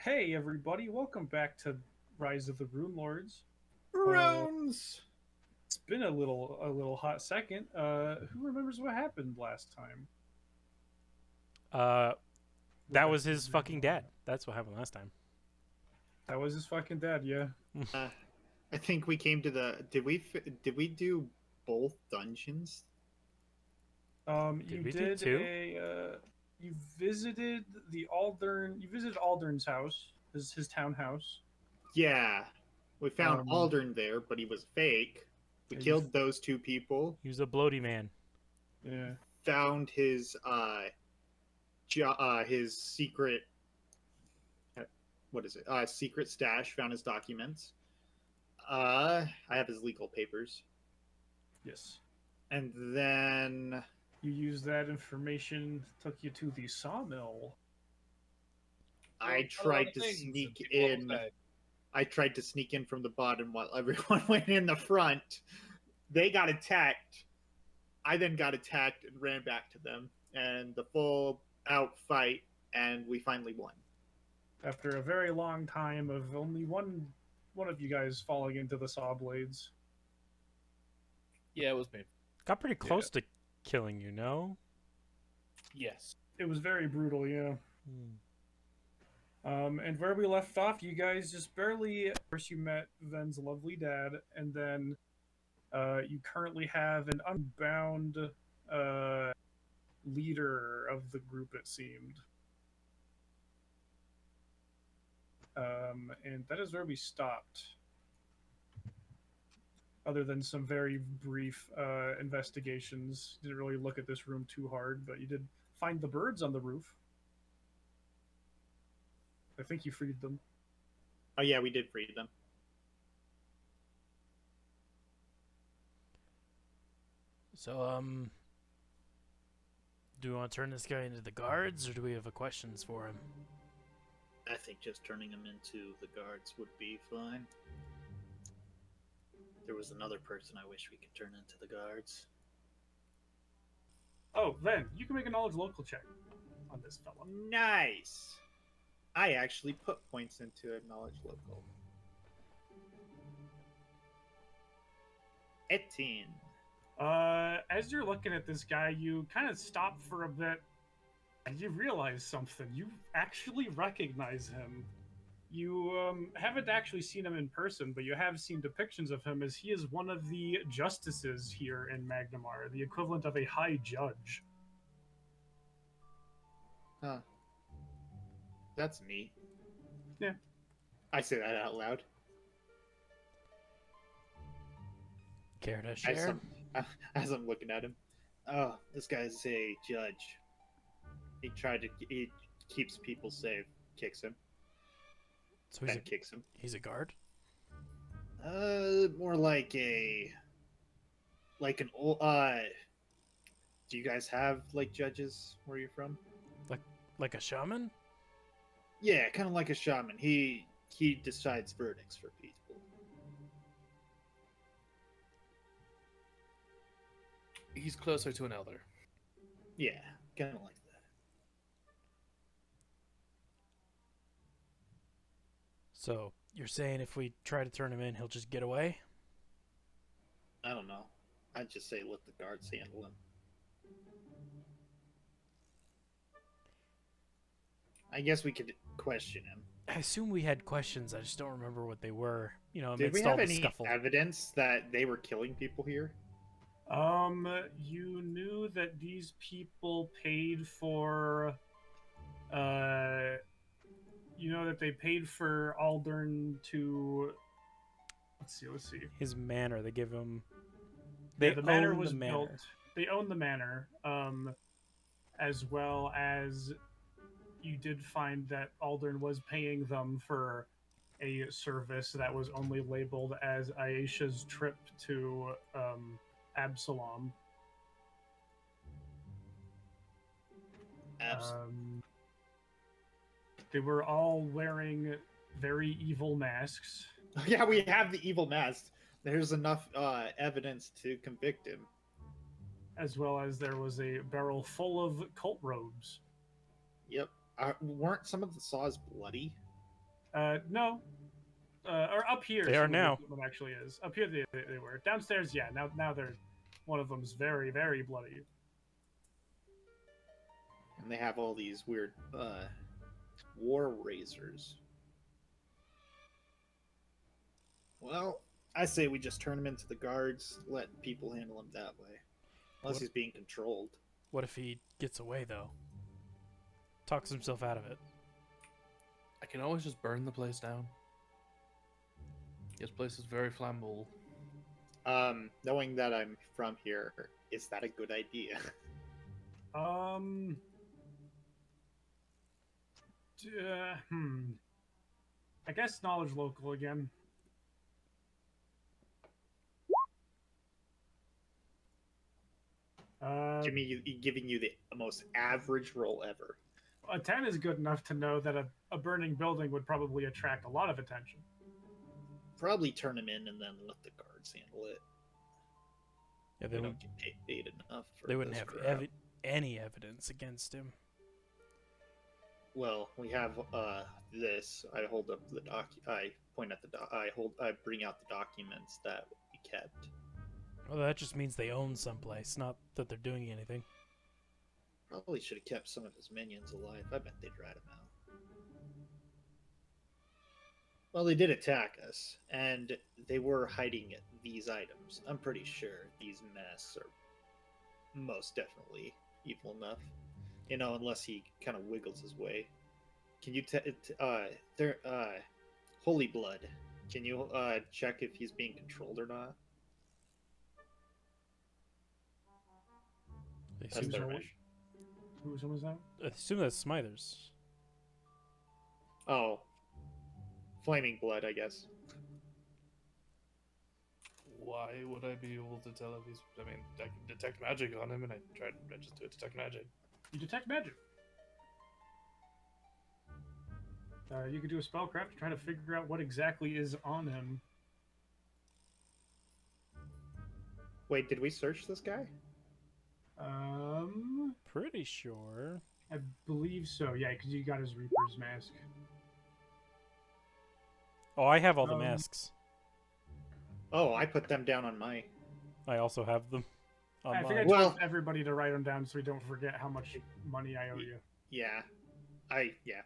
Hey everybody, welcome back to Rise of the Runelords. Uh, Runes. it's been a little hot second. Who remembers what happened last time Uh, with that that was his fucking dad. That's what happened last time. That was his fucking dad, yeah. Uh, I think we came to the. Did we do both dungeons? Did You we do did two? you visited you visited Aldern's house, his townhouse. Yeah, we found Um, Aldern there, but he was fake. We you, killed those two people. He was a bloaty man. yeah, Found his secret. What is it? Secret stash. Found his documents. I have his legal papers, yes. and then You used that information, took you to the sawmill. I A lot tried of to things, and sneak people almost in. died. I tried to sneak in from the bottom while everyone went in the front. They got attacked. I then got attacked and ran back to them, and the full out fight, and we finally won. After a very long time of only one of you guys falling into the saw blades. Yeah, it was me. Got pretty Yeah. close to killing you, no? Yes. It was very brutal, yeah. Hmm. And where we left off, you guys just barely. First, you met Ven's lovely dad, and then you currently have an unbound uh, leader of the group. It seemed, and that is where we stopped. Other than some very brief investigations, didn't really look at this room too hard, but you did find the birds on the roof. I think you freed them. Oh yeah, we did free them. So, do we want to turn this guy into the guards, or do we have questions for him? I think just turning him into the guards would be fine. There was another person I wish we could turn into the guards. Oh, Ven, you can make a knowledge local check on this fella. Nice. I actually put points into a knowledge local. 18. As you're looking at this guy, you kind of stop for a bit and you realize something. You actually recognize him. You haven't actually seen him in person, but you have seen depictions of him as he is one of the justices here in Magnimar, the equivalent of a high judge. Huh. That's neat. Yeah. I say that out loud. Care to As, share? as I'm looking at him. Oh, this guy's a judge. He keeps people safe. Kicks him. So he's And kicks him. a guard? More like an old. Do you guys have like judges where you're from? Like a shaman? Yeah, kind of like a shaman. He decides verdicts for people. He's closer to an elder. Yeah, kind of like that. So, you're saying if we try to turn him in, he'll just get away? I don't know. I'd just say let the guards handle him. I guess we could question him. I assume we had questions, I just don't remember what they were. You know, Did we amidst all have the any scuffle. evidence that they were killing people here? You knew that these people paid for, you know that they paid for Aldern to. Let's see. His manor, they give him. Yeah, the manor own was the manor. built. They own the manor, as well as you did find that Aldern was paying them for a service that was only labeled as Aisha's trip to Absalom. They were all wearing very evil masks. Yeah, we have the evil mask. There's enough evidence to convict him. As well as there was a barrel full of cult robes. Yep. Weren't some of the saws bloody? No. Or up here. They are some of the now. equipment actually is. Up here they were. Downstairs, yeah. Now they're. One of them's very, very bloody. And they have all these weird war razors. Well, I say we just turn him into the guards, let people handle him that way. Unless What- he's being controlled. What if he gets away, though? Talks himself out of it. I can always just burn the place down. This place is very flammable. Knowing that I'm from here, is that a good idea? I guess knowledge local again. Giving you the most average roll ever. A 10 is good enough to know that a burning building would probably attract a lot of attention. Probably turn him in and then let the guards handle it. Yeah, They don't get paid enough for they wouldn't this have crap. any evidence against him. Well, we have this. I hold up the doc. I point at the doc. I bring out the documents that we kept. Well, that just means they own someplace, not that they're doing anything. Probably should have kept some of his minions alive. I bet they'd rat him out. Well, they did attack us, and they were hiding these items. I'm pretty sure these masks are most definitely evil enough. You know, unless he kind of wiggles his way. Can you they're Holy Blood. Can you check if he's being controlled or not? I That's assume, their Holy- mesh. Who was that? I assume that's Smithers. Oh. Flaming Blood, I guess. Why would I be able to tell if he's? I mean, I can detect magic on him, and I just do it detect magic. You detect magic. You could do a spellcraft to try to figure out what exactly is on him. Wait, did we search this guy? Pretty sure. I believe so. Yeah, because you got his Reaper's mask. Oh, I have all the Um, masks. Oh, I put them down on my... I also have them. On I think I mine. Well- told everybody to write them down so we don't forget how much money I owe you. Yeah. Yeah.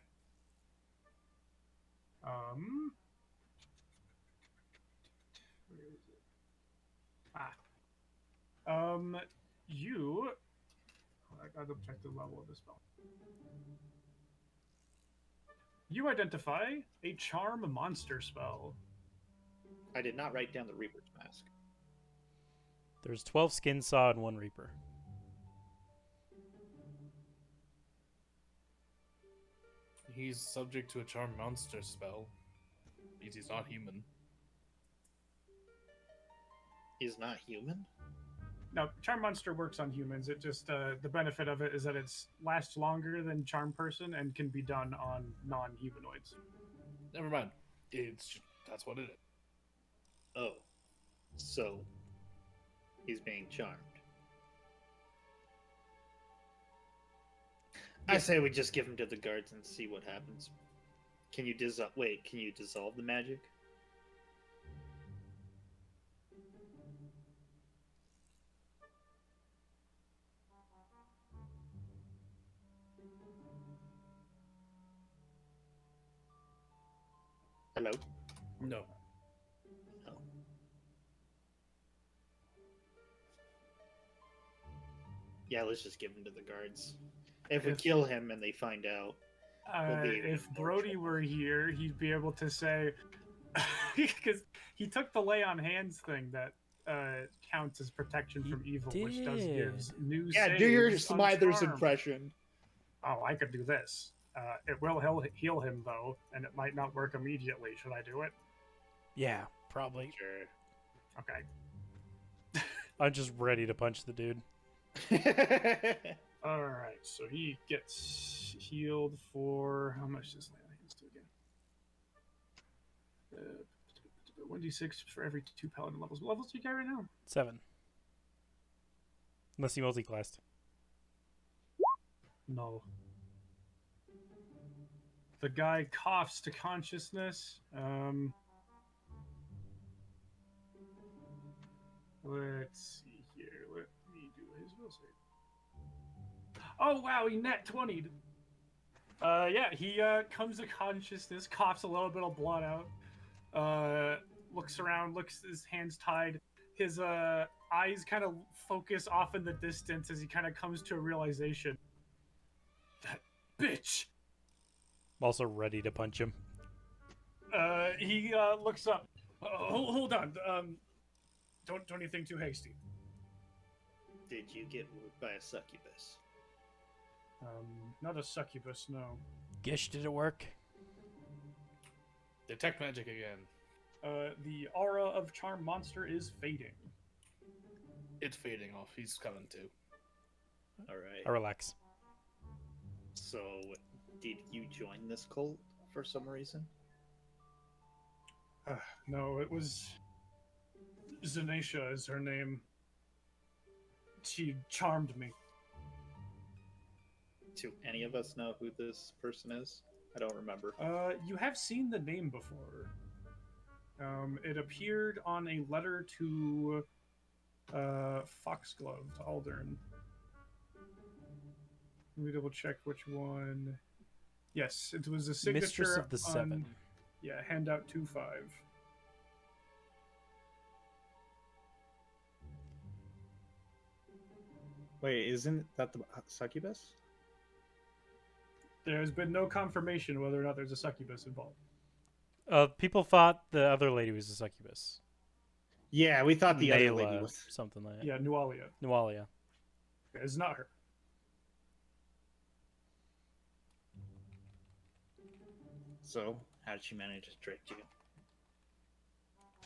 Where is it? You. I gotta check the level of the spell. You identify a charm monster spell. I did not write down the Reaper's Mask. There's 12 skin saw and 1 reaper. He's subject to a charm monster spell. Means he's not human. He's not human? Now, charm monster works on humans. It just the benefit of it is that it lasts longer than charm person and can be done on non-humanoids. Never mind. That's what it is. Oh. So, he's being charmed. I say we just give him to the guards and see what happens. Can you dissolve the magic? Hello? No. No. Yeah, let's just give him to the guards. If we If- kill him and they find out, We'll be even If more Brody trouble. were here, he'd be able to say, because he took the lay on hands thing that counts as protection He from evil, which does gives new yeah, do your saves on Smithers charm. impression. Oh, I could do this. It will heal him though, and it might not work immediately. Should I do it? Yeah, probably. Sure. Okay. I'm just ready to punch the dude. All right. So he gets healed for how much does lay on hands do again? 1d6 for every 2 paladin levels. What levels do you got right now? 7. Unless he multi-classed. No. The guy coughs to consciousness. Let's see here. Let me do his will save. Oh wow, he net 20'd. Yeah, he comes to consciousness, coughs a little bit of blood out. Looks around, looks his hands tied. His eyes kind of focus off in the distance as he kind of comes to a realization. That bitch. I'm also ready to punch him. He looks up. Hold on. Don't do anything too hasty. Did you get wooed by a succubus? Not a succubus, no. Gish, did it work? Detect magic again. The aura of charm monster is fading. It's fading off. He's coming too. All right. I relax. So, did you join this cult for some reason? No, it was Zanesha is her name. She charmed me. Do any of us know who this person is? I don't remember. You have seen the name before. It appeared on a letter to Foxglove, to Aldern. Let me double check which one. Yes, it was a signature Mistress of the on, Seven. Yeah, handout 2-5. Wait, isn't that the succubus? There has been no confirmation whether or not there's a succubus involved. People thought the other lady was a succubus. Yeah, we thought the other Nayla, lady was. something like that. Yeah, Nualia. Nualia. It's not her. So, how did she manage to trick you?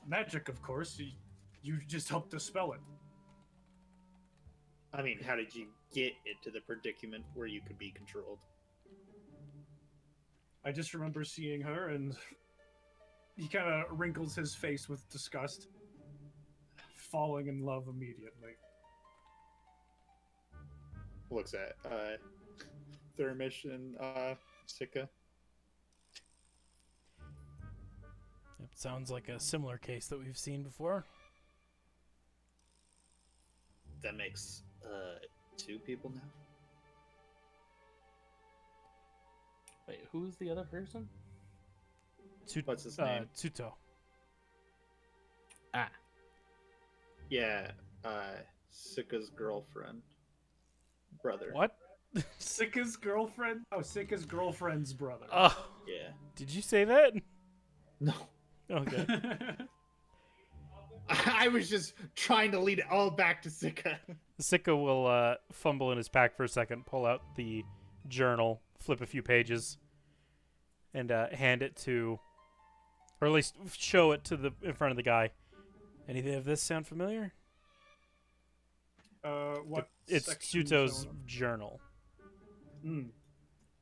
Magic, of course. You just helped dispel it. I mean, how did you get into the predicament where you could be controlled? I just remember seeing her, and he kind of wrinkles his face with disgust, falling in love immediately. Looks at Thermish and Sika. It sounds like a similar case that we've seen before. That makes 2 people now. Wait, who's the other person? What's his name? Tsuto. Ah. Yeah, Sika's girlfriend. Brother. What? Sika's girlfriend? Oh, Sika's girlfriend's brother. Oh, Yeah. did you say that? No. Okay. I was just trying to lead it all back to Sika. Sika will fumble in his pack for a second, pull out the journal, flip a few pages, and hand it to, or at least show it to the in front of the guy. Anything of this sound familiar? What? It's section Tsuto's zone? journal.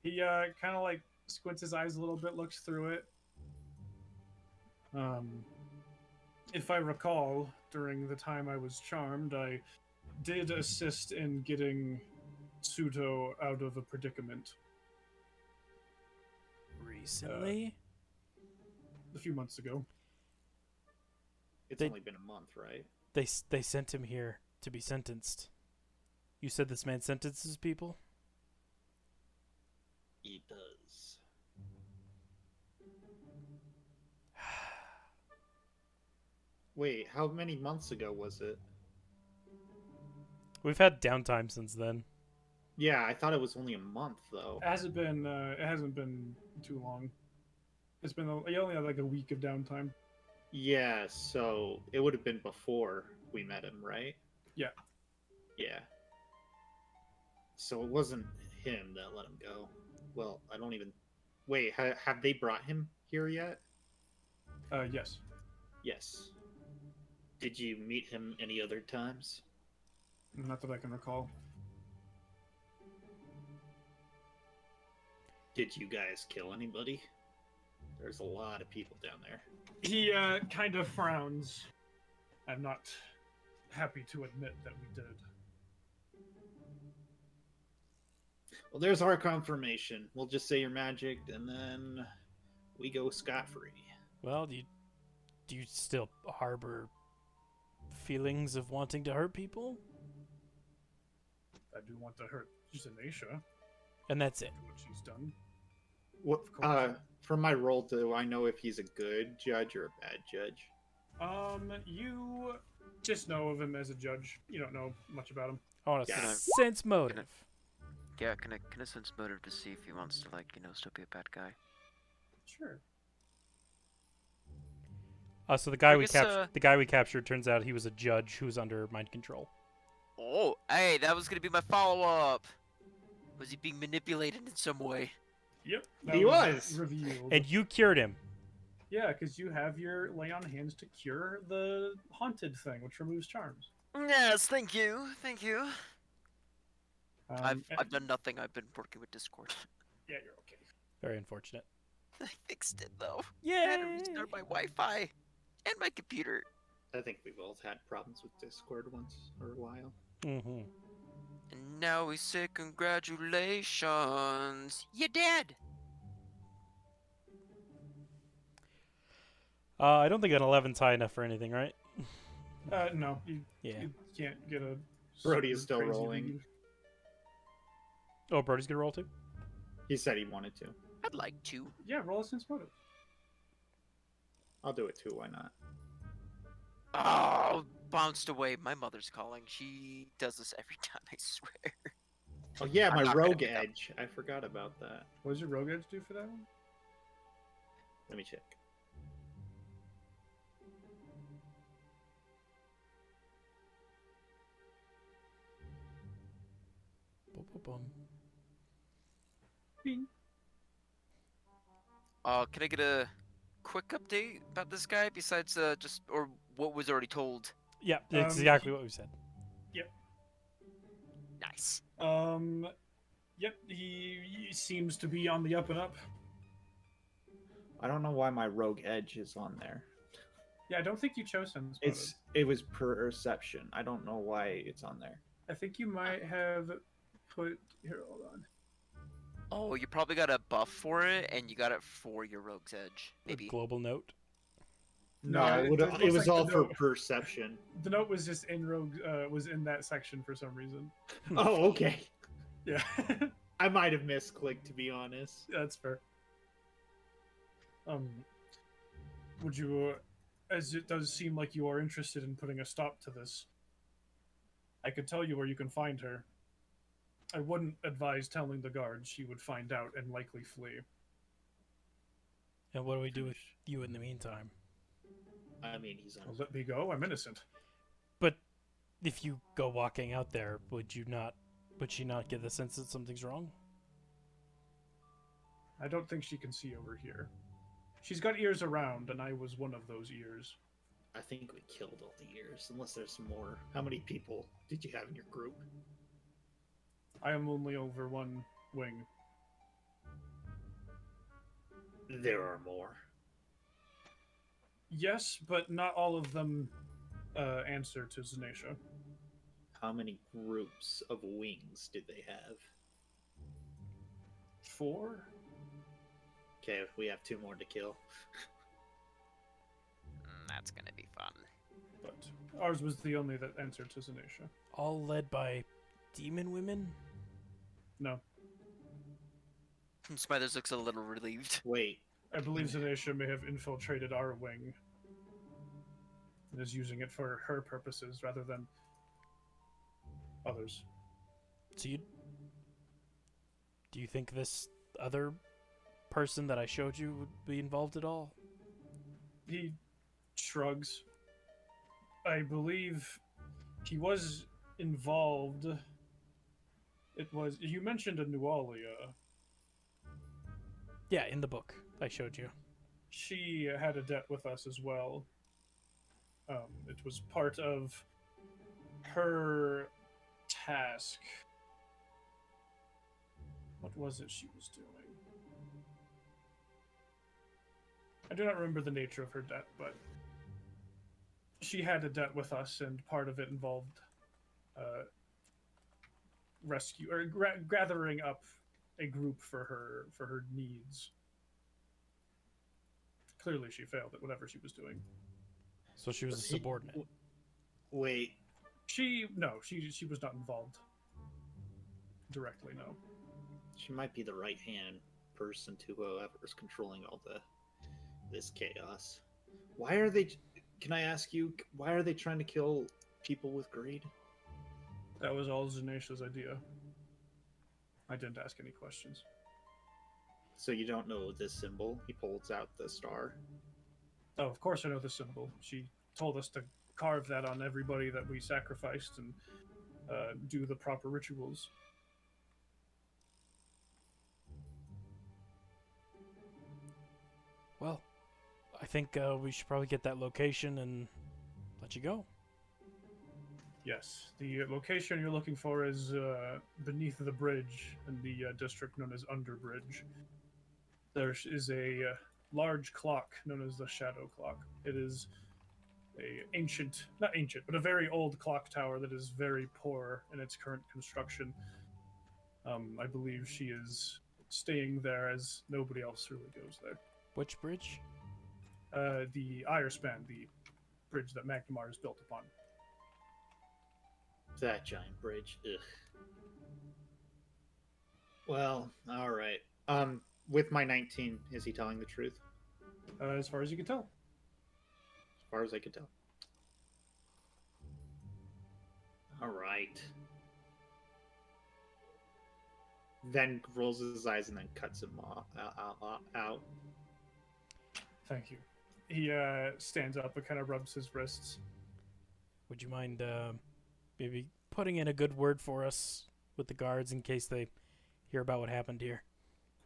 He kind of like squints his eyes a little bit, looks through it. If I recall, during the time I was charmed, I did assist in getting Tsuto out of a predicament Recently? a few months ago. It's They- only been a month, right? They sent him here to be sentenced. You said this man sentences people? He does. Wait, how many months ago was it? We've had downtime since then. Yeah, I thought it was only a month though. It hasn't been too long. It's been you only had like a week of downtime. Yeah, so it would have been before we met him, right? Yeah. Yeah. So it wasn't him that let him go. Well, I don't even. Wait, have they brought him here yet? Yes. Yes. Did you meet him any other times? Not that I can recall. Did you guys kill anybody? There's a lot of people down there. He kind of frowns. I'm not happy to admit that we did. Well, there's our confirmation. We'll just say you're magicked, and then we go scot-free. Well, do you still harbor feelings of wanting to hurt people? I do want to hurt Zanisha. And that's it. What she's done. What? Of course. From my role, do I know if he's a good judge or a bad judge? You just know of him as a judge. You don't know much about him. I want to Yeah. sense motive. Yeah, can I sense motive to see if he wants to, like, still be a bad guy? Sure. So the guy I guess, the guy we captured turns out he was a judge who was under mind control. Oh, hey, that was gonna be my follow-up. Was he being manipulated in some way? Yep. He was. revealed. And you cured him. Yeah, because you have your lay on hands to cure the haunted thing, which removes charms. Yes, thank you, thank you. And- I've done nothing. I've been working with Discord. Yeah, you're okay. Very unfortunate. I fixed it though. I Yeah. had to restart my Wi-Fi and my computer. I think we've all had problems with Discord once or a while. Mm-hmm. And now we say congratulations. You're dead. I don't think an 11's high enough for anything, right? No, you Yeah. can't get a. Brody is super still crazy rolling. lead. Oh, Brody's gonna roll too? He said he wanted to. I'd like to. Yeah, roll a sense motive. I'll do it too. Why not? Oh, bounced away. My mother's calling. She does this every time, I swear. Oh yeah, I'm my not gonna rogue pick up. edge. I forgot about that. What does your rogue edge do for that one? Let me check. Bum. Bing. Can I get a quick update about this guy besides just or what was already told? Yeah, that's Um, exactly what we said. Nice. Yep, he seems to be on the up and up. I don't know why my rogue edge is on there. Yeah, I don't think you chose sense motive. It was perception. I don't know why it's on there. I think you might have put here. Hold on. Oh, you probably got a buff for it, and you got it for your rogue's edge. A Maybe. global note. No, No, it, looks it was like all the for note. perception. The note was just in rogue. Was in that section for some reason. Oh, okay. Yeah, I might have misclicked, to be honest. that's fair. Would you, as it does seem like you are interested in putting a stop to this, I could tell you where you can find her. I wouldn't advise telling the guards. She would find out and likely flee. And what do we do with you in the meantime? I mean, he's Well, on. let me go. I'm innocent. But if you go walking out there, would she not get the sense that something's wrong? I don't think she can see over here. She's got ears around, and I was one of those ears. I think we killed all the ears, unless there's some more. How many people did you have in your group? I am only over one wing. There are more. Yes, but not all of them answer to Zanisha. How many groups of wings did they have? 4? Okay, we have 2 more to kill. That's gonna be fun. But ours was the only that answered to Zanisha. All led by demon women? No. Smithers looks a little relieved. Wait, I believe Zanisha may have infiltrated our wing and is using it for her purposes rather than others. So do you think this other person that I showed you would be involved at all? He shrugs. I believe he was involved. It was. You mentioned a Nualia. Yeah, in the book I showed you. She had a debt with us as well. It was part of her task. What was it she was doing? I do not remember the nature of her debt, but she had a debt with us, and part of it involved rescue or gathering up a group for her needs. Clearly, she failed at whatever she was doing. So she was a subordinate. Wait, She was not involved directly. No. she might be the right hand person to whoever's controlling all this chaos. Why are they? Can I ask you? Why are they trying to kill people with greed? That was all Zanesha's idea. I didn't ask any questions. So you don't know this symbol? He pulls out the star. Oh, of course I know the symbol. She told us to carve that on everybody that we sacrificed and do the proper rituals. Well, I think we should probably get that location and let you go. Yes, the location you're looking for is beneath the bridge in the district known as Underbridge. There is a large clock known as the Shadow Clock. It is not ancient, but a very old clock tower that is very poor in its current construction. I believe she is staying there as nobody else really goes there. Which bridge? The Irespan, the bridge that Magnimars built upon. That giant bridge. Ugh. Well, all right. With my 19, is he telling the truth? As far as you can tell. As far as I could tell. All right. Then rolls his eyes and then cuts him out. Thank you. He stands up and kind of rubs his wrists. Would you mind maybe putting in a good word for us with the guards in case they hear about what happened here?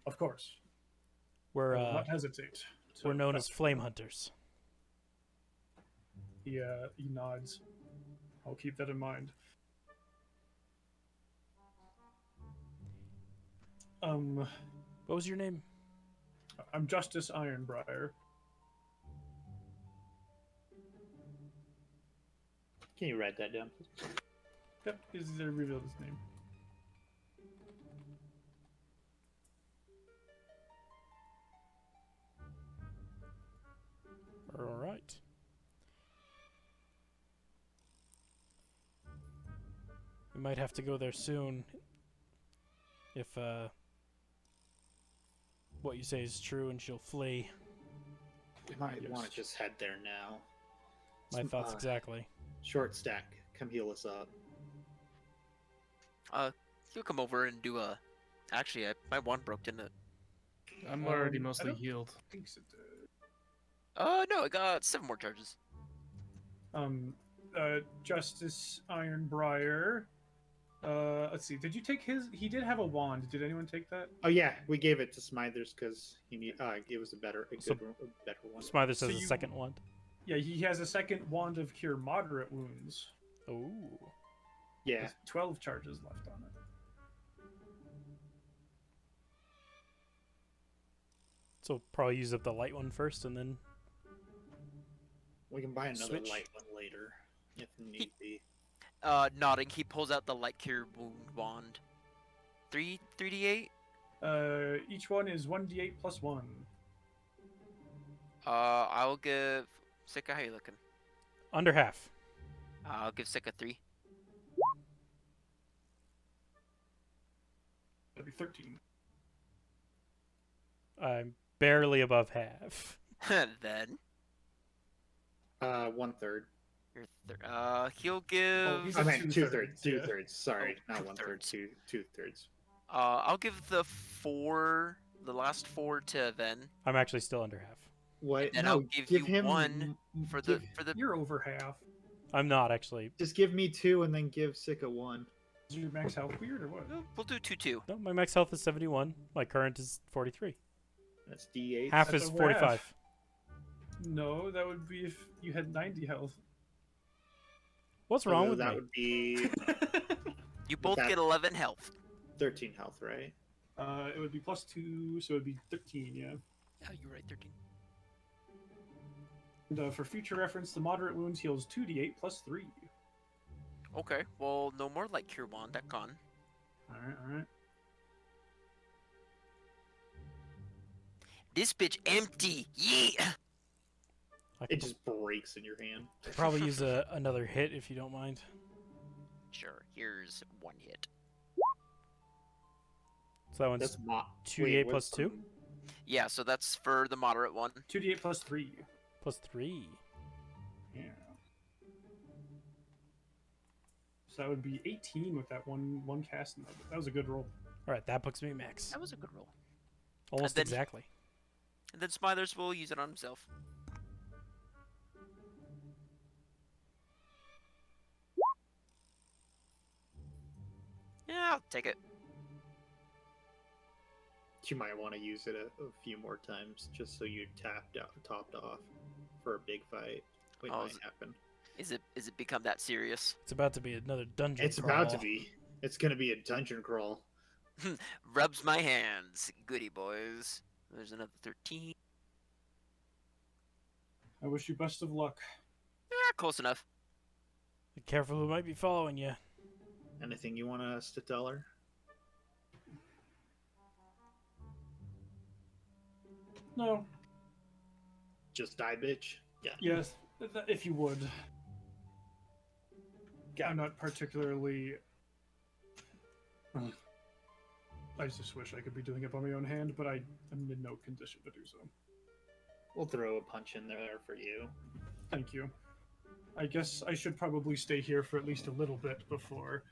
Of course. We're I will not hesitate. we're known as flame hunters. He nods. I'll keep that in mind. What was your name? I'm Justice Ironbriar. Can you write that down? Yep, he's revealed his name. All right. We might have to go there soon if what you say is true and she'll flee. We might Yes. want to just head there now. My thoughts exactly. Short stack, come heal us up. He'll come over and do a. Actually, my wand broke, didn't it? I'm already I mostly don't healed. think so, dude. No, I got 7 more charges. Justice Ironbriar. Let's see. Did you take his? He did have a wand. Did anyone take that? Oh yeah, we gave it to Smithers because he need. It was a better So- better one. Smithers So has a you- second one. Yeah, he has a second wand of cure moderate wounds. Ooh. Yeah, There's 12 charges left on it. So probably use up the light one first and then we can buy another Switch. light one later if need be. Nodding, he pulls out the light cure wound wand. 3d8. Each one is 1d8 plus 1. I'll give Sika. How you looking? under half. I'll give Sika 3. That'd be 13. I'm barely above half. Then 1/3. he'll give. Oh, he's I a meant 2/3. 2/3, yeah. 2/3. Sorry, Oh, not 1/3. 2/3. I'll give the last 4 to Ven. I'm actually still under half. What? then no, I'll give you him 1 for the You're over half. I'm not actually. Just give me 2 and then give Sika 1. Is your max health weird or what? We'll do 2-2. No, my max health is 71. My current is 43. That's D8. Half That's is over 45. half. No, that would be if you had 90 health. What's So wrong with that me? would be You both that- get 11 health. 13 health, right? It would be plus 2, so it would be 13, yeah. Oh, you're right, 13. And for future reference, the moderate wounds heals 2d8 plus 3. Okay, well, no more light cure wand. That gone. All right. This bitch empty. Yeet. I It could just breaks in your hand. probably use another hit if you don't mind. Sure. Here's one hit. So that one's That's not 2d8 plus 2? Yeah, so that's for the moderate one. 2d8 plus 3. Plus 3. Yeah. So that would be 18 with that one cast. That was a good roll. All right, that puts me max. That was a good roll. Almost then- exactly. And then Smithers will use it on himself. Yeah, I'll take it. You might want to use it a few more times just so you topped off for a big fight. It Oh, might happen. Is it become that serious? It's about to be another dungeon It's about to crawl. be. It's gonna be a dungeon crawl. Rubs my hands. Goody boys. There's another 13. I wish you best of luck. Close enough. Be careful who might be following you. Anything you want us to tell her? No. Just die, bitch. Yeah. Yes, if you would. I'm not particularly. I just wish I could be doing it by my own hand, but I am in no condition to do so. We'll throw a punch in there for you. Thank you. I guess I should probably stay here for at least a little bit before.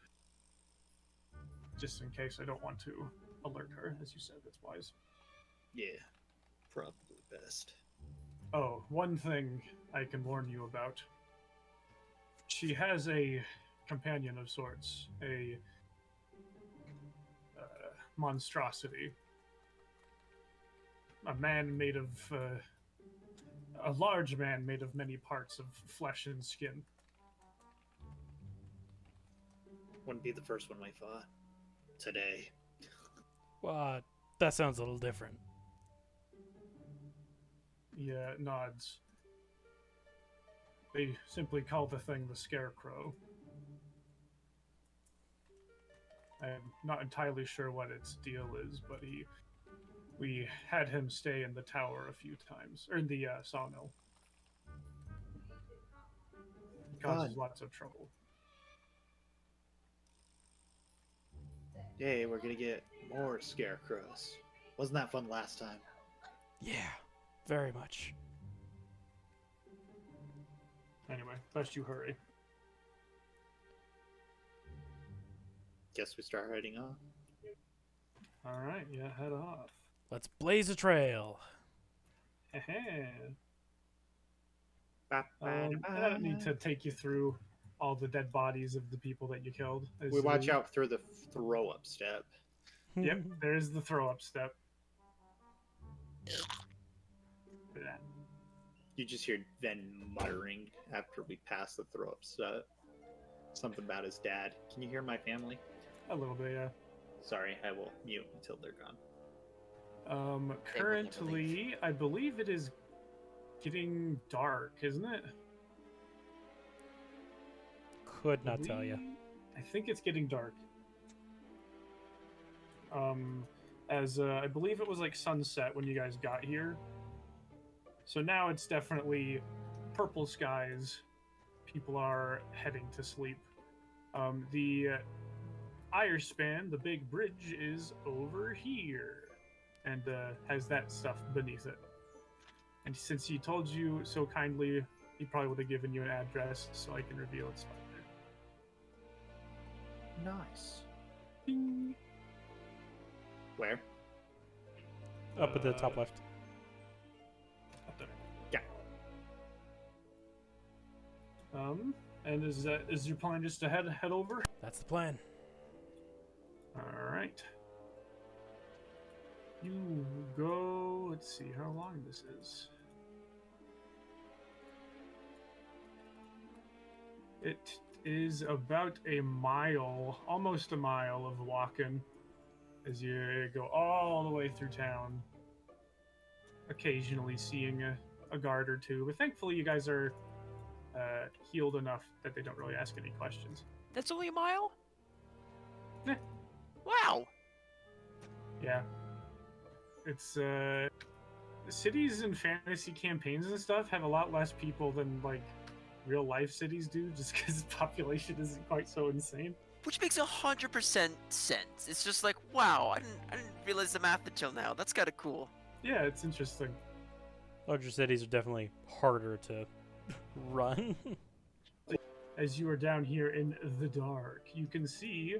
Just in case I don't want to alert her, as you said, that's wise. Yeah. Probably best. Oh, one thing I can warn you about. She has a companion of sorts, a monstrosity. A man made of, a large man made of many parts of flesh and skin. Wouldn't be the first one we fought. Today. That sounds a little different. Yeah, it nods. They simply call the thing the Scarecrow. I'm not entirely sure what its deal is, but we had him stay in the tower a few times, or in the sawmill. He causes lots of trouble. Yay, we're gonna get more scarecrows. Wasn't that fun last time? Yeah, very much. Anyway, best you hurry. Guess we start heading off. Alright, yeah, head off. Let's blaze a trail. Heh. Ba, ba, I don't need ba. to take you through all the dead bodies of the people that you killed. We watch out through the throw-up step. Yep, there's the throw up step. For that. You just hear Ven muttering after we pass the throw-up step. Something about his dad. Can you hear my family? A little bit, yeah. Sorry, I will mute until they're gone. Currently, I believe it is getting dark, isn't it? Could not tell you. I think it's getting dark. As I believe it was like sunset when you guys got here. So now it's definitely purple skies. People are heading to sleep. The Irespan, the big bridge, is over here, and has that stuff beneath it. And since he told you so kindly, he probably would have given you an address, so I can reveal its spot there. Nice. Ding. Where? Up at the top left. Up there. Yeah. And is your plan just to head over? That's the plan. All right. You go. Let's see how long this is. It is about a mile, almost a mile of walking as you go all the way through town. Occasionally seeing a guard or two, but thankfully you guys are healed enough that they don't really ask any questions. That's only a mile? Wow. Yeah. It's cities and fantasy campaigns and stuff have a lot less people than like real life cities do, just because the population isn't quite so insane. Which makes 100% sense. It's just like, wow, I didn't realize the math until now. That's kind of cool. Yeah, it's interesting. Larger cities are definitely harder to run. As you are down here in the dark, you can see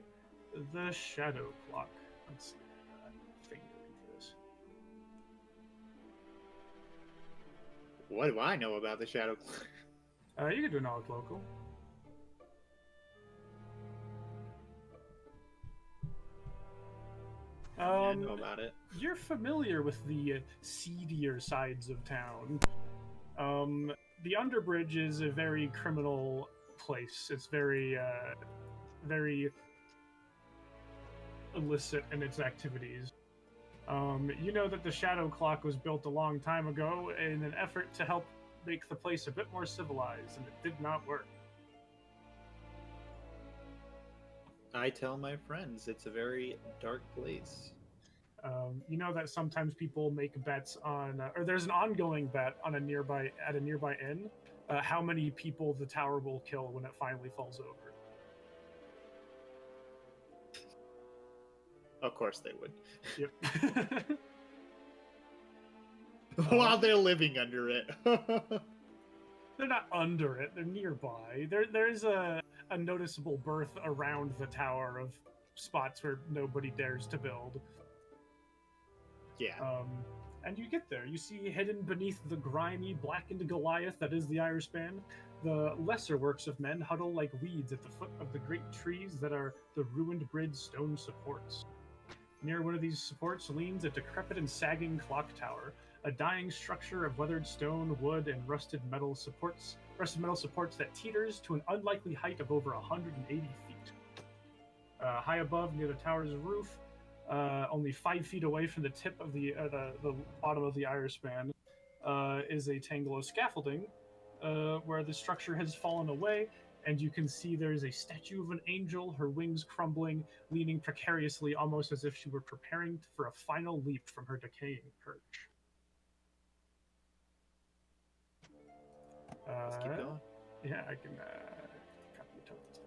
the shadow clock. Let's see. Finger into this. What do I know about the Shadow Clock? You can do knowledge local. I know about it. You're familiar with the seedier sides of town. The Underbridge is a very criminal place. It's very illicit in its activities. You know that the Shadow Clock was built a long time ago in an effort to help make the place a bit more civilized, and it did not work. I tell my friends it's a very dark place. You know that sometimes people make bets on, or there's an ongoing bet on a nearby inn, how many people the tower will kill when it finally falls over. Of course they would. Yep. While they're living under it. They're not under it; they're nearby. There's a noticeable berth around the tower of spots where nobody dares to build. Yeah. And you get there. You see hidden beneath the grimy, blackened Goliath that is the Irish band, the lesser works of men huddle like weeds at the foot of the great trees that are the ruined bridge stone supports. Near one of these supports leans a decrepit and sagging clock tower, a dying structure of weathered stone, wood, and rusted metal supports that teeters to an unlikely height of over 180 feet. High above, near the tower's roof, only 5 feet away from the tip of the bottom of the iris span, is a tangle of scaffolding, where the structure has fallen away, and you can see there is a statue of an angel, her wings crumbling, leaning precariously, almost as if she were preparing for a final leap from her decaying perch. Let's keep going. Yeah, I can copy the tokens.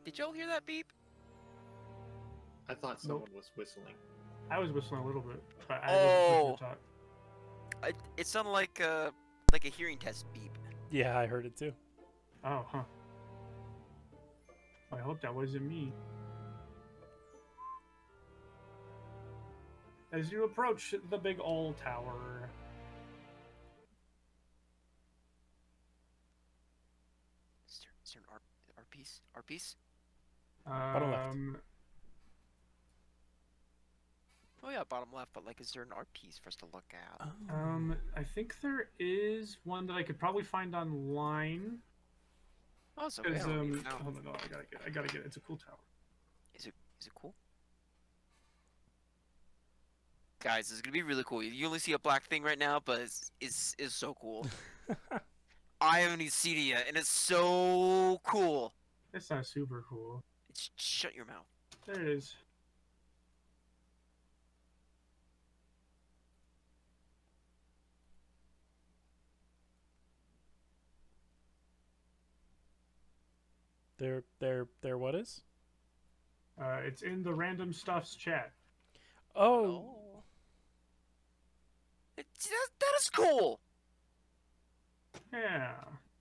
Did y'all hear that beep? I thought someone was whistling. I was whistling a little bit, but I Oh. wasn't talk. It sounded like a hearing test beep. Yeah, I heard it too. Oh, huh. I hope that wasn't me. As you approach the big old tower, Is there an art piece? Art piece? Bottom left. Oh yeah, bottom left. But like, is there an art piece for us to look at? I think there is one that I could probably find online. Oh, it's okay. Because I don't need it now. hold on, no, I gotta get it. It's a cool tower. Is it cool? Guys, this is gonna be really cool. You only see a black thing right now, but it's so cool. I haven't even seen it yet, and it's so cool. It's not super cool. Shut your mouth. There it is. There what is? It's in the random stuffs chat. Oh. That is cool. Yeah,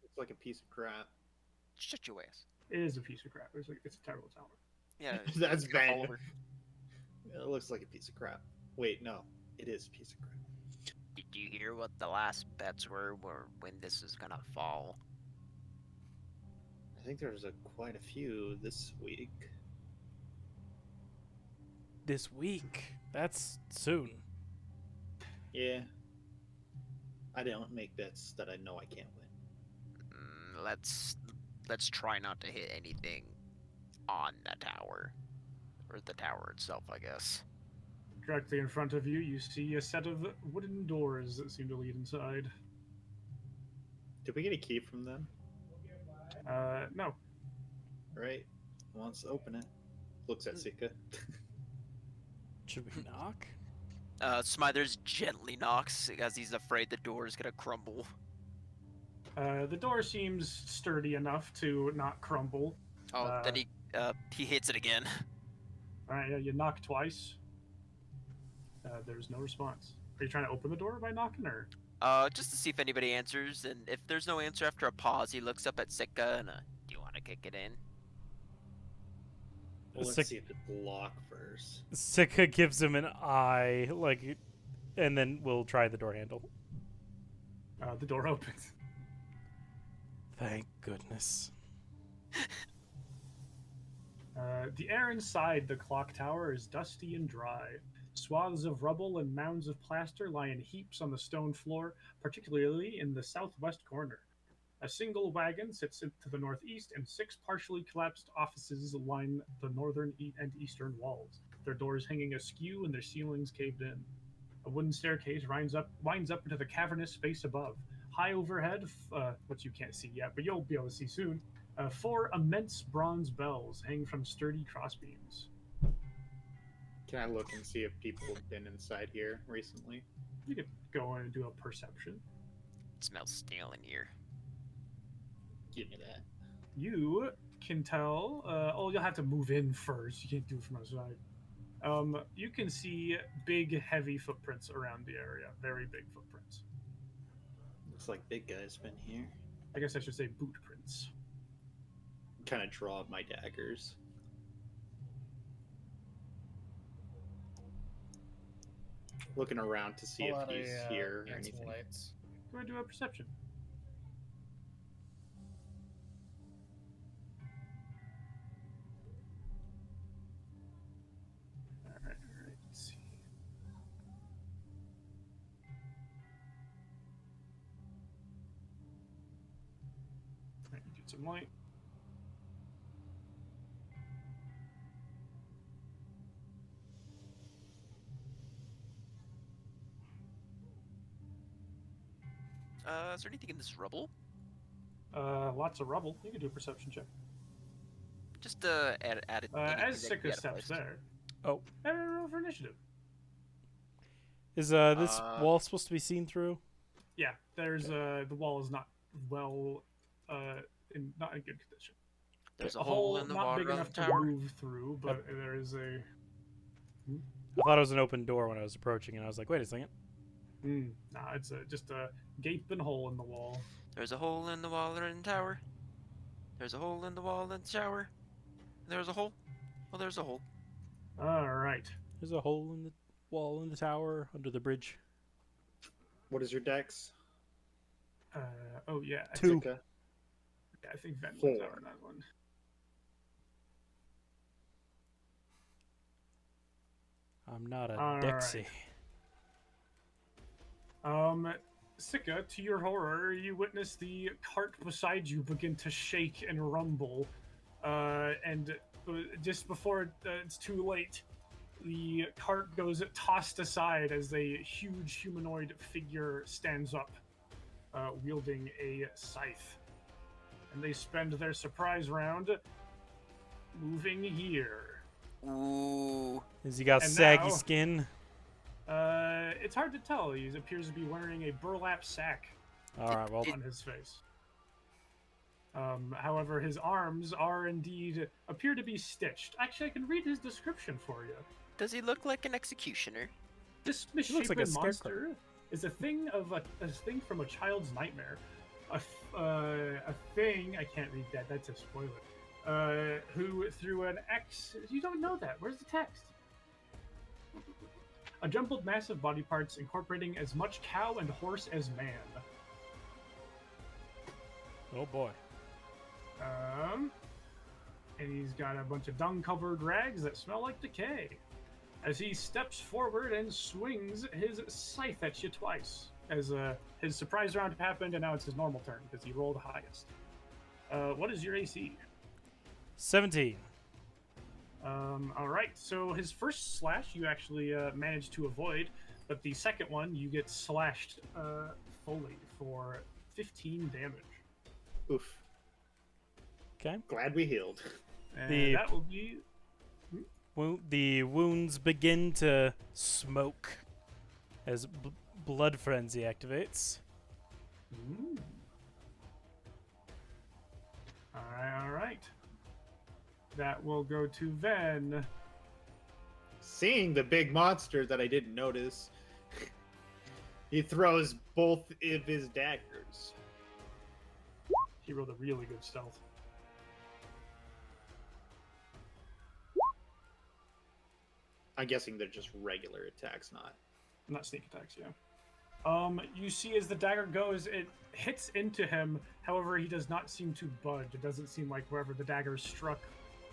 It's like a piece of crap. Shut your ass. it is a piece of crap. It's a terrible tower. Yeah. That's it's gonna fall bad. over. It looks like a piece of crap. Wait, no. It is a piece of crap. Did you hear what the last bets were when this is gonna fall? I think there's quite a few this week. This week. That's soon. Yeah. I don't make bets that I know I can't win. Let's try not to hit anything on the tower. Or the tower itself, I guess. Directly in front of you, you see a set of wooden doors that seem to lead inside. Did we get a key from them? No. Right. Who wants to open it? Looks at Sika. Should we knock? Smithers gently knocks as he's afraid the door is gonna crumble. The door seems sturdy enough to not crumble. Oh, then he hits it again. All right, yeah, you knock twice. There's no response. Are you trying to open the door by knocking, or? Just to see if anybody answers, and if there's no answer after a pause, he looks up at Sika and, do you want to kick it in? Well, let's Sik- see if it's locked first. Sika gives him an eye, like, and then we'll try the door handle. The door opens. Thank goodness. The air inside the clock tower is dusty and dry. Swaths of rubble and mounds of plaster lie in heaps on the stone floor, particularly in the southwest corner. A single wagon sits to the northeast, and 6 partially collapsed offices line the northern and eastern walls, their doors hanging askew and their ceilings caved in. A wooden staircase winds up into the cavernous space above. High overhead, which you can't see yet, but you'll be able to see soon, 4 immense bronze bells hang from sturdy crossbeams. Can I look and see if people have been inside here recently? You could go in and do a perception. It smells stale in here. Give me that. You can tell. You'll have to move in first. You can't do it from outside. You can see big, heavy footprints around the area. Very big footprints. Looks like big guy's been here. I guess I should say boot prints. Kind of draw my daggers. Looking around to see if he's here or anything. Lights. Go ahead and do a perception. All right. Let's see. All right, get some light. Is there anything in this rubble? Lots of rubble. You can do a perception check. Just add it. As Sika steps there. Oh. Roll for initiative. Is this wall supposed to be seen through? Yeah, there's the wall is not well, not in good condition. There's a hole in the not water big on enough the to tower. move through, but there is a. I thought it was an open door when I was approaching, and I was like, wait a second. Nah, it's just a gaping hole in the wall. There's a hole in the wall in the tower. There's a hole in the wall in the tower. There's a hole. Well, there's a hole. All right. There's a hole in the wall in the tower under the bridge. What is your dex? Oh yeah. 2. I think Ven Four. was out on that one. I'm not a All Dexy. Sika, to your horror, you witness the cart beside you begin to shake and rumble. And just before it's too late, the cart goes tossed aside as a huge humanoid figure stands up, wielding a scythe. And they spend their surprise round moving here. Ooh. Has he got And saggy now- skin? It's hard to tell. He appears to be wearing a burlap sack All right, well, on his face. However, his arms are indeed appear to be stitched. Actually, I can read his description for you. Does he look like an executioner? This looks like a misshapen scarecrow. monster is a thing from a child's nightmare. A thing I can't read that. That's a spoiler. Who through an X? You don't know that. Where's the text? A jumbled mass of body parts incorporating as much cow and horse as man. oh boy. And he's got a bunch of dung-covered rags that smell like decay. As he steps forward and swings his scythe at you twice. As his surprise round happened, and now it's his normal turn because he rolled highest. What is your AC? 17. All right. So his first slash you actually managed to avoid, but the second one you get slashed fully for 15 damage. Oof. Okay. Glad we healed. And that will be. The wounds begin to smoke as blood frenzy activates. Ooh. All right. That will go to Ven. Seeing the big monster that I didn't notice, he throws both of his daggers. He rolled a really good stealth. I'm guessing they're just regular attacks, Not sneak attacks, yeah. You see as the dagger goes, it hits into him. However, he does not seem to budge. It doesn't seem like wherever the dagger struck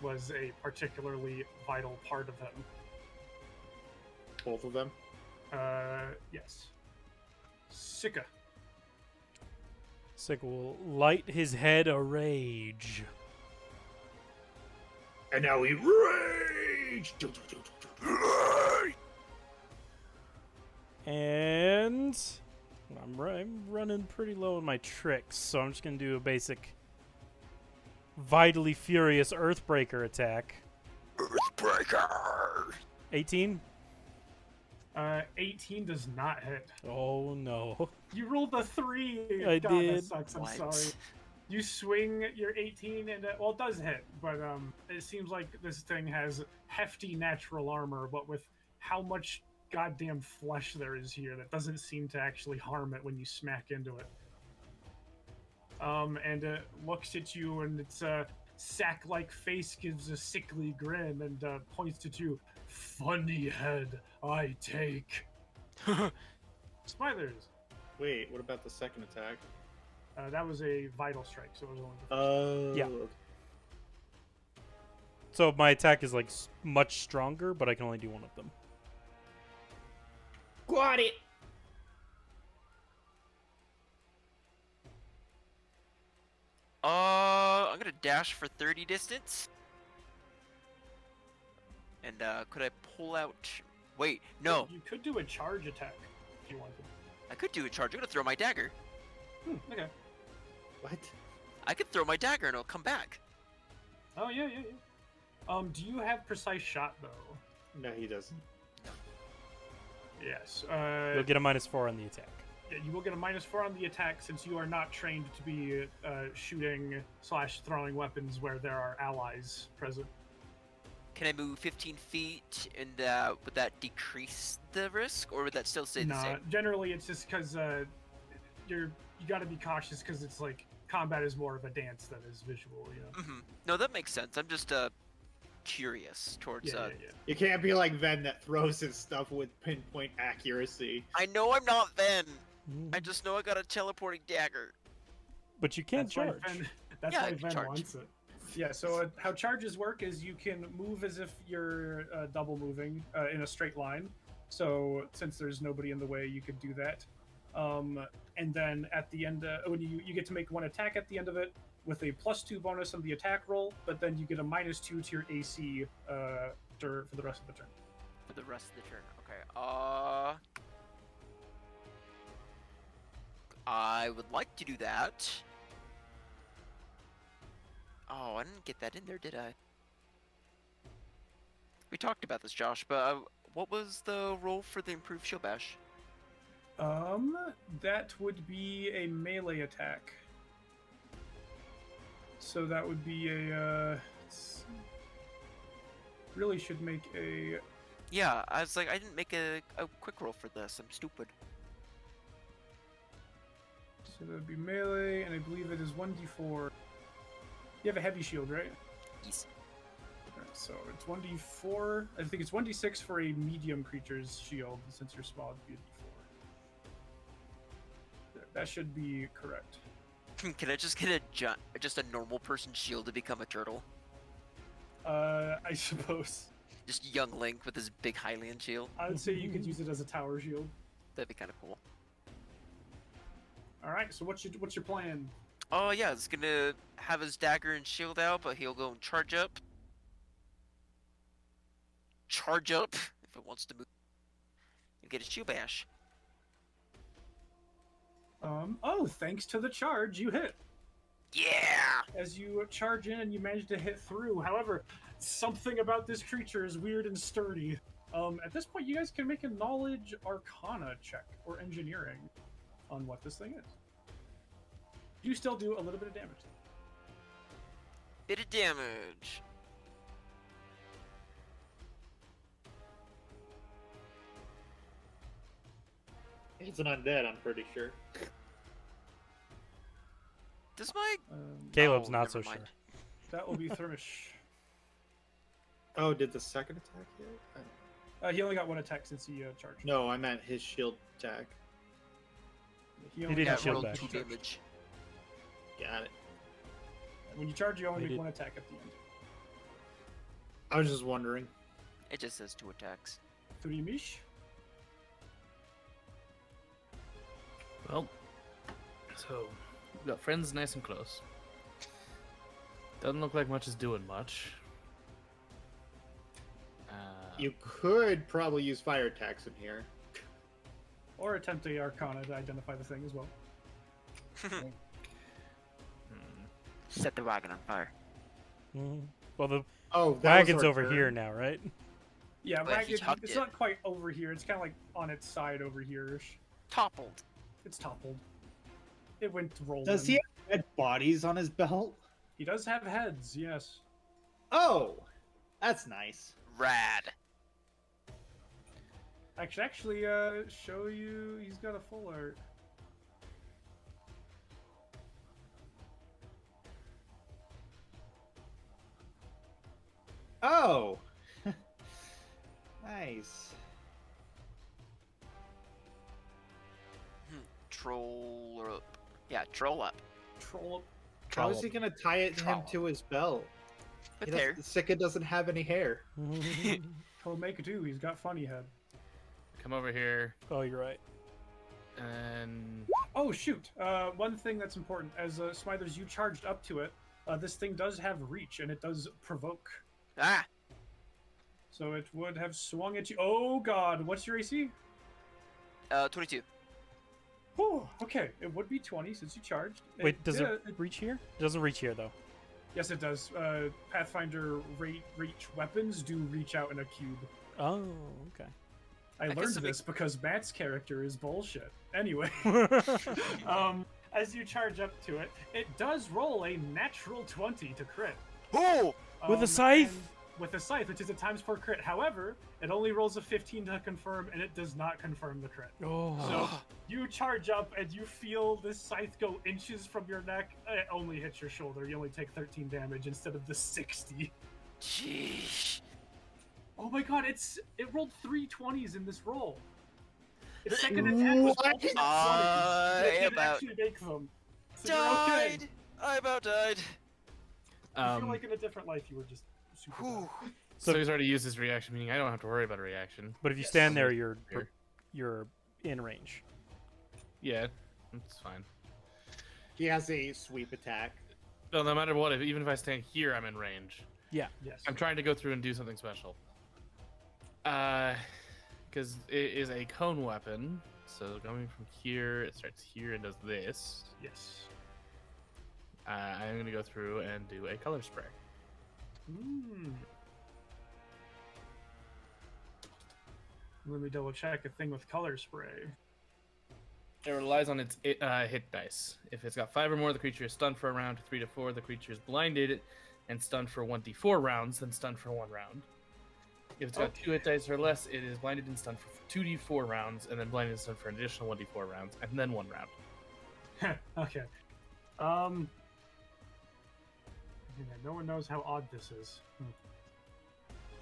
was a particularly vital part of him. both of them. Yes. Sika. Sick will light his head a rage. And now he rage. And I'm running pretty low on my tricks, so I'm just going to do a basic Vitally Furious Earthbreaker attack. Earthbreaker! 18? 18 does not hit. Oh, no. You rolled a 3. I God, did. That sucks. I'm What? sorry. You swing your 18 and well, it does hit, but it seems like this thing has hefty natural armor, but with how much goddamn flesh there is here, that doesn't seem to actually harm it when you smack into it. And it looks at you, and its sack-like face gives a sickly grin and points at you. Funny head, I take. Spiders. Wait, what about the second attack? That was a vital strike, so it was only the first. Yeah. So my attack is like much stronger, but I can only do one of them. Got it. I'm gonna dash for 30 distance. And could I pull out? Wait, no. You could do a charge attack if you wanted. I could do a charge. I'm gonna throw my dagger. Okay. What? I could throw my dagger and it'll come back. Oh yeah. Do you have precise shot though? No, he doesn't. Yes. You'll get a -4 on the attack. Yeah, you will get a -4 on the attack since you are not trained to be shooting/throwing weapons where there are allies present. Can I move 15 feet and would that decrease the risk or would that still stay the Nah, same? generally it's just because you got to be cautious because it's like combat is more of a dance than is visual. You know. No, that makes sense. I'm just curious towards. Yeah. You can't be like Ven that throws his stuff with pinpoint accuracy. I know I'm not Ven. I just know I got a teleporting dagger. But you can't That's why charge. That's Yeah, I why can Ven charge. wants it. Yeah, so how charges work is you can move as if you're double moving in a straight line. So since there's nobody in the way, you could do that. And then at the end, when you get to make one attack at the end of it with a +2 bonus on the attack roll, but then you get a -2 to your AC for the rest of the turn. For the rest of the turn. Okay. I would like to do that. Oh, I didn't get that in there, did I? We talked about this, Josh, but what was the roll for the improved shield bash? That would be a melee attack. So that would be a really should make a. Yeah, I was like, I didn't make a quick roll for this. I'm stupid. So that would be melee, and I believe it is 1d4. You have a heavy shield, right? Yes. Alright, so it's 1d4. I think it's 1d6 for a medium creature's shield, since you're small, it'd be a d4. There, that should be correct. Can I just get just a normal person's shield to become a turtle? I suppose. Just young Link with his big Hylian shield. I would say you could use it as a tower shield. That'd be kind of cool. Alright, so what's your plan? Oh yeah, it's gonna have his dagger and shield out, but he'll go and charge up. charge up if it wants to move. You get a shield bash. Oh, thanks to the charge, you hit. Yeah! As you charge in and you manage to hit through. However, something about this creature is weird and sturdy. At this point, you guys can make a knowledge arcana check or engineering on what this thing is. You still do a little bit of damage. Bit of damage. It's an undead, I'm pretty sure. Does my... Caleb's Oh, not so never mind. sure. That will be Thermish. Oh, did the second attack hit? I don't- He only got one attack since he charged. No, I meant his shield attack. He didn't only got shield one bash. 2 attack. damage. Got it. When you charge, you only He make did. one attack at the end. I was just wondering. It just says 2 attacks. Thermish. Well, so we've got friends nice and close. Doesn't look like much is doing much. You could probably use fire attacks in here. Or attempt a arcana to identify the thing as well. Set the wagon on fire. Mhm. Well, the Oh, that was wagon's our over turn. here now, right? Yeah, But he it's tucked it. not quite over here. It's kind of like on its side over here-ish. Toppled. It's toppled. It went rolling. Does he have dead bodies on his belt? He does have heads, yes. Oh, that's nice. Rad. I should actually show you. He's got a full art. Oh, nice. Troll up. Yeah, troll up. Troll. How is he gonna tie it him Trollop. to his belt? With hair. Sika doesn't have any hair. He'll make do. He's got funny head. come over here Oh, you're right. and Oh shoot! One thing that's important, as Smithers, you charged up to it. This thing does have reach, and it does provoke. Ah! So it would have swung at you. Oh god, what's your AC? 22. Oh, okay. It would be 20 since you charged. Wait, does it reach here? It doesn't reach here, though. Yes, it does. Pathfinder reach weapons do reach out in a cube. Oh, okay. I guess learned it this because Matt's character is bullshit. Anyway, as you charge up to it, it does roll a natural 20 to crit. Oh! With a scythe? and With a scythe, which is a ×4 crit. However, it only rolls a 15 to confirm, and it does not confirm the crit. Oh. So you charge up, and you feel this scythe go inches from your neck. It only hits your shoulder. You only take 13 damage instead of the 60. Jeez. Oh my god, it rolled 3 20s in this roll. Its second attack was What? also 20s. I It didn't about actually make them. So you're okay. Died! I about died. I feel like in a different life you were just super Whew. bad. so he's already used his reaction, meaning I don't have to worry about a reaction. But if you Yes. stand there, Here. you're in range. Yeah, that's fine. He has a sweep attack. No, no matter what, even if I stand here, I'm in range. Yeah. Yes. I'm trying to go through and do something special. Because it is a cone weapon. So coming from here, it starts here and does this. Yes. I'm gonna go through and do a color spray. Let me double check a thing with color spray. It relies on its hit dice. If it's got 5 or more, the creature is stunned for a round. 3 to 4, the creature is blinded and stunned for 1d4 rounds, then stunned for 1 round. If it's got 2 hit dice or less, it is blinded and stunned for 2d4 rounds, and then blinded and stunned for an additional 1d4 rounds, and then 1 round. Okay. No one knows how odd this is.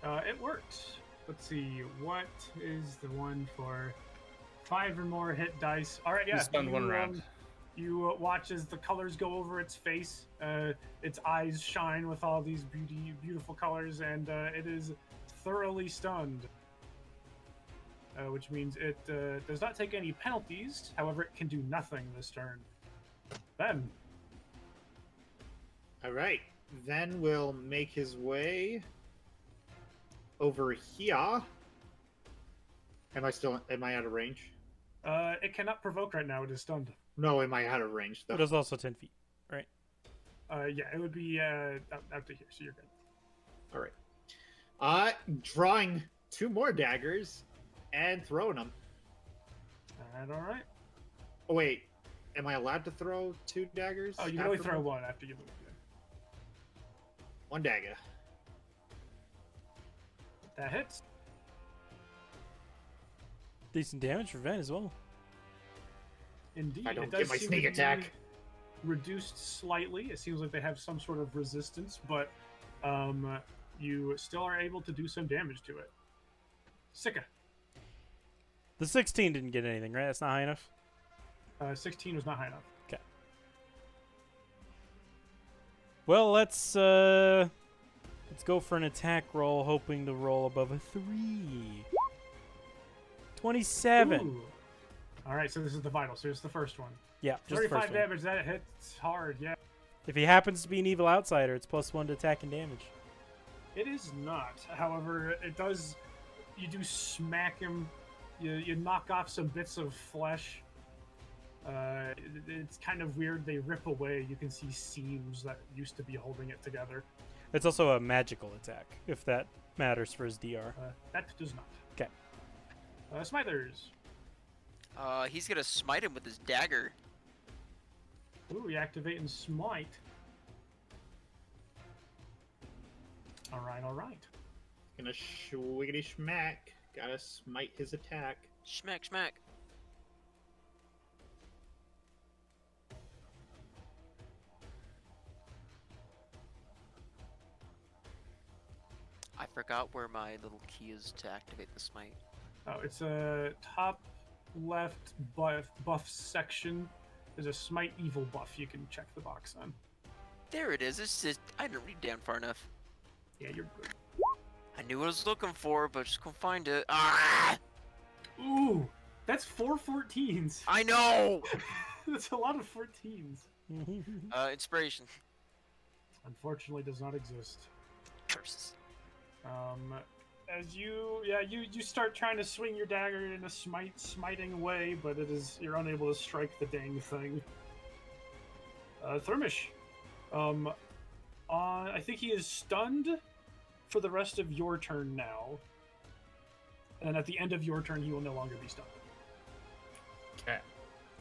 It works. Let's see. What is the one for 5 or more hit dice? All right, yeah. You stunned 1 round. You watch as the colors go over its face. Its eyes shine with all these beautiful colors, and it is thoroughly stunned. Which means it does not take any penalties. However, it can do nothing this turn. Then. All right. Then will make his way over here. Am I out of range? It cannot provoke right now. It is stunned. No, am I out of range though? It is also 10 feet, right? Yeah, it would be out to here, so you're good. All right. Drawing 2 more daggers and throwing them. All right. Oh wait, am I allowed to throw 2 daggers? Oh, you can only after throw move? one after you move. Yeah. 1 dagger. That hits. Decent damage for Ven as well. Indeed, I don't it does get my seem sneak to be attack. reduced slightly. It seems like they have some sort of resistance, but you still are able to do some damage to it. Sika. The 16 didn't get anything, right? That's not high enough? 16 was not high enough. Okay. Well, let's go for an attack roll, hoping to roll above a 3. 27. Ooh. All right, so this is the vital. So it's the first one. Yeah, just the 35 first one. damage. That hits hard. Yeah. If he happens to be an evil outsider, it's +1 to attack and damage. It is not. However, it does. You do smack him. You knock off some bits of flesh. It's kind of weird. They rip away. You can see seams that used to be holding it together. It's also a magical attack, if that matters for his DR. That does not. Okay. Smithers. He's gonna smite him with his dagger. Ooh, you activate and smite. All right, all right. Gonna swiggity schmack. Gotta smite his attack. Schmack, schmack. I forgot where my little key is to activate the smite. Oh, it's a top left buff section. There's a smite evil buff you can check the box on. There it is. It's just I didn't read down far enough. Yeah, you're good. I knew what I was looking for, but just couldn't find it. Ah! Ooh, that's 4 14s. I know. That's a lot of 14s. Inspiration. Unfortunately, does not exist. Curses. As you start trying to swing your dagger in a smiting way, but you're unable to strike the dang thing. Thermish, I think he is stunned for the rest of your turn now, and at the end of your turn, he will no longer be stunned. Okay.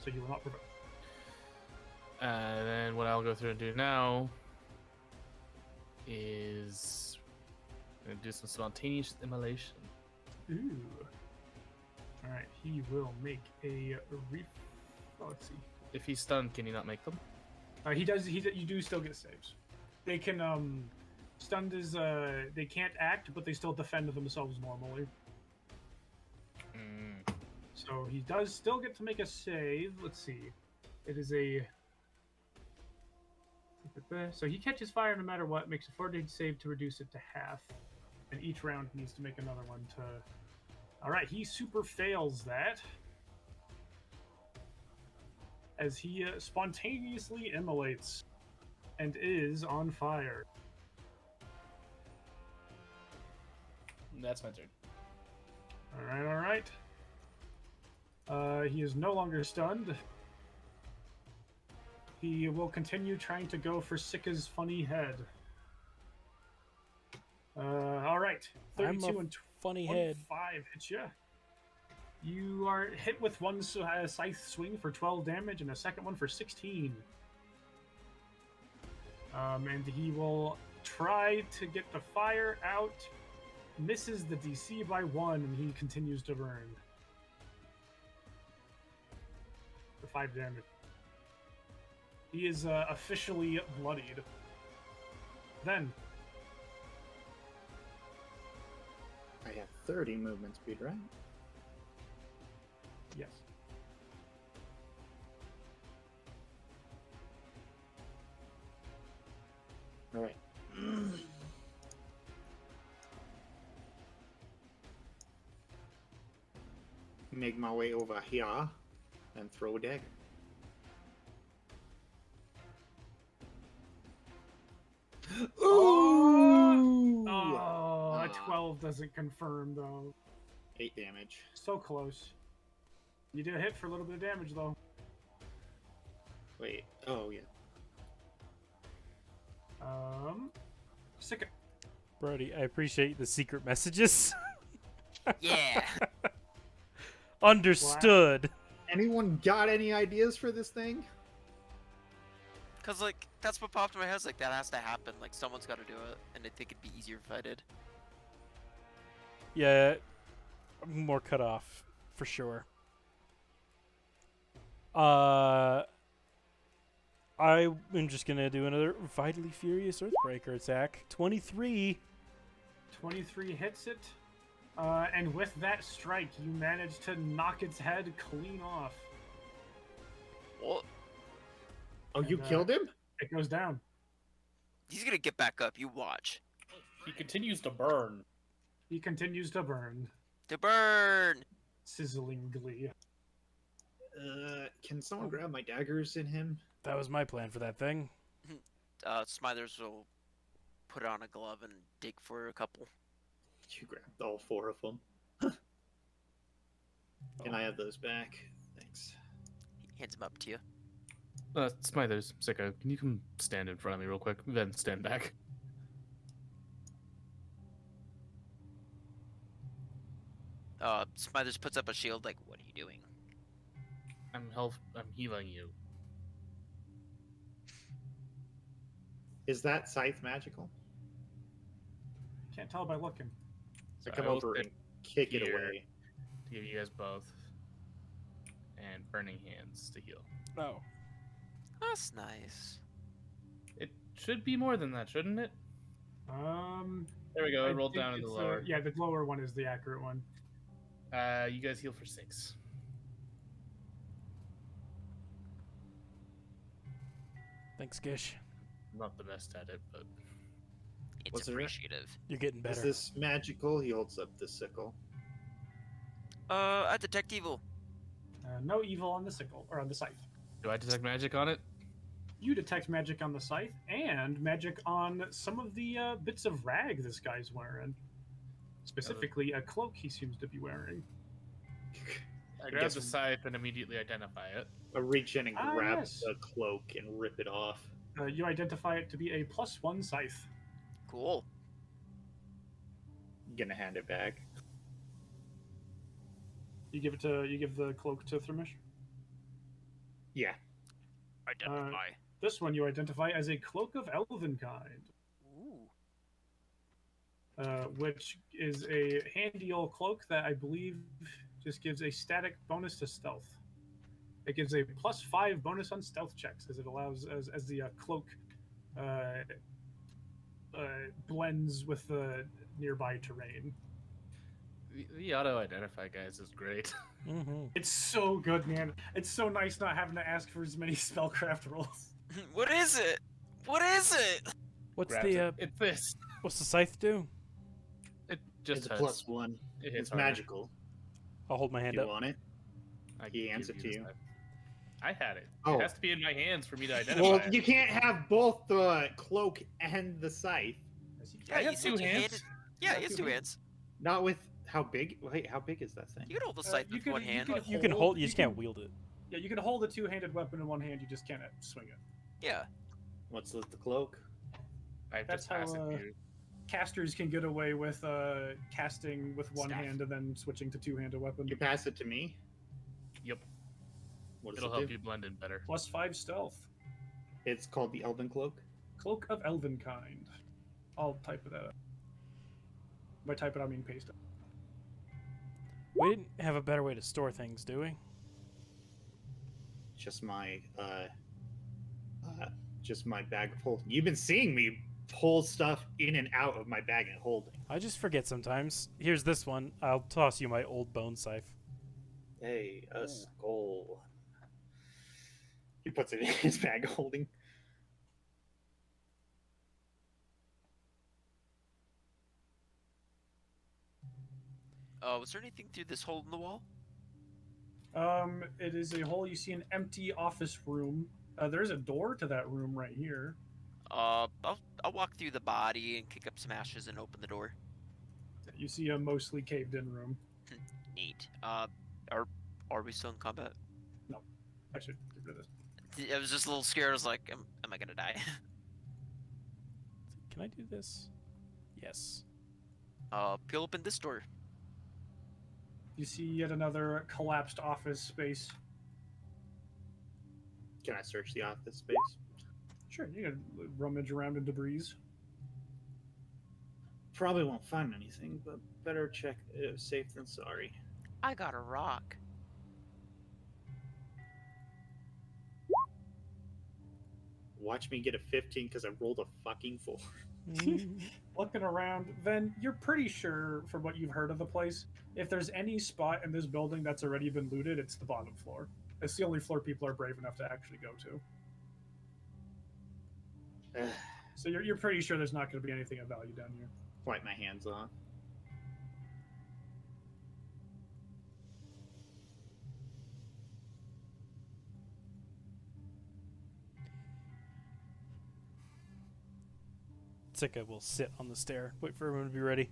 So you will not provoke. Then what I'll go through and do now is I'm gonna do some spontaneous immolation. Ooh. All right, he will make a let's see. If he's stunned, can he not make them? He does. You do still get saves. They can. Stunned is. They can't act, but they still defend themselves normally. So he does still get to make a save. Let's see. It is a. So he catches fire no matter what. Makes a 4-day save to reduce it to half, and each round needs to make another one to. All right, he super fails that. As he spontaneously immolates and is on fire. That's my turn. All right. He is no longer stunned. He will continue trying to go for Sika's funny head. All right. 32 and funny head. 25 hits you. You are hit with one scythe swing for 12 damage and a second one for 16. And he will try to get the fire out. Misses the DC by 1, and he continues to burn. For 5 damage. He is officially bloodied. Then. I have 30 movement speed, right? Yes. All right. Make my way over here and throw a dagger. Oh, a 12 12 doesn't confirm, though. 8 damage. So close. You did a hit for a little bit of damage, though. Wait. Oh, yeah. Sick. Brody, I appreciate the secret messages. Yeah. Understood. Anyone got any ideas for this thing? Cause like that's what popped in my head. Like that has to happen. Like someone's got to do it, and I think it'd be easier if I did. Yeah, more cut off for sure. I am just gonna do another vitally furious Earthbreaker attack. 23. 23 hits it. And with that strike, you manage to knock its head clean off. What? Oh, you And, killed him? It goes down. He's gonna get back up. You watch. He continues to burn. He continues to burn, To burn. sizzlingly. Can someone grab my daggers in him? That was my plan for that thing. Smithers will put on a glove and dig for a couple. You grabbed all 4 of them. Can I have those back? Thanks. He hands him up to you. Smithers, Sicko, can you come stand in front of me real quick? Then stand back. Smithers puts up a shield. Like, what are you doing? I'm healing you. Is that scythe magical? Can't tell by looking. So So come I will over stand and kick it here. away. To give you guys both. And burning hands to heal. Oh. That's nice. It should be more than that, shouldn't it? There we go. I It rolled think down to the it's, lower. yeah, the lower one is the accurate one. You guys heal for 6. Thanks, Gish. I'm not the best at it, but It's What's it? appreciative. You're getting Is better. this magical? He holds up the sickle. I detect evil. No evil on the sickle, or on the scythe. do I detect magic on it? You detect magic on the scythe, and magic on some of the bits of rag this guy's wearing. Specifically, a cloak he seems to be wearing. I grab guess- the scythe and immediately identify it. I reach in and Ah, grab yes. the cloak and rip it off. You identify it to be a +1 scythe. Cool. I'm gonna hand it back. You give the cloak to Thermish. Yeah. Identify. This one you identify as a cloak of Elvenkind, Ooh. which is a handy old cloak that I believe just gives a static bonus to stealth. It gives a +5 bonus on stealth checks as it allows as the cloak blends with the nearby terrain. The auto-identify, guys, is great. Mm-hmm. It's so good, man. It's so nice not having to ask for as many spellcraft rolls. What is it? What is it? What's Grabs the it. It's this. what's the scythe do? It just It's a hits. +1. It hits It's harder. magical. I'll hold my hand You up. want it? I He can hands give it you to the you. scythe. I had it. Oh. It has to be in my hands for me to identify Well, it. you can't have both the cloak and the scythe. I you have said 2 you hands. handed- Yeah, got he has two 2 hands. hands. Not with how big? Wait, how big is that thing? You can hold the scythe with one hand. You can hold. You just can't wield it. Yeah, you can hold a two-handed weapon in one hand. You just can't swing it. Yeah. What's with the cloak? I That's just pass how, it to you. Casters can get away with casting with one Staff. hand and then switching to two-handed weapon. You pass it to me. Yep. What does It'll it help do? you blend in better. +5 stealth. It's called the Elven Cloak. Cloak of Elvenkind. I'll type it out. By type it, I mean paste it. We didn't have a better way to store things, do we? Just my bag of holding. You've been seeing me pull stuff in and out of my bag and holding. I just forget sometimes. Here's this one. I'll toss you my old bone scythe. Hey, a skull. He puts it in his bag of holding. Was there anything through this hole in the wall? It is a hole. You see an empty office room. There's a door to that room right here. I'll walk through the body and kick up some ashes and open the door. You see a mostly caved-in room. Neat. Are we still in combat? Actually, get rid of this. I was just a little scared. I was like, am I gonna die? Can I do this? Yes. Peel open this door. You see yet another collapsed office space. Can I search the office space? Sure, you can rummage around in debris. Probably won't find anything, but better check safe than sorry. I got a rock. Watch me get a 15 because I rolled a fucking 4. Looking around, then you're pretty sure, from what you've heard of the place, if there's any spot in this building that's already been looted, it's the bottom floor. It's the only floor people are brave enough to actually go to. So you're pretty sure there's not going to be anything of value down here. Wipe my hands off. Sika will sit on the stair, wait for everyone to be ready.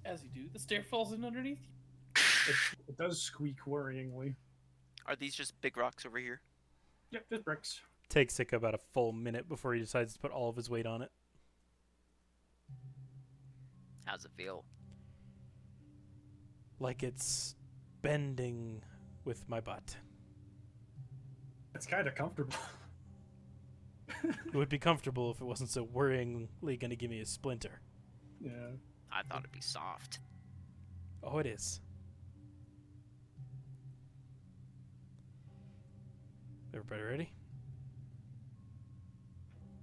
As you do, the stair falls in underneath you. It does squeak worryingly. Are these just big rocks over here? Yep, just bricks. Takes Sika about a full minute before he decides to put all of his weight on it. How's it feel? Like it's bending with my butt. It's kind of comfortable. It would be comfortable if it wasn't so worryingly going to give me a splinter. Yeah. I thought it'd be soft. Oh, it is. Everybody ready?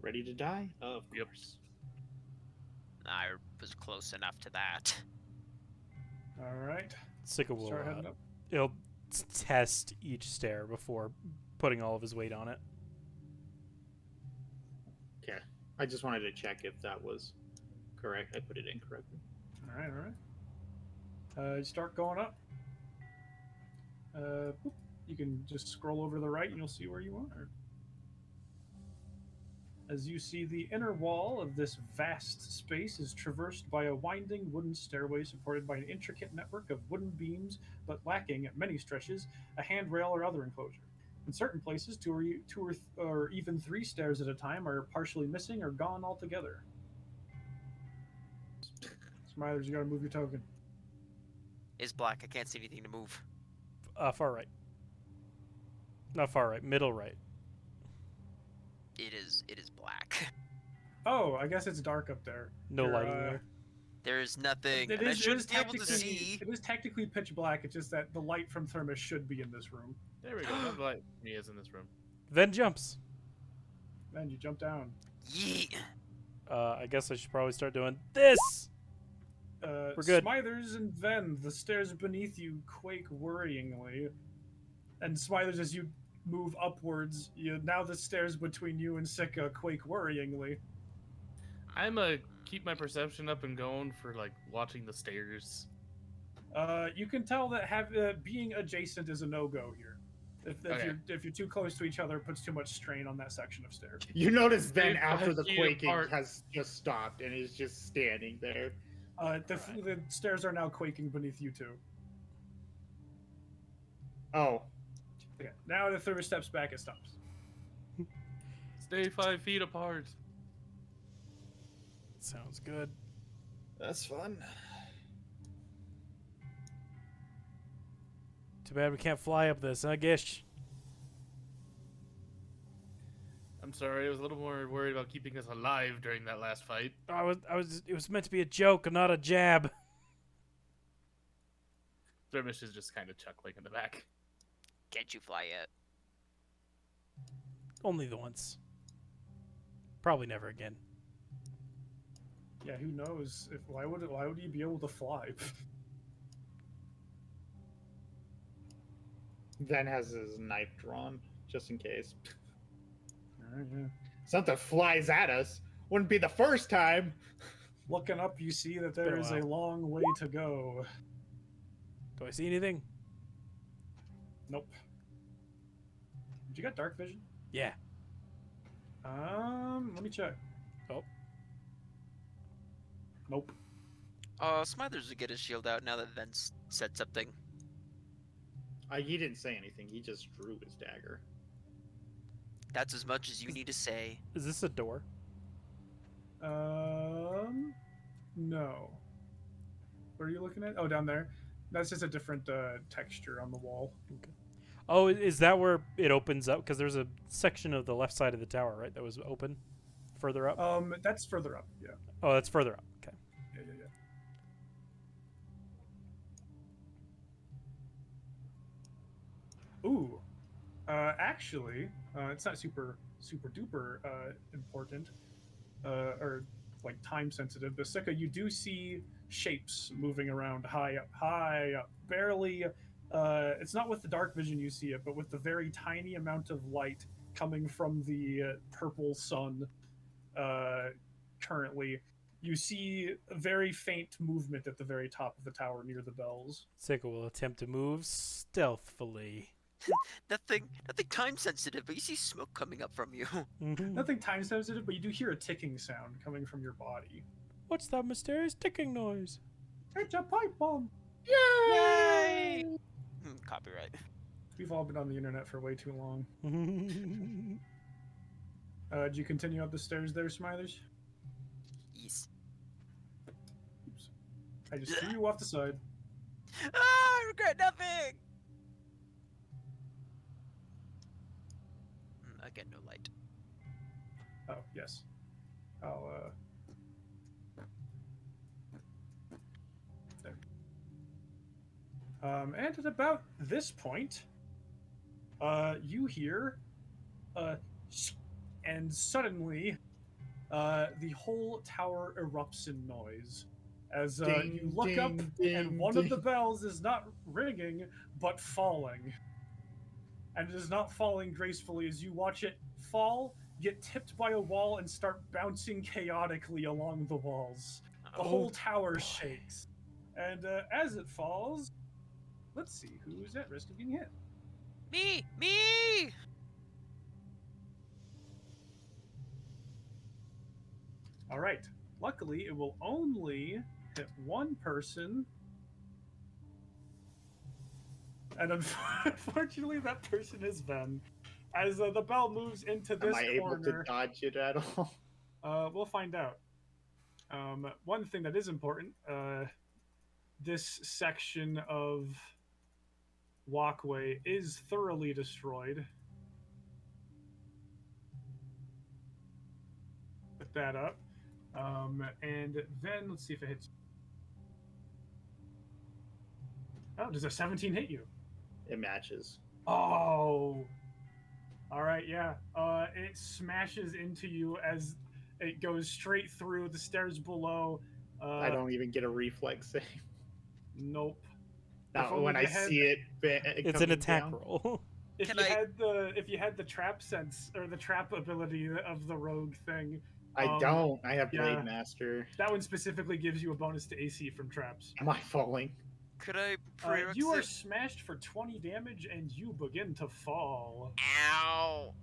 Ready to die? Of Yep. course. I was close enough to that. All right. Sika will Start heading up. he'll test each stair before putting all of his weight on it. Okay. I just wanted to check if that was correct. I put it incorrectly. All right, all right. You start going up. Boop. You can just scroll over to the right and you'll see where you are. As you see, the inner wall of this vast space is traversed by a winding wooden stairway supported by an intricate network of wooden beams, but lacking, at many stretches, a handrail or other enclosure. In certain places, two or even three stairs at a time are partially missing or gone altogether. Smilers, you gotta move your token. It's black. I can't see anything to move. Far right. Not far right, middle right. It is black. Oh, I guess it's dark up there. No You're, lighting there. There's nothing. It And I is should be able to technically- see. It is technically pitch black. It's just that the light from Thermos should be in this room. There we go. That's like he is in this room. Then jumps. Then you jump down. Yeet. I guess I should probably start doing this. We're good. Smithers and Ven, the stairs beneath you quake worryingly. And Smithers, as you move upwards, now the stairs between you and Sika quake worryingly. I'm keep my perception up and going for like watching the stairs. You can tell that being adjacent is a no-go here. Okay. If you're too close to each other, it puts too much strain on that section of stairs. You notice then Stay after 5 the feet quaking apart. has just stopped and is just standing there. The stairs are now quaking beneath you two. Oh, Okay. Now the third steps back, it stops. Stay 5 feet apart. Sounds good. that's fun. Too bad we can't fly up this, I guess. I'm sorry, I was a little more worried about keeping us alive during that last fight. It was meant to be a joke and not a jab. Thermish is just kind of chuckling in the back. Can't you fly yet? Only the once. Probably never again. Yeah, who knows? Why would you be able to fly? Then has his knife drawn, just in case. Alright, yeah. Something flies at us. Wouldn't be the first time. Looking up, you see that been there a is a long way to go. Do I see anything? Nope. You got dark vision? Yeah. Let me check. Oh. Nope. Smithers would get his shield out now that Ven said something. He didn't say anything. He just drew his dagger. That's as much as you need to say. Is this a door? No. What are you looking at? Oh, down there. That's just a different texture on the wall. Oh, is that where it opens up? Because there's a section of the left side of the tower, right, that was open further up? That's further up, yeah. Oh, that's further up. Okay. Yeah. Ooh. Actually, it's not super duper important or like time sensitive, but Sika, you do see shapes moving around high up, barely. It's not with the dark vision you see it, but with the very tiny amount of light coming from the purple sun. Currently, you see a very faint movement at the very top of the tower near the bells. Sika will attempt to move stealthily. Nothing time sensitive, but you see smoke coming up from you. Nothing time sensitive, but you do hear a ticking sound coming from your body. What's that mysterious ticking noise? It's a pipe bomb! Yay! Copyright. We've all been on the internet for way too long. Do you continue up the stairs there, Smithers? Yes. Oops. I just threw you off the side. I regret nothing! Again, no light. Oh, yes. I'll, there. And at about this point, you hear, and suddenly, the whole tower erupts in noise. As you look up, and one of the bells is not ringing, but falling. And it is not falling gracefully as you watch it fall, get tipped by a wall, and start bouncing chaotically along the walls. The whole tower shakes. And as it falls, let's see who's at risk of getting hit. Me! All right. Luckily, it will only hit one person. And unfortunately, that person is Ven. As the bell moves into this Am I corner, able to dodge it at all? we'll find out. One thing that is important, this section of walkway is thoroughly destroyed. Put that up. And then let's see if it hits. Oh, does a 17 hit you? It matches. Oh. All right, yeah. It smashes into you as it goes straight through the stairs below. I don't even get a reflex save. Nope. Not when I see it. It's an attack roll. If you had the trap sense or the trap ability of the rogue thing. I don't. I have Blade yeah. Master. That one specifically gives you a bonus to AC from traps. Am I falling? Could I you are smashed for 20 damage and you begin to fall. Ow!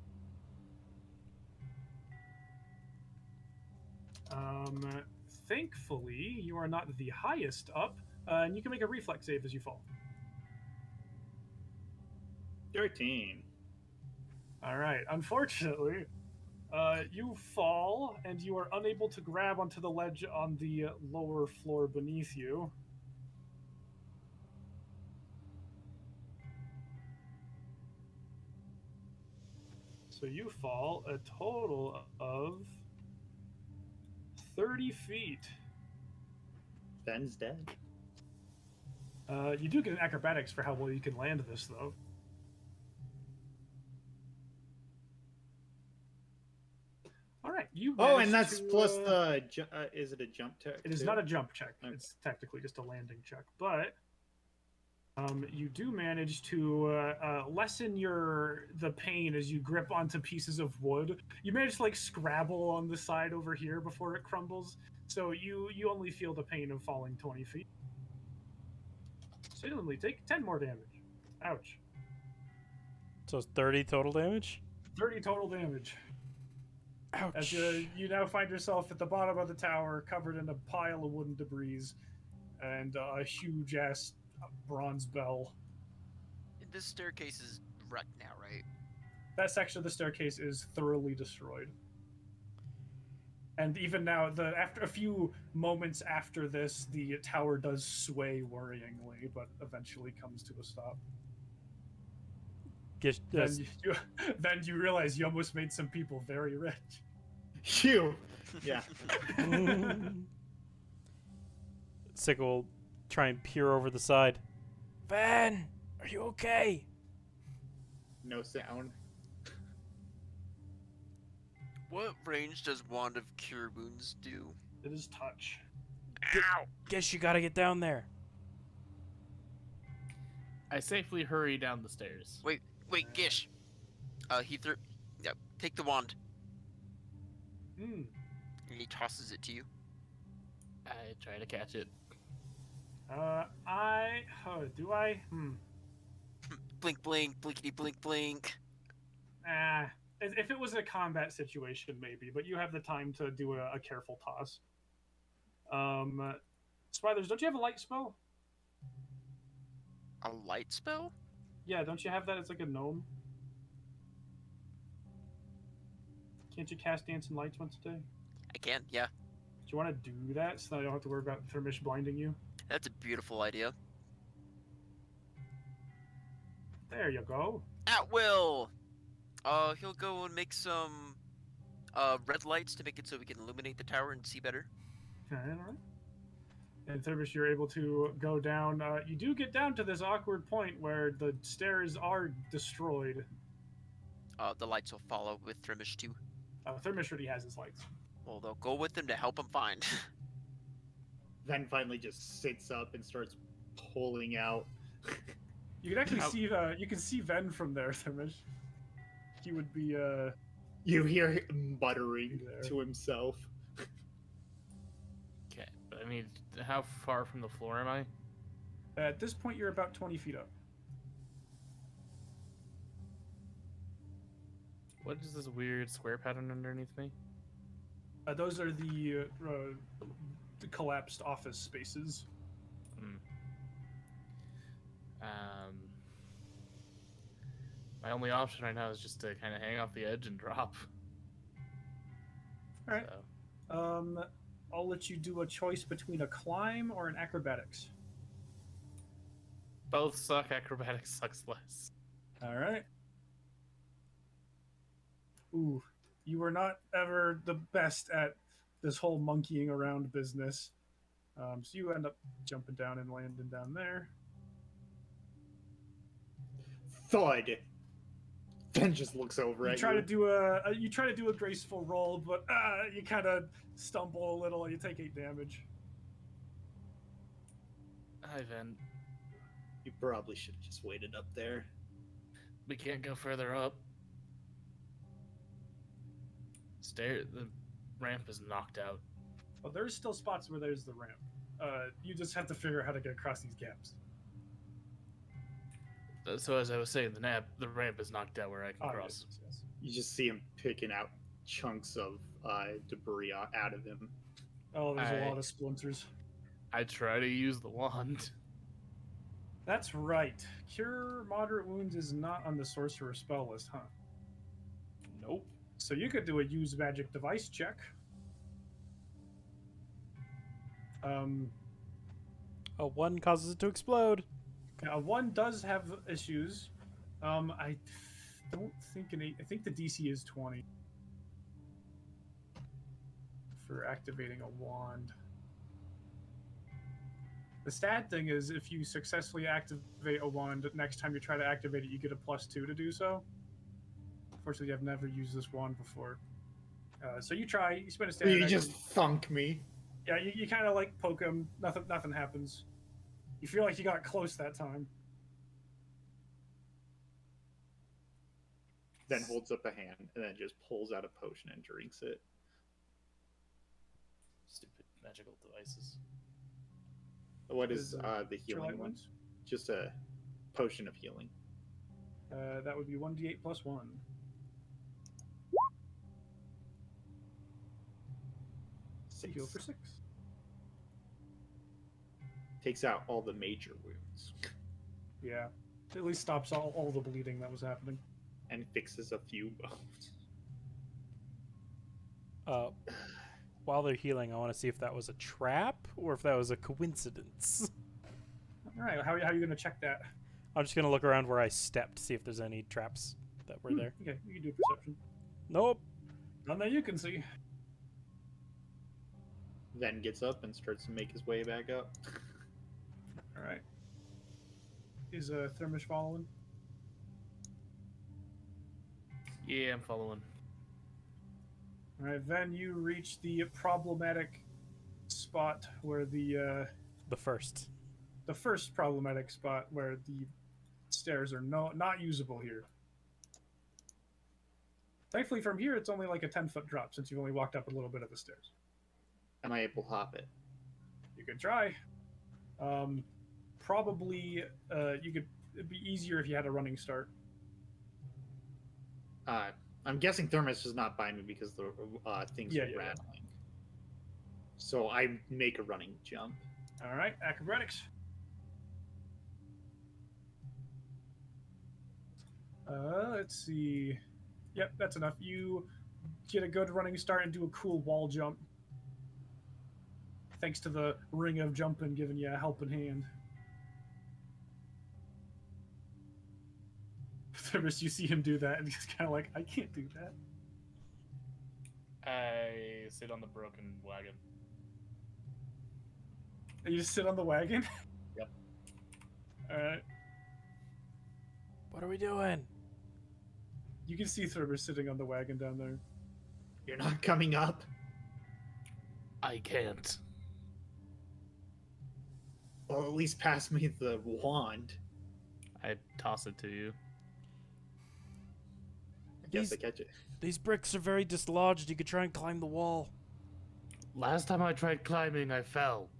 Thankfully, you are not the highest up, and you can make a reflex save as you fall. 13. All right. Unfortunately, you fall, and you are unable to grab onto the ledge on the lower floor beneath you. So you fall a total of 30 feet. Ben's dead. You do get an acrobatics for how well you can land this, though. All right, you. Oh, and that's plus the. Is it a jump check? It is too? not a jump check. Okay. It's technically just a landing check, but you do manage to lessen the pain as you grip onto pieces of wood. You manage to like scrabble on the side over here before it crumbles, so you only feel the pain of falling 20 feet. So you only take 10 more damage. Ouch. So it's 30 total damage? 30 total damage. Ouch. As you now find yourself at the bottom of the tower, covered in a pile of wooden debris. and a huge ass bronze bell. This staircase is wrecked now, right? That section of the staircase is thoroughly destroyed. And even now, after a few moments after this, the tower does sway worryingly, but eventually comes to a stop. Then you realize you almost made some people very rich. You. Yeah. Sika will try and peer over the side. Van, are you okay? No sound. What range does Wand of Cure Wounds do? It is touch. Ow! Guess you gotta get down there. I safely hurry down the stairs. Wait, Gish. Yeah, take the wand. Hmm. And he tosses it to you. I try to catch it. Do I? Blink, blink, blinkety, blink, blink. If it was a combat situation, maybe, but you have the time to do a careful toss. Spiders, don't you have a light spell? A light spell? Yeah, don't you have that as like a gnome? Can't you cast Dancing Lights once a day? I can, yeah. Do you want to do that so that I don't have to worry about Thermish blinding you? That's a beautiful idea. There you go. At will! He'll go and make some red lights to make it so we can illuminate the tower and see better. Alright. And Thermish, you're able to go down. You do get down to this awkward point where the stairs are destroyed. The lights will follow with Thrimish too. Thermish already has his lights. Well, they'll go with him to help him find. Then finally just sits up and starts pulling out. You can actually see you can see Ven from there, Thermish. He would be You hear him muttering There. to himself. Okay, but I mean, how far from the floor am I? at this point you're about 20 feet up. What is this weird square pattern underneath me? Those are the collapsed office spaces. My only option right now is just to kind of hang off the edge and drop. All right. So, I'll let you do a choice between a climb or an acrobatics. both suck. Acrobatics sucks less. All right. Ooh, you were not ever the best at this whole monkeying around business. So you end up jumping down and landing down there. Thud. Then just looks over You at try you. to do a graceful roll, but you kind of stumble a little. You take 8 damage. Hi, Ven. You probably should have just waited up there. We can't go further up. The ramp is knocked out. Well, there's still spots where there's the ramp. You just have to figure out how to get across these gaps. So as I was saying, the ramp is knocked out where I can cross. Yes. You just see him picking out chunks of debris out of him. Oh, there's a lot of splinters. I try to use the wand. That's right. Cure moderate wounds is not on the sorcerer spell list, huh? Nope. So you could do a use magic device check. A 1 causes it to explode. One does have issues. I don't think I think the DC is 20 for activating a wand. The sad thing is, if you successfully activate a wand, next time you try to activate it, you get a +2 to do so. Unfortunately, I've never used this wand before. So you try. You spend a standard. You just thunk me. Yeah, you kind of like poke him. Nothing happens. You feel like you got close that time. Then holds up a hand and then just pulls out a potion and drinks it. Stupid magical devices. What is the Light healing one? wounds? Just a potion of healing. That would be 1d8 plus 1. Heal for 6. Takes out all the major wounds Yeah. At least stops all the bleeding that was happening. and fixes a few bones. While they're healing, I want to see if that was a trap or if that was a coincidence. All right. How are you going to check that? I'm just gonna look around where I stepped, see if there's any traps that were there. Okay, you can do perception. Nope. None that you can see. Then gets up and starts to make his way back up. All right. Is Thermish following? Yeah, I'm following. All right. Then you reach the problematic spot where the first. problematic spot where the stairs are not usable here. Thankfully, from here it's only like a 10-foot drop since you've only walked up a little bit of the stairs. Am I able to hop it? You could try. Probably, it'd be easier if you had a running start. I'm guessing Thermos does not bind me because the things are rattling. So I make a running jump. All right, acrobatics. Let's see. Yep, that's enough. You get a good running start and do a cool wall jump. Thanks to the ring of jumping giving you a helping hand. Thermos, you see him do that, and he's kind of like, I can't do that. I sit on the broken wagon. And you just sit on the wagon? Yep. Alright. What are we doing? You can see Thermos sitting on the wagon down there. You're not coming up? I can't. Well, at least pass me the wand. I toss it to you. I guess I catch it. These bricks are very dislodged. You could try and climb the wall. Last time I tried climbing, I fell.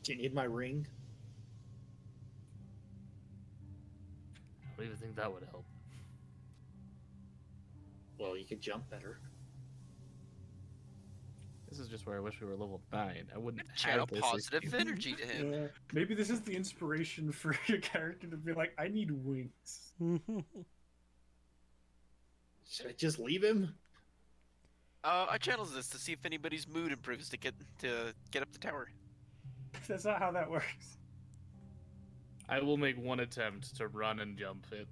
Do you need my ring? I don't even think that would help. Well, you could jump better. This is just where I wish we were level 9. I wouldn't Channel have this positive issue. energy to him. Yeah. Maybe this is the inspiration for your character to be like, I need wings. Should I just leave him? I channels this to see if anybody's mood improves to get up the tower. That's not how that works. I will make one attempt to run and jump it.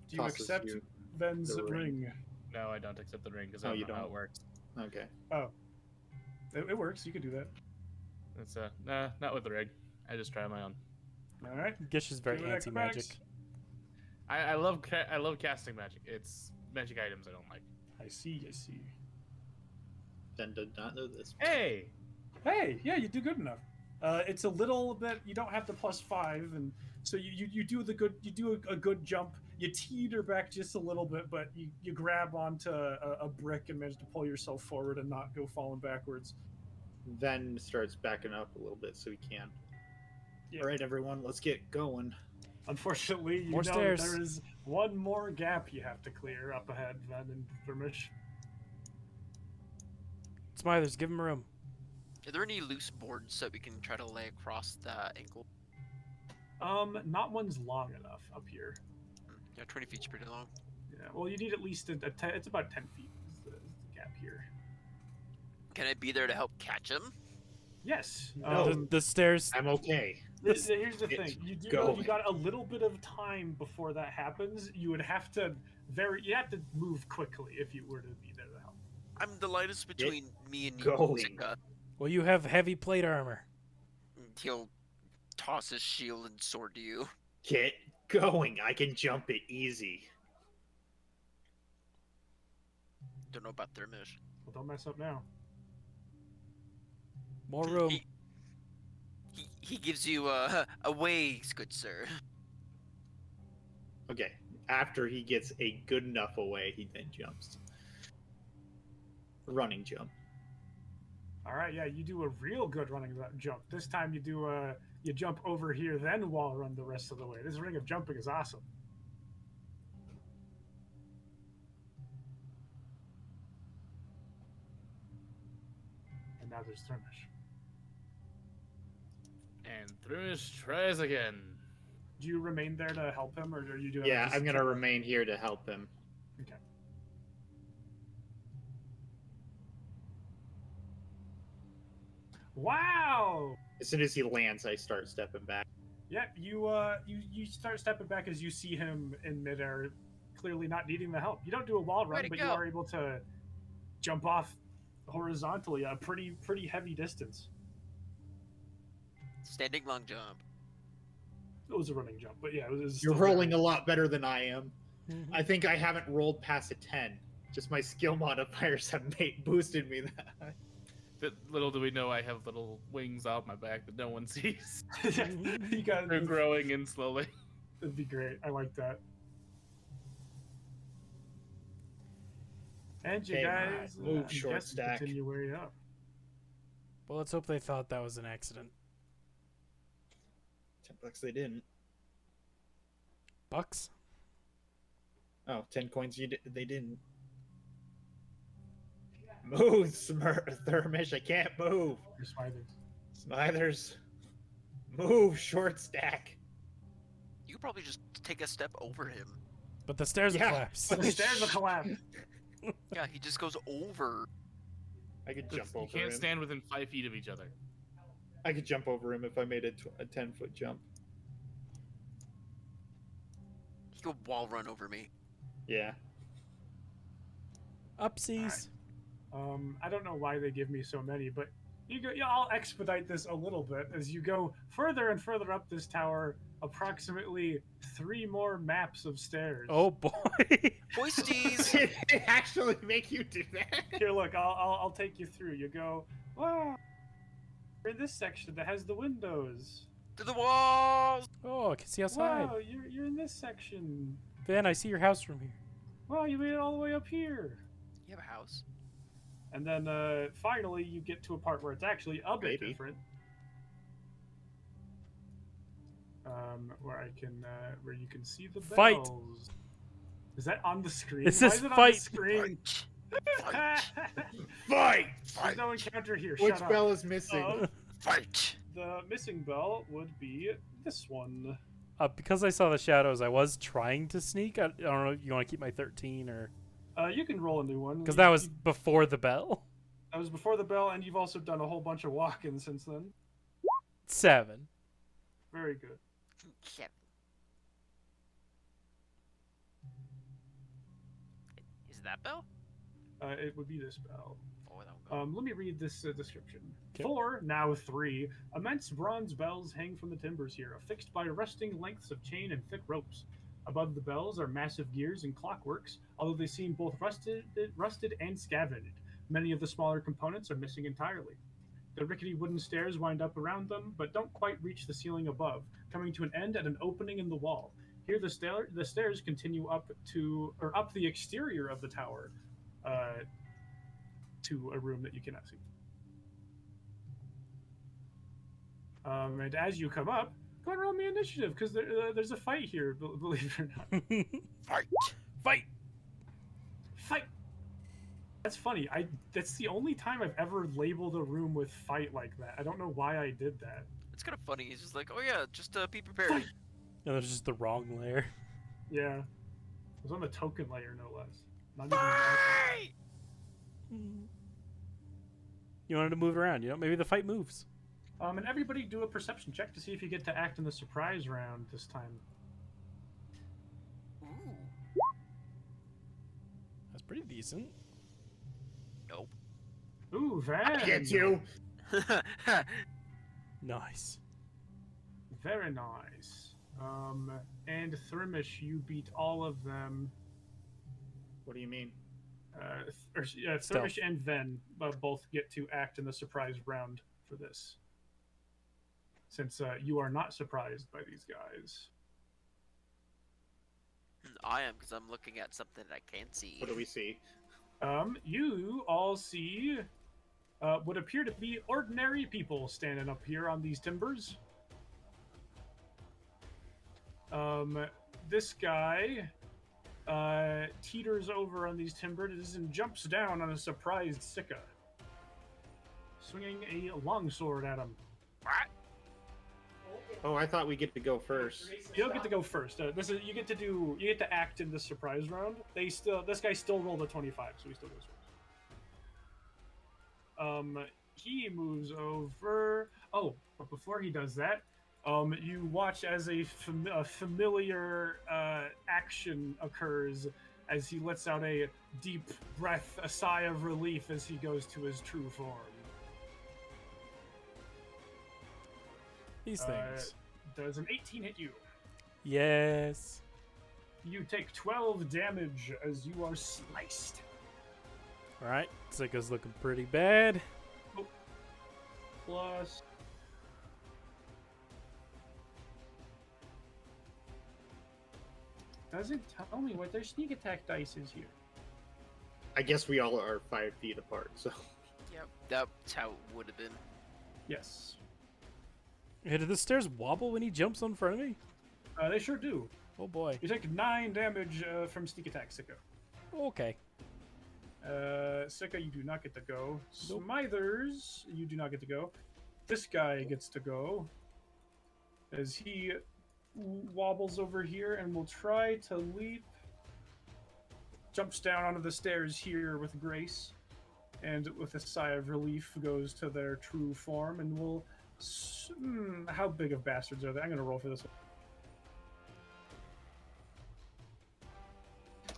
Do you Tosses accept you Ben's the ring. ring? No, I don't accept the ring because Oh, I don't you know how don't? it works. Okay. Oh. It works. You could do that. It's nah, not with the ring. I just try my own. All right. Gish is very Do an anti-magic. acrobatics. I love casting magic. It's magic items I don't like. I see. Ben did not know this. Hey, Hey, yeah, you do good enough. It's a little bit. You don't have the +5, and so you do the good. You do a good jump. You teeter back just a little bit, but you grab onto a brick and manage to pull yourself forward and not go falling backwards. Then starts backing up a little bit so he can. Yeah. All right, everyone, let's get going. Unfortunately, you More know stairs. there is one more gap you have to clear up ahead, Ven and Thermish. Smithers, give him room. Are there any loose boards that we can try to lay across the ankle? Not one's long enough up here. Yeah, 20 feet's pretty long. Yeah, well, you need at least it's about 10 feet is the gap here. Can I be there to help catch him? Yes. No. The stairs. I'm okay. Here's the It's thing: you going. got a little bit of time before that happens. You would have to move quickly if you were to be there to help. I'm the lightest between me and you. going. Zika. Well, you have heavy plate armor. He'll toss his shield and sword to you. Get going. I can jump it easy. Don't know about Thermish. Well, don't mess up now. More room. He gives you a ways, good sir. Okay. After he gets a good enough away, he then jumps. Running jump. All right, yeah, you do a real good running jump. This time you do you jump over here, then wall run the rest of the way. This ring of jumping is awesome. And now there's Thermish. And Thrush tries again. Do you remain there to help him, or are you doing? Yeah, I'm gonna remain here to help him. Okay. Wow. As soon as he lands, I start stepping back. Yeah, you start stepping back as you see him in midair, clearly not needing the help. You don't do a wall run, Way to but go. you are able to jump off horizontally a pretty heavy distance. Standing long jump. It was a running jump, but yeah, it was. You're still rolling very- a lot better than I am. I think I haven't rolled past a 10. Just my skill modifiers have boosted me that. But little do we know I have little wings off my back that no one sees. you got. They're growing in slowly. That'd be great. I like that. And you Okay, guys move, I short guess stack. continue where you're up. Well, let's hope they thought that was an accident. 10 bucks they didn't. Bucks? Oh, 10 coins they didn't. Move, Thermish, I can't move. Your Smithers. Smithers. Move, short stack. You could probably just take a step over him. But the stairs Yeah. collapse. The stairs will collapse. Yeah, he just goes over. I could jump You over can't him. stand within 5 feet of each other. I could jump over him if I made a 10-foot jump. He could wall run over me. Yeah. Upsies. I don't know why they give me so many, but you go. Yeah, I'll expedite this a little bit as you go further and further up this tower. Approximately 3 more maps of stairs. Oh boy. Hoisties! Did they actually make you do that? Here, look. I'll take you through. You go. Wow. You're in this section that has the windows. To the walls! Oh, I can see outside. Wow, you're in this section. Van, I see your house from here. Wow, you made it all the way up here. You have a house. And then finally, you get to a part where it's actually a bit Maybe. different. Where I can, where you can see the Fight. bells. Is that on the screen? It says Why is it fight. on the screen? Fight! Fight! There's no encounter here. Which Shut up. bell is missing? Fight! The missing bell would be this one. Because I saw the shadows, I was trying to sneak. I don't know if you want to keep my 13 or... You can roll a new one. Because that was before the bell. That was before the bell, and you've also done a whole bunch of walk-ins since then. 7. Very good. Shit. Is it that bell? It would be this bell. Oh, that one. Let me read this description. Okay. 4, now 3, immense bronze bells hang from the timbers here, affixed by rusting lengths of chain and thick ropes. Above the bells are massive gears and clockworks, although they seem both rusted and scavenged. Many of the smaller components are missing entirely. The rickety wooden stairs wind up around them, but don't quite reach the ceiling above, coming to an end at an opening in the wall. Here, the stairs continue up the exterior of the tower, to a room that you cannot see. And as you come up, go ahead and roll me initiative, because there's a fight here, believe it or not. Fight! Fight! Fight! That's funny. That's the only time I've ever labeled a room with fight like that. I don't know why I did that. It's kind of funny. It's just like, oh yeah, just be prepared. Fight! No, there's just the wrong layer. Yeah. It was on the token layer, no less. Not even Fight! You wanted to move around, maybe the fight moves. and everybody do a perception check to see if you get to act in the surprise round this time. Ooh. That's pretty decent. Nope. Ooh, Van! Get you! Nice. Very nice. And Thermish, you beat all of them. What do you mean? Thermish and Ven both get to act in the surprise round for this. Since you are not surprised by these guys. I am, because I'm looking at something I can't see. What do we see? You all see what appear to be ordinary people standing up here on these timbers. This guy teeters over on these timbers and jumps down on a surprised Sika, swinging a longsword at him. What? Oh, I thought we get to go first. You don't get to go first. You get to act in the surprise round. This guy still rolled a 25, so he still goes first. He moves over. Oh, but before he does that, you watch as a familiar action occurs as he lets out a deep breath, a sigh of relief as he goes to his true form. These things. Does an 18 hit you? Yes. You take 12 damage as you are sliced. All right. Sika's looking pretty bad. Plus... Doesn't tell me what their sneak attack dice is here. I guess we all are 5 feet apart, so. Yep, that's how it would have been. Yes. Hey, did the stairs wobble when he jumps in front of me? They sure do. Oh boy. You take 9 damage from sneak attack, Sika. Okay. Sika, you do not get to go. Nope. Smithers, you do not get to go. This guy gets to go. As he wobbles over here and will try to leap. Jumps down onto the stairs here with grace. And with a sigh of relief goes to their true form and will... how big of bastards are they? I'm going to roll for this one.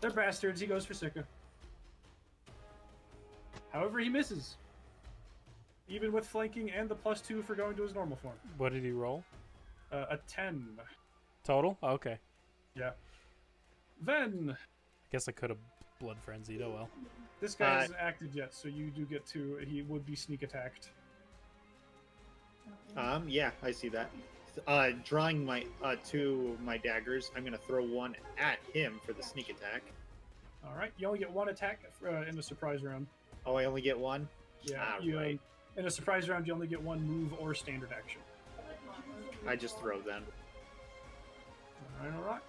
They're bastards. He goes for Sika. However, he misses. Even with flanking and the +2 for going to his normal form. What did he roll? A 10. Total? Okay. Yeah. Then, I guess I could have blood frenzied. Oh well. this guy hasn't acted yet, so you do get to... He would be sneak attacked. Yeah, I see that. Drawing my 2 of my daggers, I'm gonna throw one at him for the sneak attack. Alright, you only get 1 attack in the surprise round. Oh, I only get 1? Yeah, Right. In a surprise round, you only get 1 move or standard action. I just throw then. Alright.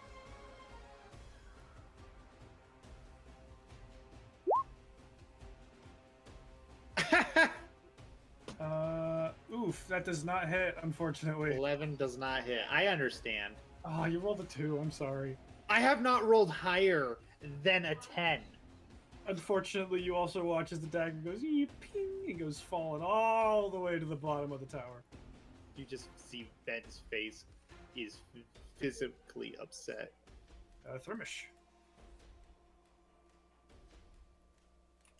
Oof, that does not hit, unfortunately. 11 does not hit. I understand. Oh, you rolled a 2, I'm sorry. I have not rolled higher than a 10. Unfortunately, you also watch as the dagger goes, ping, and goes falling all the way to the bottom of the tower. You just see Ben's face. He's physically upset. Thermish.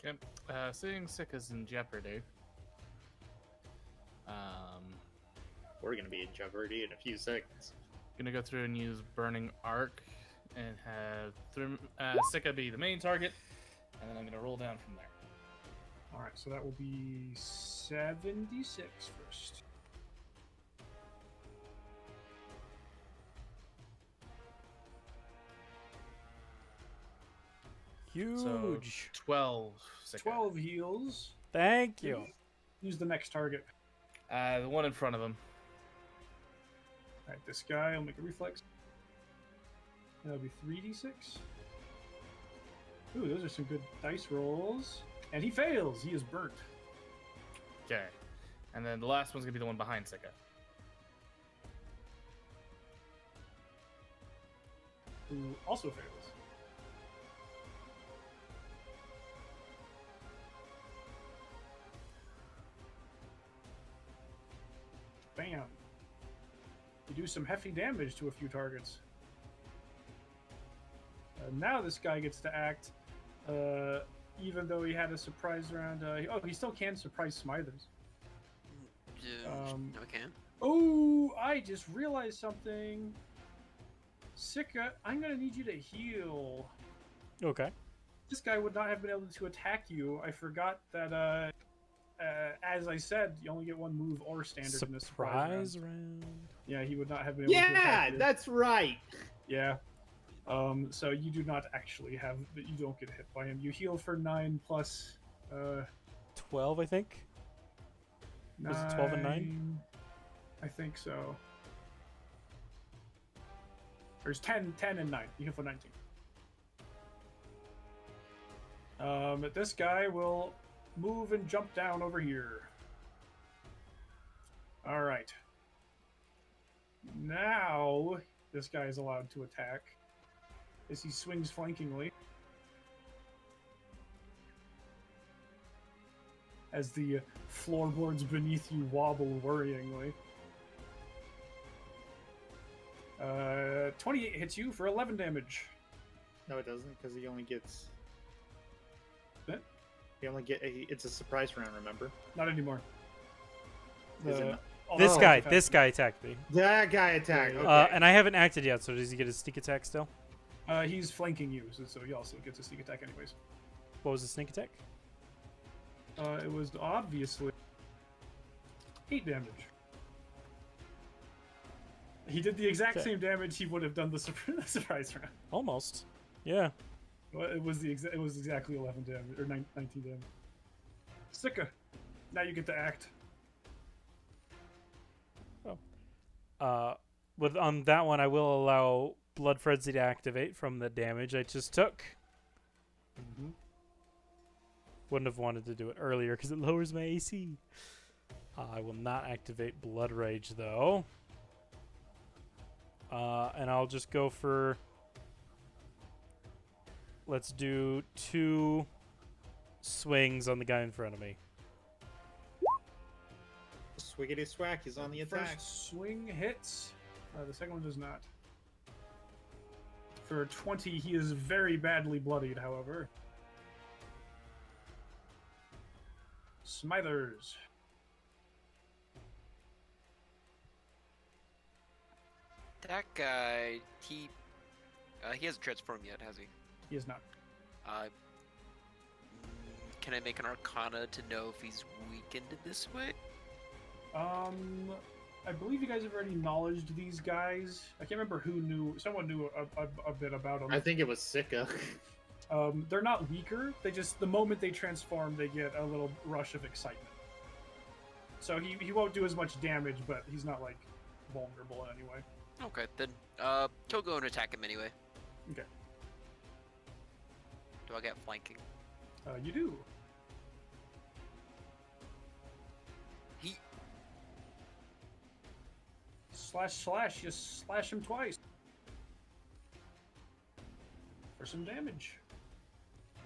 Okay. Seeing Sika's in jeopardy. We're gonna be in jeopardy in a few seconds. Gonna go through and use Burning Arc and have Sika be the main target, and then I'm gonna roll down from there. Alright, so that will be 76 first. So Huge. 12. Sika. 12 heals. Thank you. Use the next target. The one in front of him. Alright, this guy will make a reflex. That'll be 3d6. Ooh, those are some good dice rolls. And he fails. He is burnt. Okay. And then the last one's gonna be the one behind Sika. Who also fails. Bam. You do some hefty damage to a few targets. Now this guy gets to act, even though he had a surprise round. He still can surprise Smithers. No, I can't. Oh, I just realized something. Sika, I'm gonna need you to heal. Okay. This guy would not have been able to attack you. I forgot that, as I said, you only get 1 move or standard in this surprise round. Round. Yeah, he would not have been able to Yeah, attack you. that's right. Yeah. So you do not actually have... You don't get hit by him. You heal for 9 plus... 12, I think. Was it 12 and 9? I think so. There's 10 and 9. You heal for 19. This guy will move and jump down over here. Alright. Now, this guy is allowed to attack as he swings flankingly. As the floorboards beneath you wobble worryingly. 28 hits you for 11 damage. No, it doesn't, because he only gets. What? He only get. It's a surprise round. Remember? Not anymore. Is it The- not? all This the guy, effects- this guy attacked me. That guy attacked. Okay. And I haven't acted yet, so does he get his sneak attack still? He's flanking you, so he also gets a sneak attack anyways. What was the sneak attack? It was obviously 8 damage. He did the exact Okay. same damage he would have done the surprise round. Almost. Yeah. Well, it was exactly 11 damage or 19 damage. Sika, now you get to act. With on that one, I will allow Blood Frenzy to activate from the damage I just took. Mm-hmm. Wouldn't have wanted to do it earlier because it lowers my AC. I will not activate Blood Rage though. And I'll just go for. Let's do 2 swings on the guy in front of me. Swiggity swack is on the attack. First swing hits. The second one does not. For 20, he is very badly bloodied, however. Smithers. That guy, he hasn't transformed yet, has he? He is not. Can I make an Arcana to know if he's weakened in this way? I believe you guys have already acknowledged these guys. I can't remember who knew. Someone knew a bit about them. I think it was Sika. They're not weaker. They just, the moment they transform, they get a little rush of excitement. So he won't do as much damage, but he's not, like, vulnerable in any way. Okay, then he'll go and attack him anyway. Okay. Do I get flanking? You do. He Slash, you slash him twice. For some damage.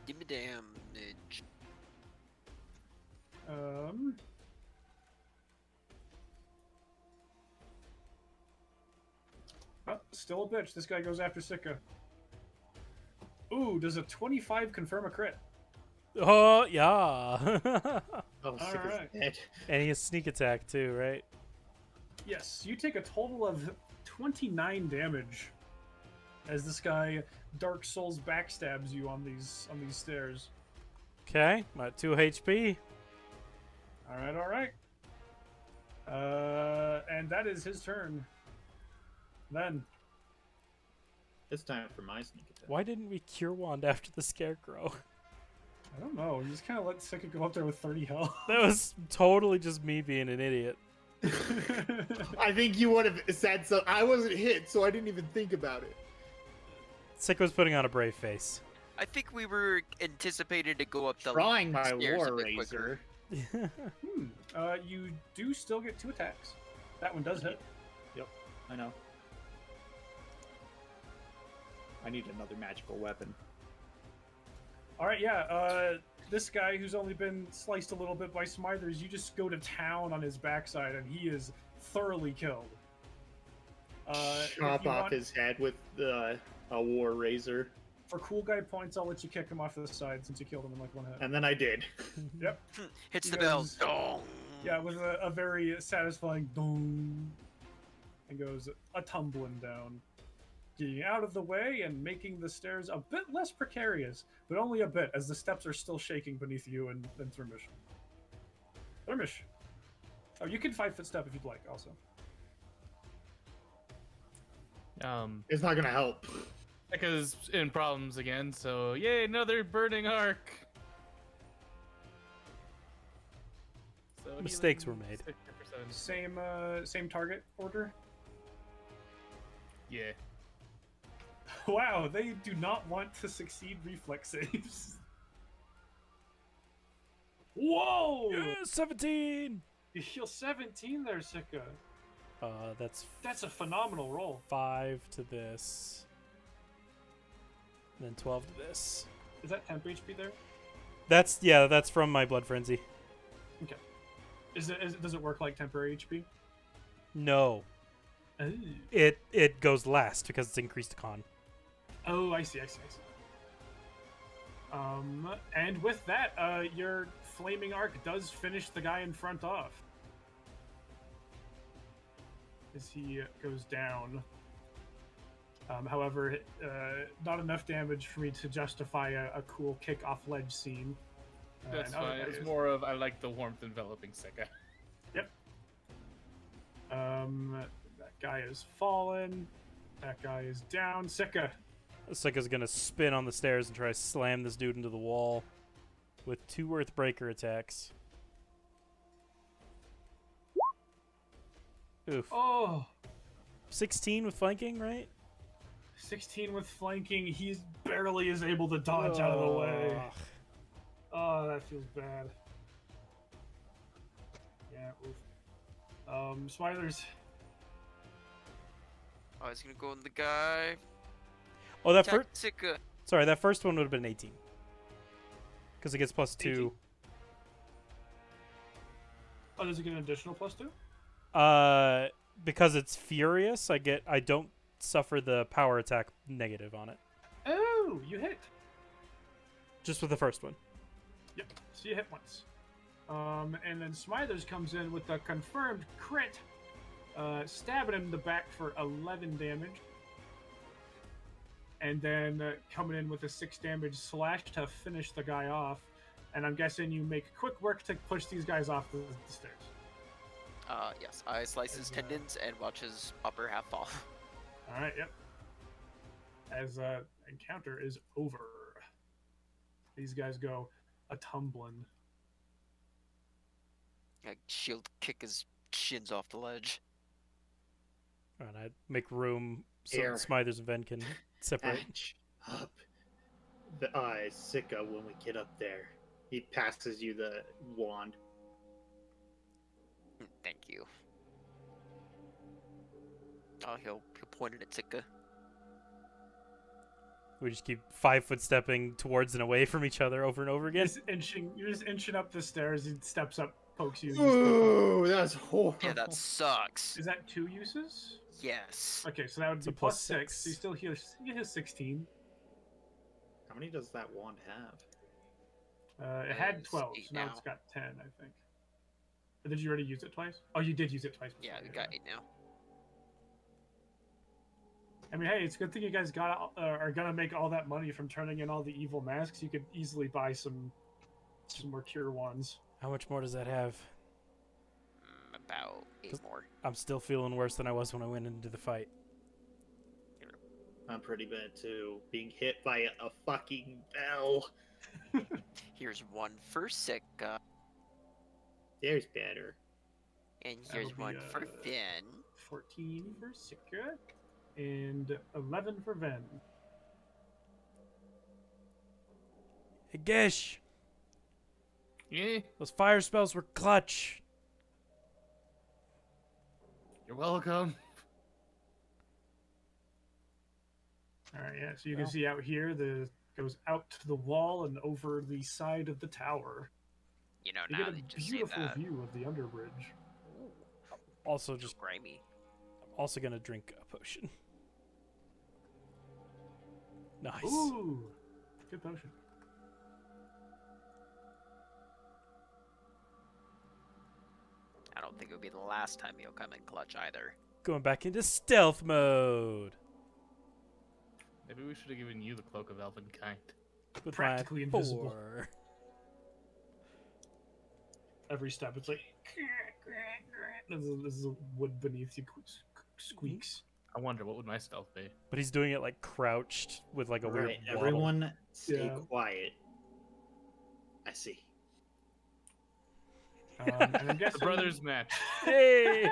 give me damage. Oh, still a bitch. This guy goes after Sika. Ooh, does a 25 confirm a crit? Oh, yeah. Oh, Sika's Alright. dead. And he has sneak attack too, right? Yes, you take a total of 29 damage as this guy Dark Souls backstabs you on these stairs. Okay, I'm at 2 HP. All right. And that is his turn. Then It's time for my sneak attack. Why didn't we Cure Wand after the Scarecrow? I don't know. You just kind of let Sika go up there with 30 health. That was totally just me being an idiot. I think you would have said so. I wasn't hit, so I didn't even think about it. Sick was putting on a brave face. I think we were anticipated to go up the Trying my stairs a War bit quicker. Razor. You do still get 2 attacks. That one does hit. Yep, I know. I need another magical weapon. All right, yeah. This guy who's only been sliced a little bit by Smithers, you just go to town on his backside, and he is thoroughly killed. If Chop you off want- his head with a War Razor. For cool guy points, I'll let you kick him off to the side since you killed him in like 1 hit. And then I did. Yep. Hits He the bell. goes- Dong. Yeah, with a very satisfying dong, and goes a tumbling down, getting out of the way and making the stairs a bit less precarious, but only a bit, as the steps are still shaking beneath you and Thermish. Thermish. Oh, you can 5-foot step if you'd like, also. It's not gonna help. Ekka's in problems again, so yay, another burning arc. So Mistakes healing were made. 60%. Same target order. Yeah. Wow, they do not want to succeed reflex saves. Whoa! Yeah, 17! You heal 17 there, Sika. That's a phenomenal roll. 5 to this. And then 12 to this. Is that temp HP there? That's from my blood frenzy. Okay. Does it work like temporary HP? No. Oh. It goes last because it's increased to con. Oh, I see. And with that, your flaming arc does finish the guy in front off. As he goes down. However, not enough damage for me to justify a cool kick off ledge scene. That's fine. It's more of I like the warmth enveloping Sika. Yep. That guy is fallen. That guy is down. Sika. Sika's gonna spin on the stairs and try to slam this dude into the wall with 2 Earthbreaker attacks. Oof. Oh. 16 with flanking, right? 16 with flanking. He barely is able to dodge out of the way. Oh, that feels bad. Yeah, oof. Smilers. Oh, he's gonna go on the guy. Oh, that first. Sika. Sorry, that first one would have been 18. Because it gets plus 2. 18. Oh, does it get an additional +2? Because it's furious, I don't suffer the power attack negative on it. Oh, you hit. Just with the first one. Yep. So you hit once. And then Smithers comes in with a confirmed crit, stabbing him in the back for 11 damage. And then coming in with a 6 damage slash to finish the guy off. And I'm guessing you make quick work to push these guys off the stairs. Yes. I slice his tendons and watch his upper half fall. All right. Yep. As encounter is over, these guys go a tumbling. I shield kick his shins off the ledge. And I'd make room so Air. Smithers and Ven can separate. Patch up the Sika when we get up there. He passes you the wand. Thank you. Oh, he'll point it at Sika. We just keep 5-foot stepping towards and away from each other over and over again. You're just inching up the stairs. He steps up, pokes you. Ooh, that's horrible. Yeah, that sucks. Is that 2 uses? Yes. Okay, so that would So be plus +6. 6. So you still heals. You hit 16. How many does that wand have? It had It's 12, 8 so now now. it's got 10, I think. Did you already use it twice? Oh, you did use it twice. Yeah, before, we got 8 now. I mean, hey, it's a good thing you guys are gonna make all that money from turning in all the evil masks. You could easily buy some more cure wands. How much more does that have? About 8 more. I'm still feeling worse than I was when I went into the fight. I'm pretty bad too. Being hit by a fucking bell. Here's 1 for Sika, There's better. and That'll here's be, 1 for Finn. 14 for Sika, and 11 for Ven. Hey, Gish! Yeah, Those fire spells were clutch. you're welcome. All right, yeah. So you can see out here, goes out to the wall and over the side of the tower. You know, You now get they a just say beautiful that. view of the underbridge. Also, So just grimy. also gonna drink a potion. Nice. Ooh, good potion. I don't think it would be the last time he'll come in clutch either. Going back into stealth mode. Maybe we should have given you the cloak of elvenkind. With Practically my invisible. 4. Every step, it's like there's a wood beneath you squeaks. I wonder what would my stealth be. But he's doing it like crouched with like a weird Right, waddle. everyone stay Yeah. quiet. I see. And I'm The guessing, brothers match. Hey!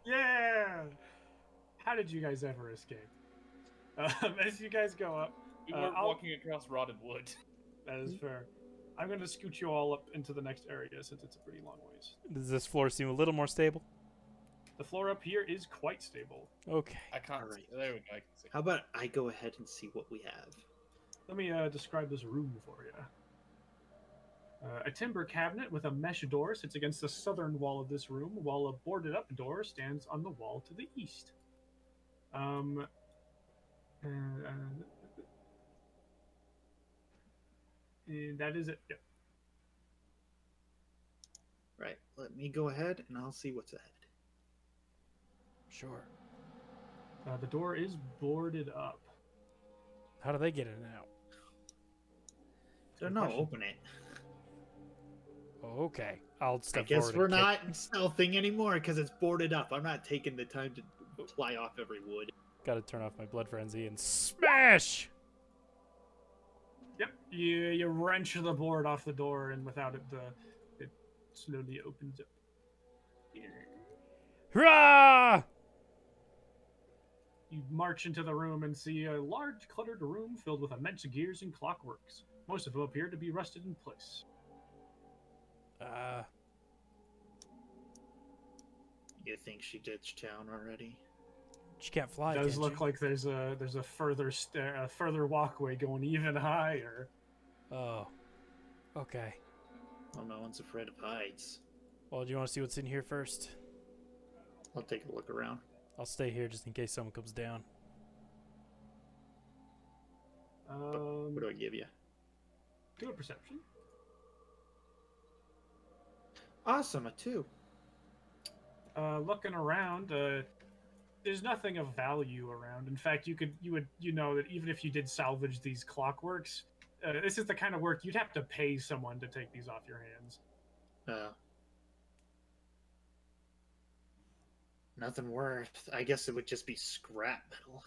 yeah. How did you guys ever escape? As you guys go up, We weren't I'll- walking across rotted wood. that is fair. I'm going to scoot you all up into the next area since it's a pretty long ways. Does this floor seem a little more stable? The floor up here is quite stable. Okay. I can't. All See. right. There we go. I can see. How about I go ahead and see what we have? Let me describe this room for you. A timber cabinet with a mesh door sits against the southern wall of this room, while a boarded-up door stands on the wall to the east. And that is it. Yep. Right. Let me go ahead and I'll see what's ahead. Sure. The door is boarded up. How do they get in and out? Don't know. Open it. Okay. I'll I step guess forward. we're and kick- not stealthing anymore because it's boarded up. I'm not taking the time to fly off every wood. Gotta turn off my blood frenzy and smash! Yep. You wrench the board off the door, and without it, it slowly opens up. Hurrah! You march into the room and see a large, cluttered room filled with immense gears and clockworks. Most of them appear to be rusted in place. You think she ditched town already? She can't fly. It does can look she? like there's a further walkway going even higher. Oh. Okay. Well, no one's afraid of heights. Well, do you want to see what's in here first? I'll take a look around. I'll stay here just in case someone comes down. What do I give you? Do a perception. Awesome, a 2. Looking around, there's nothing of value around. In fact, you know that even if you did salvage these clockworks, this is the kind of work you'd have to pay someone to take these off your hands. Nothing worth. I guess it would just be scrap metal.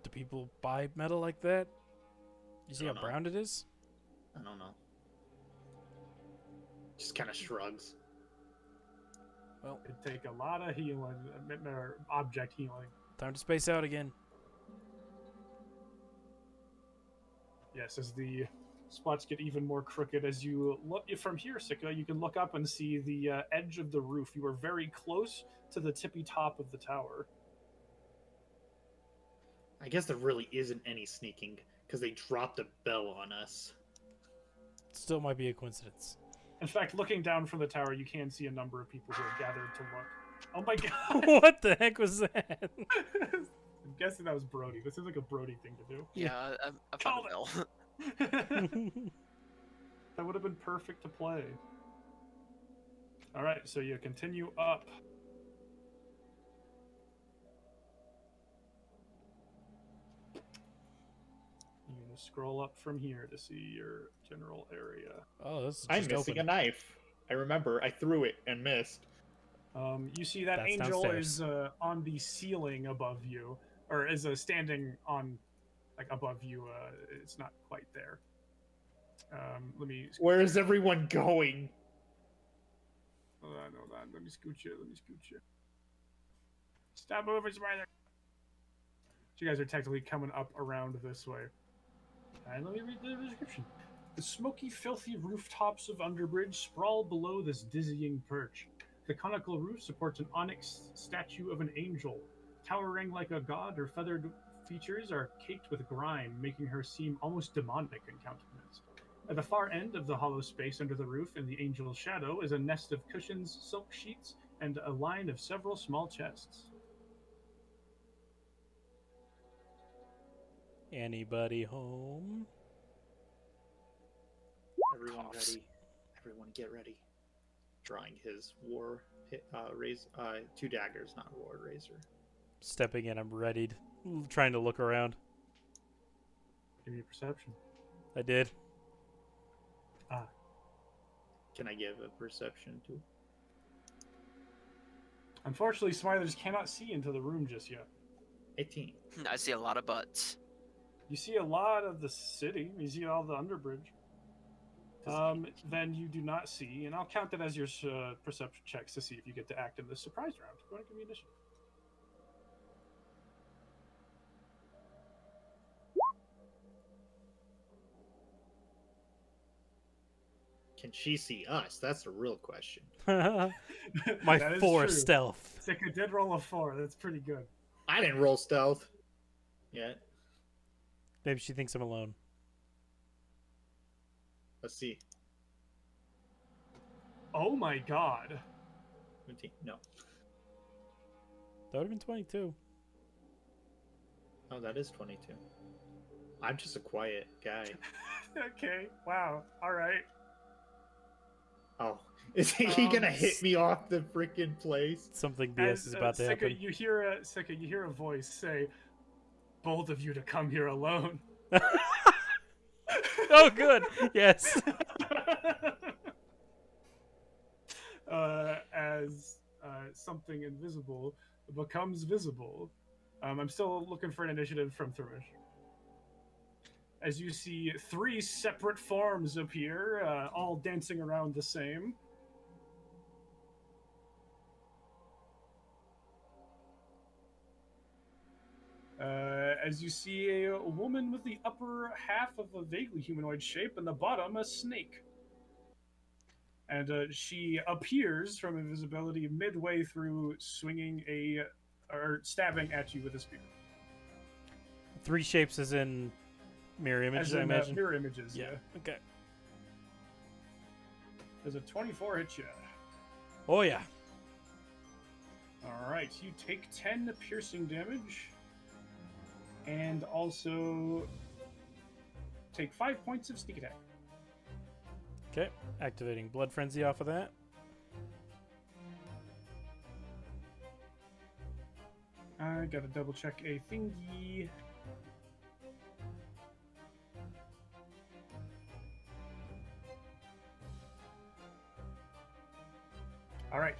Do people buy metal like that? You see how don't know. brown it is? I don't know. Just kind of shrugs. Well, It'd take a lot of healing, or object healing. time to space out again. Yes, as the spots get even more crooked as you look from here, Sika, you can look up and see the edge of the roof. You are very close to the tippy top of the tower. I guess there really isn't any sneaking because they dropped a bell on us. Still might be a coincidence. In fact, looking down from the tower, you can see a number of people who have gathered to look. Oh my god! What the heck was that? I'm guessing that was Brody. This is like a Brody thing to do. Yeah, I found a bell. That would have been perfect to play. Alright, so you continue up. You're going to scroll up from here to see your general area. Oh, this is I'm just missing open. a knife. I remember I threw it and missed. You see that That's angel downstairs. is on the ceiling above you, or is standing on, like, above you. It's not quite there. Let me. Where is everyone going? Hold on. Let me scoot you. Stop moving, Spider. So you guys are technically coming up around this way. And let me read the description. The smoky, filthy rooftops of Underbridge sprawl below this dizzying perch. The conical roof supports an onyx statue of an angel. Towering like a god, her feathered features are caked with grime, making her seem almost demonic in countenance. At the far end of the hollow space under the roof, in the angel's shadow, is a nest of cushions, silk sheets, and a line of several small chests. Anybody home? Everyone ready. Everyone get ready. Drawing his war raise 2 daggers, not war razor. Stepping in, I'm readied. Trying to look around. Give me a perception. I did. Can I give a perception too? Unfortunately, Smilers cannot see into the room just yet. 18. I see a lot of butts. You see a lot of the city. You see all the underbridge. Then you do not see, and I'll count that as your perception checks to see if you get to act in this surprise round. Go ahead and give me initiative. Can she see us? That's the real question. My That is 4 true. stealth. Sika did roll a 4. That's pretty good. I didn't roll stealth yet. Maybe she thinks I'm alone. Let's see. Oh my god. 17. No. That would have been 22. Oh, that is 22. I'm just a quiet guy. Okay. Wow. All right. Oh, is he gonna hit me off the freaking place? Something BS is about to Sika, happen. you hear a voice say, "Bold of you to come here alone." Oh, good. Yes. As something invisible becomes visible. I'm still looking for an initiative from Thermish. As you see 3 separate forms appear, all dancing around the same. As you see a woman with the upper half of a vaguely humanoid shape and the bottom a snake. And she appears from invisibility midway through, swinging or stabbing at you with a spear. 3 shapes as in mirror images, As I in imagine. mirror images, yeah. Okay. There's a 24 hit you. Oh, yeah. All right, you take 10 piercing damage, and also take 5 points of sneak attack. Okay. Activating Blood Frenzy off of that. I gotta double check a thingy. All right.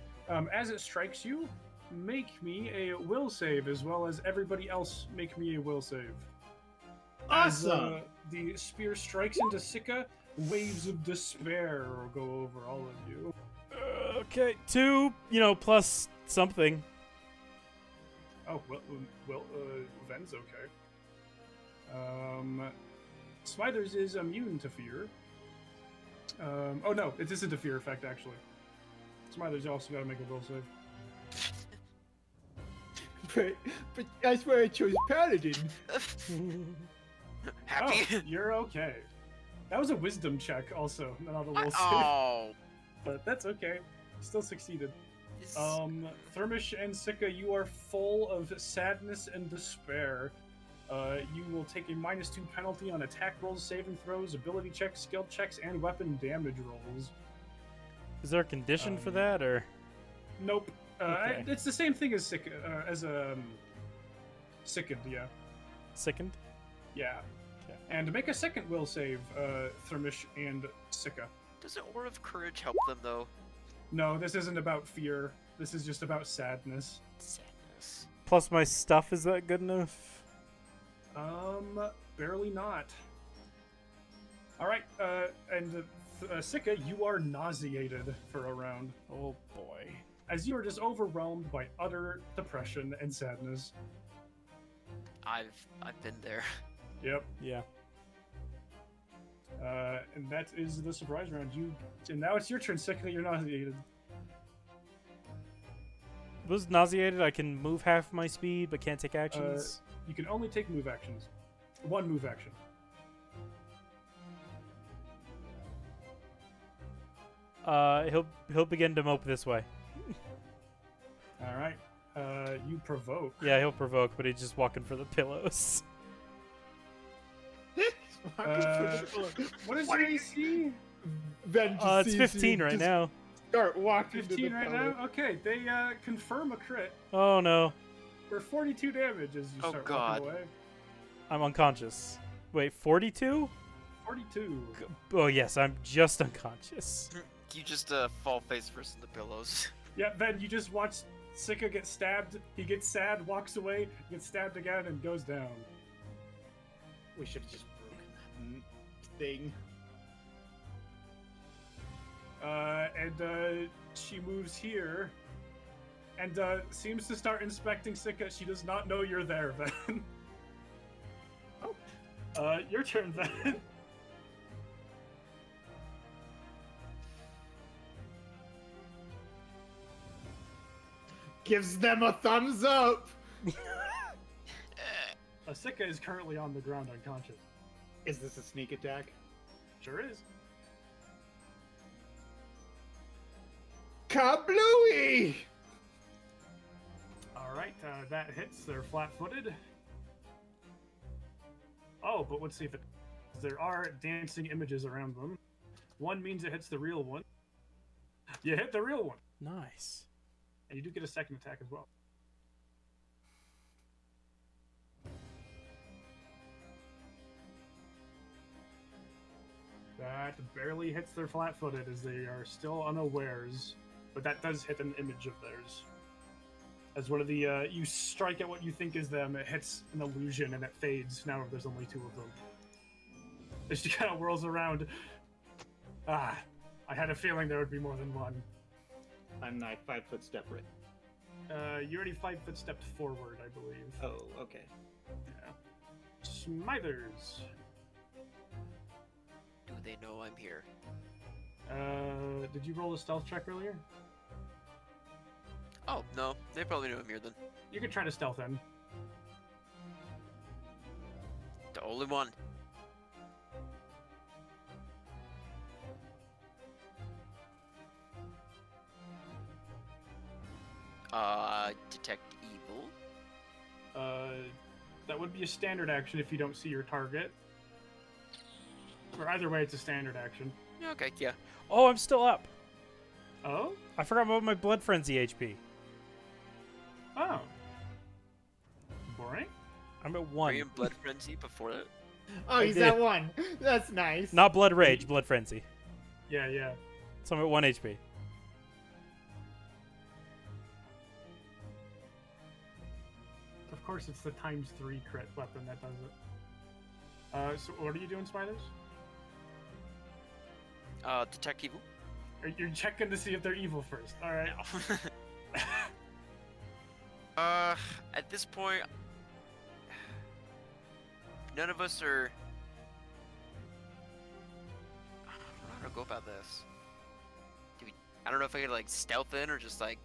As it strikes you, make me a will save, as well as everybody else make me a will save. As, Awesome. the spear strikes into Sika, waves of despair will go over all of you. Okay. 2, plus something. Oh, well, Ven's okay. Smithers is immune to fear. Oh no, it isn't a fear effect, actually. Smithers also gotta make a will save. But that's why I chose Paladin. Happy? Oh, you're okay. That was a wisdom check, also, not a will save. Oh. But that's okay. Still succeeded. This- Thermish and Sika, you are full of sadness and despair. You will take a -2 penalty on attack rolls, saving throws, ability checks, skill checks, and weapon damage rolls. Is there a condition for that, or? Nope. Okay. It's the same thing as Sika, Sickened, yeah. Sickened? Yeah. Okay. And make a second will save, Thermish and Sika. Doesn't Aura of Courage help them, though? No, this isn't about fear. This is just about sadness. Sadness. Plus my stuff, is that good enough? Barely not. Alright, and Sika, you are nauseated for a round. Oh, boy. As you are just overwhelmed by utter depression and sadness. I've been there. Yep. Yeah. And that is the surprise round. And now it's your turn, Sika. You're nauseated. Was nauseated, I can move half my speed, but can't take actions. You can only take move actions. 1 move action. He'll begin to mope this way. All right. You provoke. Yeah, he'll provoke, but he's just walking for the pillows. What is your AC? Ven just It's sees 15 you right just now. Start walking 15 to the right pillar. now? Okay, they confirm a crit Oh no, for 42 damage as you Oh, start God. walking away. I'm unconscious. Wait, 42? 42. Oh yes, I'm just unconscious. You just fall face first in the pillows. Yeah, Ben, you just watch Sika get stabbed. He gets sad, walks away, gets stabbed again, and goes down. We should have just broken that thing. And she moves here and seems to start inspecting Sika. She does not know you're there, Ben. Your turn, Ben. Gives them a thumbs up. Sika is currently on the ground unconscious. Is this a sneak attack? Sure is. Kablooey! Alright, that hits. They're flat-footed. Oh, but let's see if it... There are dancing images around them. One means it hits the real one. You hit the real one. Nice. And you do get a second attack as well. That barely hits their flat-footed as they are still unawares. But that does hit an image of theirs. As one of the, you strike at what you think is them, it hits an illusion and it fades. Now there's only two of them. As she kind of whirls around. Ah, I had a feeling there would be more than one. I'm not 5 foot step right. You already 5 foot stepped forward, I believe. Oh, okay. Yeah. Smithers. Do they know I'm here? Did you roll a stealth check earlier? Oh, no. They probably know I'm here then. You could try to stealth in. The only one. Detect evil. That would be a standard action if you don't see your target. Or either way, it's a standard action. Okay, yeah. Oh, I'm still up. Oh? I forgot about my blood frenzy HP. Oh. Boring? I'm at Were 1. you in blood frenzy before that? Oh, he's did. at 1. That's nice. Not blood rage, blood frenzy. Yeah, yeah. So I'm at 1 HP. Of course, it's the ×3 crit weapon that does it. So what are you doing, Smithers? Detect evil? You're checking to see if they're evil first. Alright. No. At this point, none of us are... I don't know how to go about this. I don't know if I could, like, stealth in or just, like,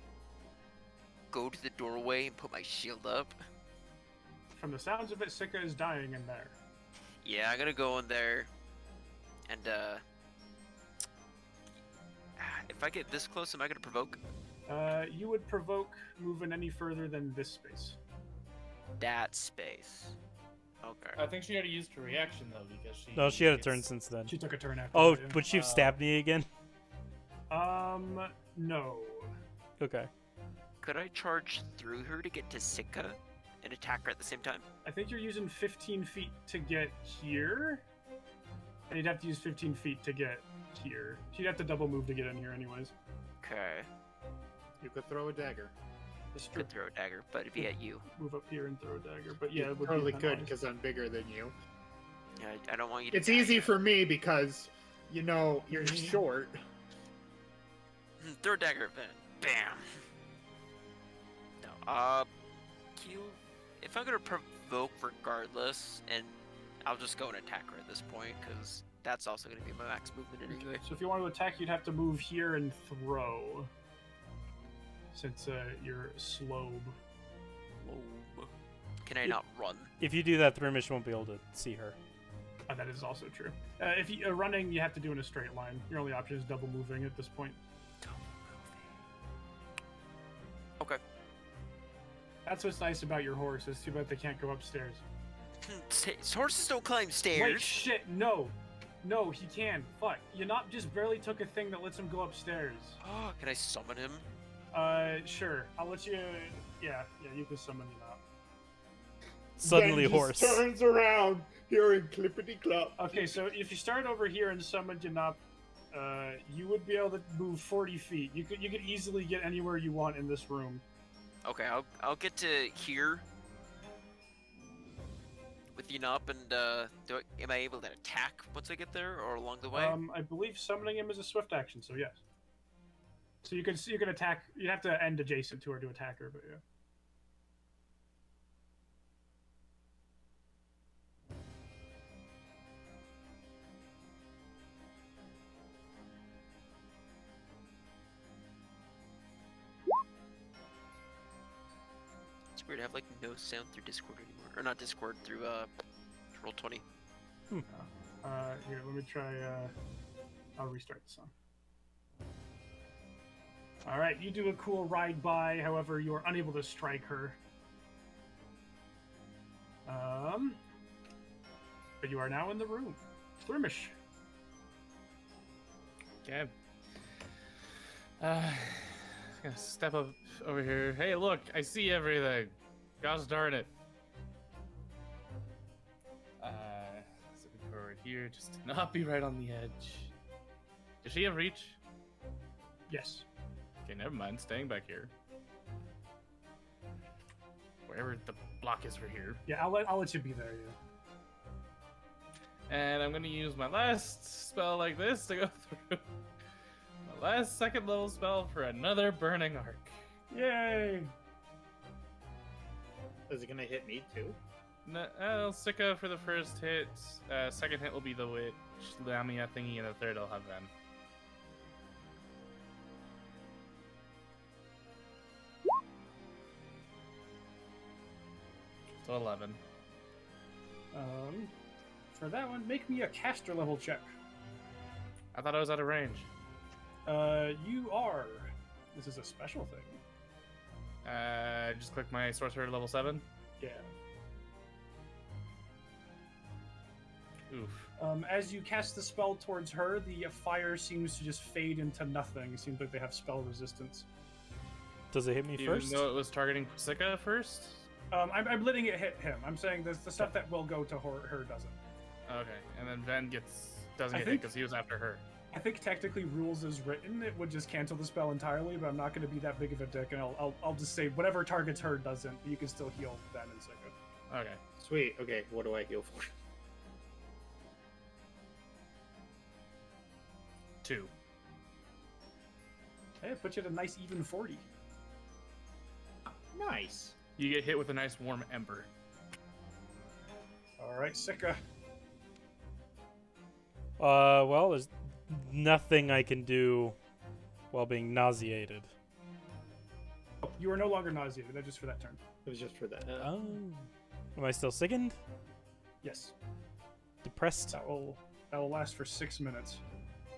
go to the doorway and put my shield up. From the sounds of it, Sika is dying in there. Yeah, I'm gonna go in there, and, if I get this close, am I gonna provoke? You would provoke moving any further than this space. That space. Okay. I think she already used her reaction though because she. No, she had a gets- turn since then. She took a turn after Oh, that, yeah. would she have stabbed me again? No. Okay. Could I charge through her to get to Sika and attack her at the same time? I think you're using 15 feet to get here. And you'd have to use 15 feet to get here. She'd have to double move to get in here anyways. Okay. You could throw a dagger. It's true. Could throw a dagger, but it'd be at you. Move up here and throw a dagger. But yeah, You it would totally be could penalized. because I'm bigger than you. Yeah, I don't want you to. It's die. easy for me because, you know, you're short. Throw a dagger, then. Bam. No. Q. If I'm gonna provoke regardless, and I'll just go and attack her at this point, because that's also gonna be my max movement anyway. So if you want to attack, you'd have to move here and throw. Since you're slow. Whoa. Can I not run? If you do that, Thrimish won't be able to see her. That is also true. If you running, you have to do in a straight line. Your only option is double moving at this point. Okay. That's what's nice about your horse. It's too bad they can't go upstairs. Horses don't climb stairs. Wait, shit, no. No, he can. Fuck. Yanop just barely took a thing that lets him go upstairs. Can I summon him? Sure. I'll let you... Yeah, you can summon Yanop. Suddenly Then horse. just turns around, hearing clippity clop. Okay, so if you start over here and summon Yanop, you would be able to move 40 feet. You could easily get anywhere you want in this room. Okay, I'll get to here with Yanop, and am I able to attack once I get there, or along the way? I believe summoning him is a swift action, so yes. So you can attack. You'd have to end adjacent to her to attack her, but yeah. weird to have like no sound through Discord anymore, or not Discord, through Roll20. Here, let me try. I'll restart the song. All right, you do a cool ride by. However, you are unable to strike her. But you are now in the room. Thrimish. Okay. Gonna step up over here. Hey, look, I see everything. Gosh darn it. Stepping forward here, just to not be right on the edge. Does she have reach? Yes. Okay, never mind. Staying back here. Wherever the block is for here. Yeah, I'll let you be there. Yeah. And I'm gonna use my last spell like this to go through. My last second level spell for another burning arc. Yay! Is it gonna hit me too? No, Sika for the first hit. Second hit will be the witch, Lamia thingy, and the third I'll have Ven. So 11. For that one, make me a caster level check. I thought I was out of range. You are. This is a special thing. Just click my sorcerer level 7. Yeah. Oof. As you cast the spell towards her, the fire seems to just fade into nothing. It seems like they have spell resistance. Does it hit me Do first? you know it was targeting Sika first? I'm letting it hit him. I'm saying the stuff that will go to her doesn't. Okay, and then Ven doesn't I get hit think- because he was after her. I think technically rules as written, it would just cancel the spell entirely, but I'm not going to be that big of a dick, and I'll just say whatever targets her doesn't. You can still heal Ben and Sika. Okay. Sweet. Okay, what do I heal for? 2. Hey, it puts you at a nice even 40. Nice. You get hit with a nice warm ember. All right, Sika. Well, there's nothing I can do while being nauseated. You are no longer nauseated. That's just for that turn. It was just for that. Oh. Am I still sickened? Yes, Depressed? that will last for 6 minutes.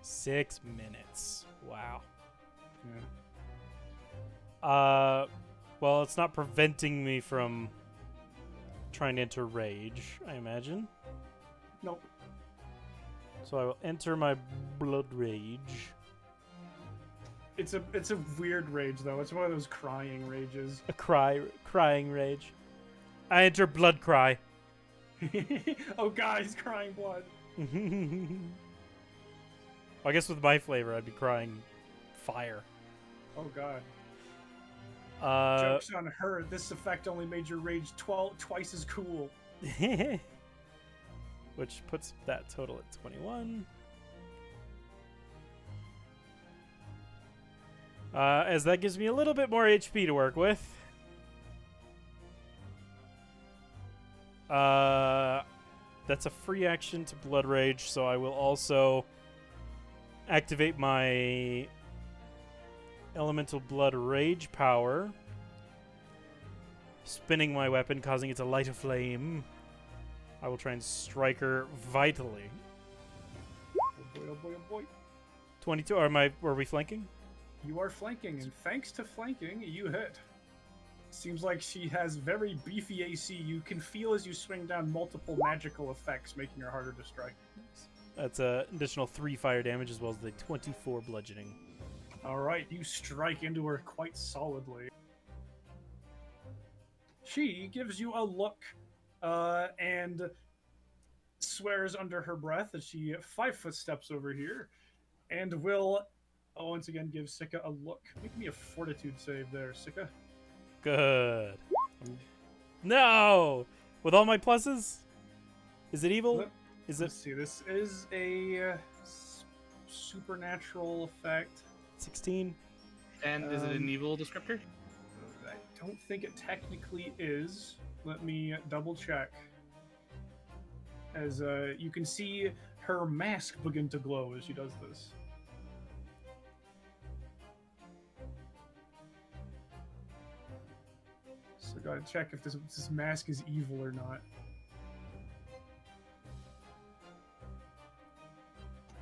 6 minutes. Wow. Yeah. Well, it's not preventing me from trying to enter rage, I imagine. Nope. So I will enter my blood rage. It's a weird rage though. It's one of those crying rages. A crying rage. I enter blood cry. Oh god, he's crying blood. I guess with my flavor, I'd be crying fire. Oh god. Uh, Joke's on her. This effect only made your rage twice as cool. which puts that total at 21. As that gives me a little bit more HP to work with. That's a free action to Blood Rage, so I will also activate my Elemental Blood Rage power, spinning my weapon, causing it to light a flame. I will try and strike her vitally. Oh boy, oh boy, oh boy. 22. Were we flanking? You are flanking, and thanks to flanking, you hit. Seems like she has very beefy AC. You can feel as you swing down multiple magical effects, making her harder to strike. That's an additional 3 fire damage as well as the 24 bludgeoning. Alright, you strike into her quite solidly. She gives you a look and swears under her breath as she 5 footsteps over here and will once again give Sika a look. Make me a fortitude save there, Sika. Good. No! With all my pluses? Is it evil? Is Let's it see, this is a supernatural effect. 16? And is it an evil descriptor? I don't think it technically is. Let me double check. As you can see her mask begin to glow as she does this. So We gotta check if this mask is evil or not.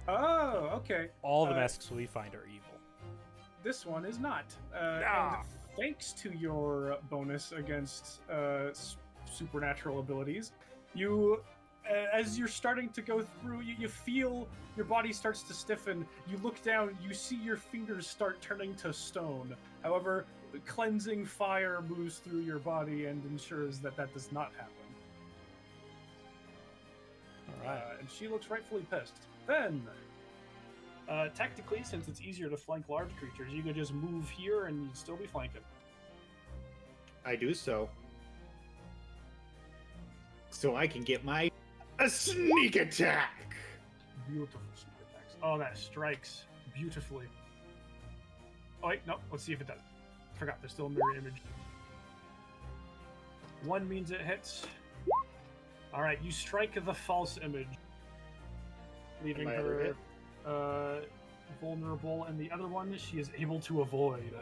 Oh, okay. All the masks we find are evil. This one is not. And thanks to your bonus against supernatural abilities, you, as you're starting to go through, you feel your body starts to stiffen. You look down, you see your fingers start turning to stone. However, cleansing fire moves through your body and ensures that that does not happen. All right. And she looks rightfully pissed. Then, technically, since it's easier to flank large creatures, you could just move here and you'd still be flanking. I do so. So I can get my a sneak attack. Beautiful sneak attacks. Oh, that strikes beautifully. Oh, wait, no. Let's see if it does. Forgot, there's still a mirror image. 1 means it hits. Alright, you strike the false image, leaving Am I ever her hit? vulnerable, and the other one she is able to avoid.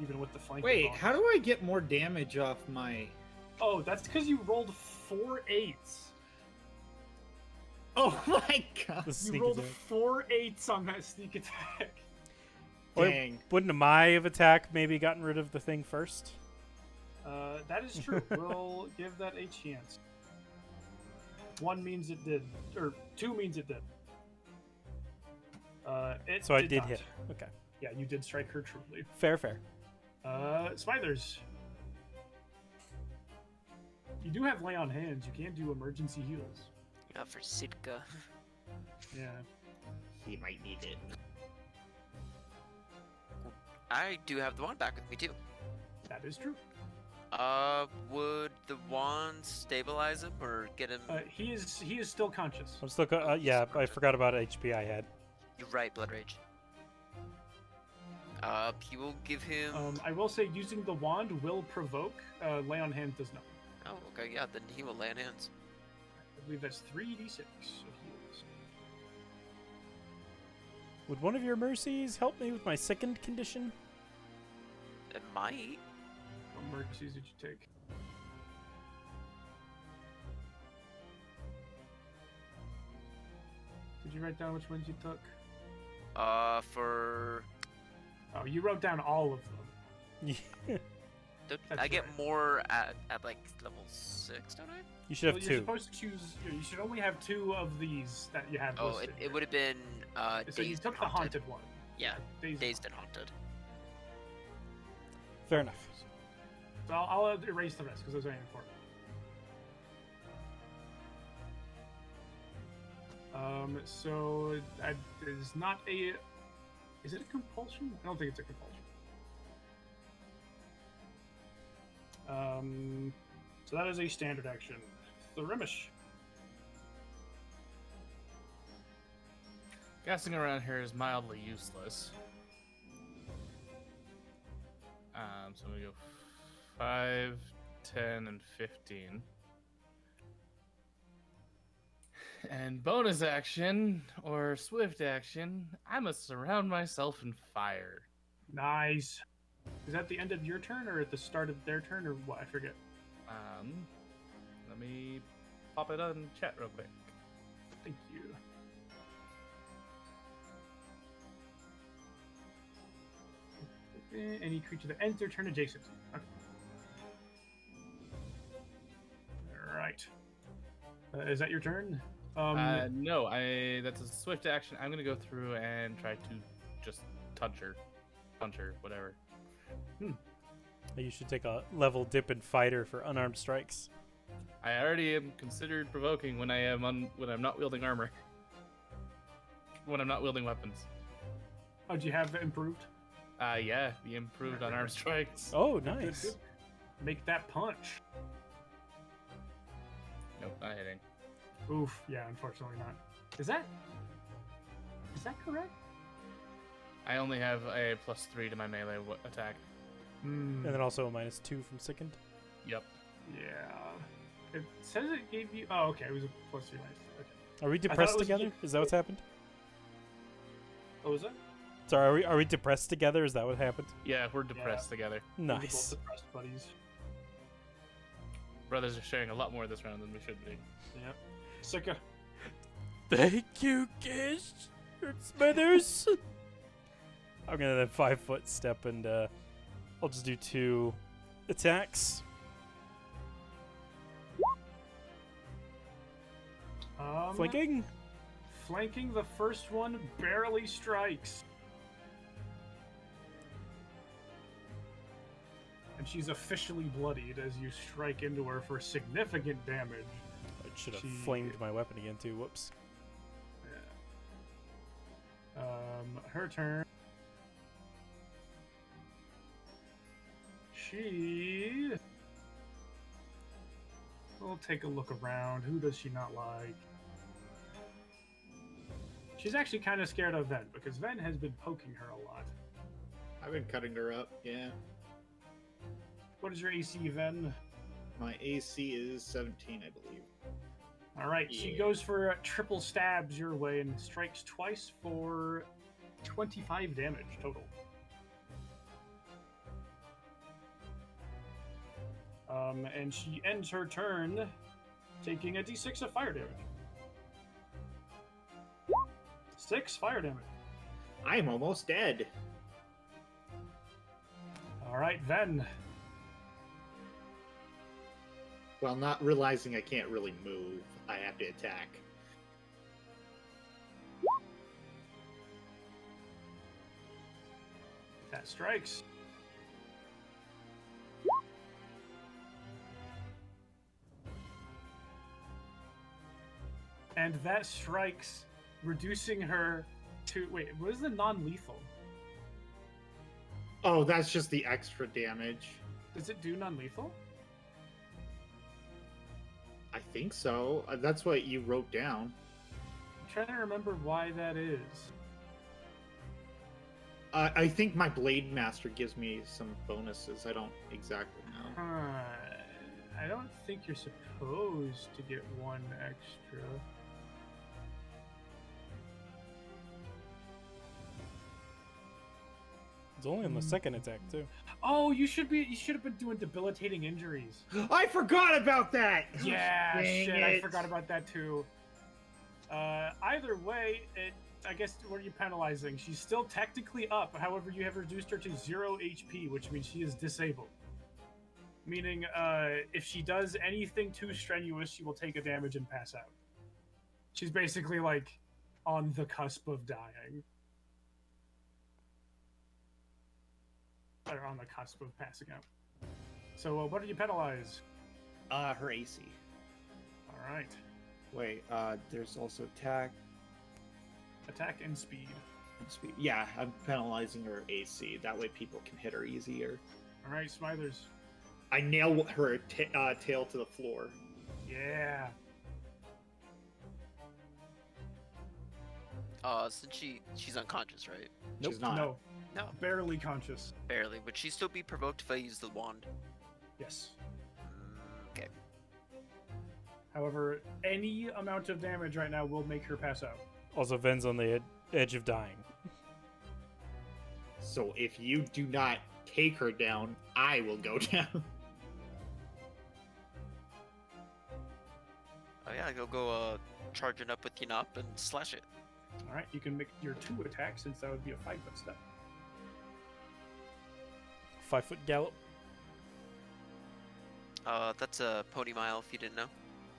Even with the flank. Wait, how do I get more damage off my... Oh, that's because you rolled 4 8s. Oh my god. The You sneak rolled attack. 4 8s on that sneak attack. Wait, Dang. wouldn't a my of attack maybe gotten rid of the thing first? That is true. We'll give that a chance. 1 means it did, or 2 means it did. So I did not. hit. Okay. Yeah, you did strike her truly. Fair, fair. Smithers. You do have lay on hands. You can do emergency heals. Yeah, for Sitka. Yeah. He might need it. I do have the wand back with me too. That is true. Would the wand stabilize him or get him? He is still conscious. I'm still. Yeah, I forgot about HP I had. You're right, Blood Rage. He will give him. I will say using the wand will provoke. Lay on hands does not. Oh, okay, yeah. Then he will lay on hands. I believe that's 3d6 of heals. Would one of your mercies help me with my second condition? It might. What mercies did you take? Did you write down which ones you took? For. Oh, you wrote down all of them. Don't, That's I get right. more at like level 6, don't I? You should have Well, two. you're supposed to choose. You should only have 2 of these that you have Oh, listed. it would have been So you Dazed took and the Haunted. haunted one. Yeah, Dazed. Dazed and Haunted. Fair enough. So I'll erase the rest because those aren't important. So that is not a. Is it a compulsion? I don't think it's a compulsion. So that is a standard action. Therimish. Gassing around here is mildly useless. So we go 5, 10, and 15. And bonus action, or swift action, I must surround myself in fire. Nice. Is that the end of your turn or at the start of their turn or what? I forget. Let me pop it on chat real quick. Thank you. Any creature that ends their turn adjacent. Okay. Alright. Is that your turn? No, that's a swift action. I'm gonna go through and try to just punch her, whatever. You should take a level dip in fighter for unarmed strikes. I already am considered provoking when I'm not wielding armor. When I'm not wielding weapons. Oh, do you have it improved? Yeah, the improved unarmed strikes. Oh, Good, nice. good. Make that punch. Nope, not hitting. Oof, yeah, unfortunately not. Is that correct? I only have a +3 to my melee attack. Hmm. And then also a -2 from second. Yep. Yeah. It says it gave you. Oh, okay. It was a +3 minus. Okay. Are we thought it depressed was together? Is that what's happened? What was that? Sorry, are we depressed together? Is that what happened? Yeah, we're depressed together. We're both Nice. depressed buddies. brothers are sharing a lot more this round than we should be. Yep. Sika. Thank you, Gish. Smithers. I'm gonna then 5-foot step and I'll just do 2 attacks. Flanking. Flanking, the first one barely strikes. And she's officially bloodied as you strike into her for significant damage. I should have flamed my weapon again too. Whoops. Yeah. Her turn. She will take a look around. Who does she not like? She's actually kind of scared of Ven, because Ven has been poking her a lot. I've been cutting her up, yeah. What is your AC, Ven? My AC is 17, I believe. Alright, she Yeah. goes for triple stabs your way and strikes twice for 25 damage total. And she ends her turn taking a d6 of fire damage. 6 fire damage. I'm almost dead. Alright, Ven. While not realizing I can't really move, I have to attack. That strikes. And that strikes, reducing her to... Wait, what is the non-lethal? Oh, that's just the extra damage. Does it do non-lethal? I think so. That's what you wrote down. I'm trying to remember why that is. I think my Blade Master gives me some bonuses. I don't exactly know. I don't think you're supposed to get 1 extra. It's only on the second attack too. Oh, you should have been doing debilitating injuries. I forgot about that! Yeah, Dang shit, I it. forgot about that too. Either way, I guess, what are you penalizing? She's still technically up, however, you have reduced her to 0 HP, which means she is disabled. Meaning, if she does anything too strenuous, she will take a damage and pass out. She's basically, like, on the cusp of dying. Or on the cusp of passing out. So, what do you penalize? Her AC. Alright. Wait, there's also attack Attack and speed. and speed. Yeah, I'm penalizing her AC. That way people can hit her easier. Alright, Smithers. I nail her tail to the floor. Yeah. Since she's unconscious, right? She's not. No. No. Barely conscious. Barely. Would she still be provoked if I use the wand? Yes. Okay. However, any amount of damage right now will make her pass out. Also, Ven's on the edge of dying. So if you do not take her down, I will go down. Oh yeah, go charging up with Yanop and slash it. Alright, you can make your 2 attacks since that would be a 5-foot step. 5-foot gallop. That's a pony mile if you didn't know.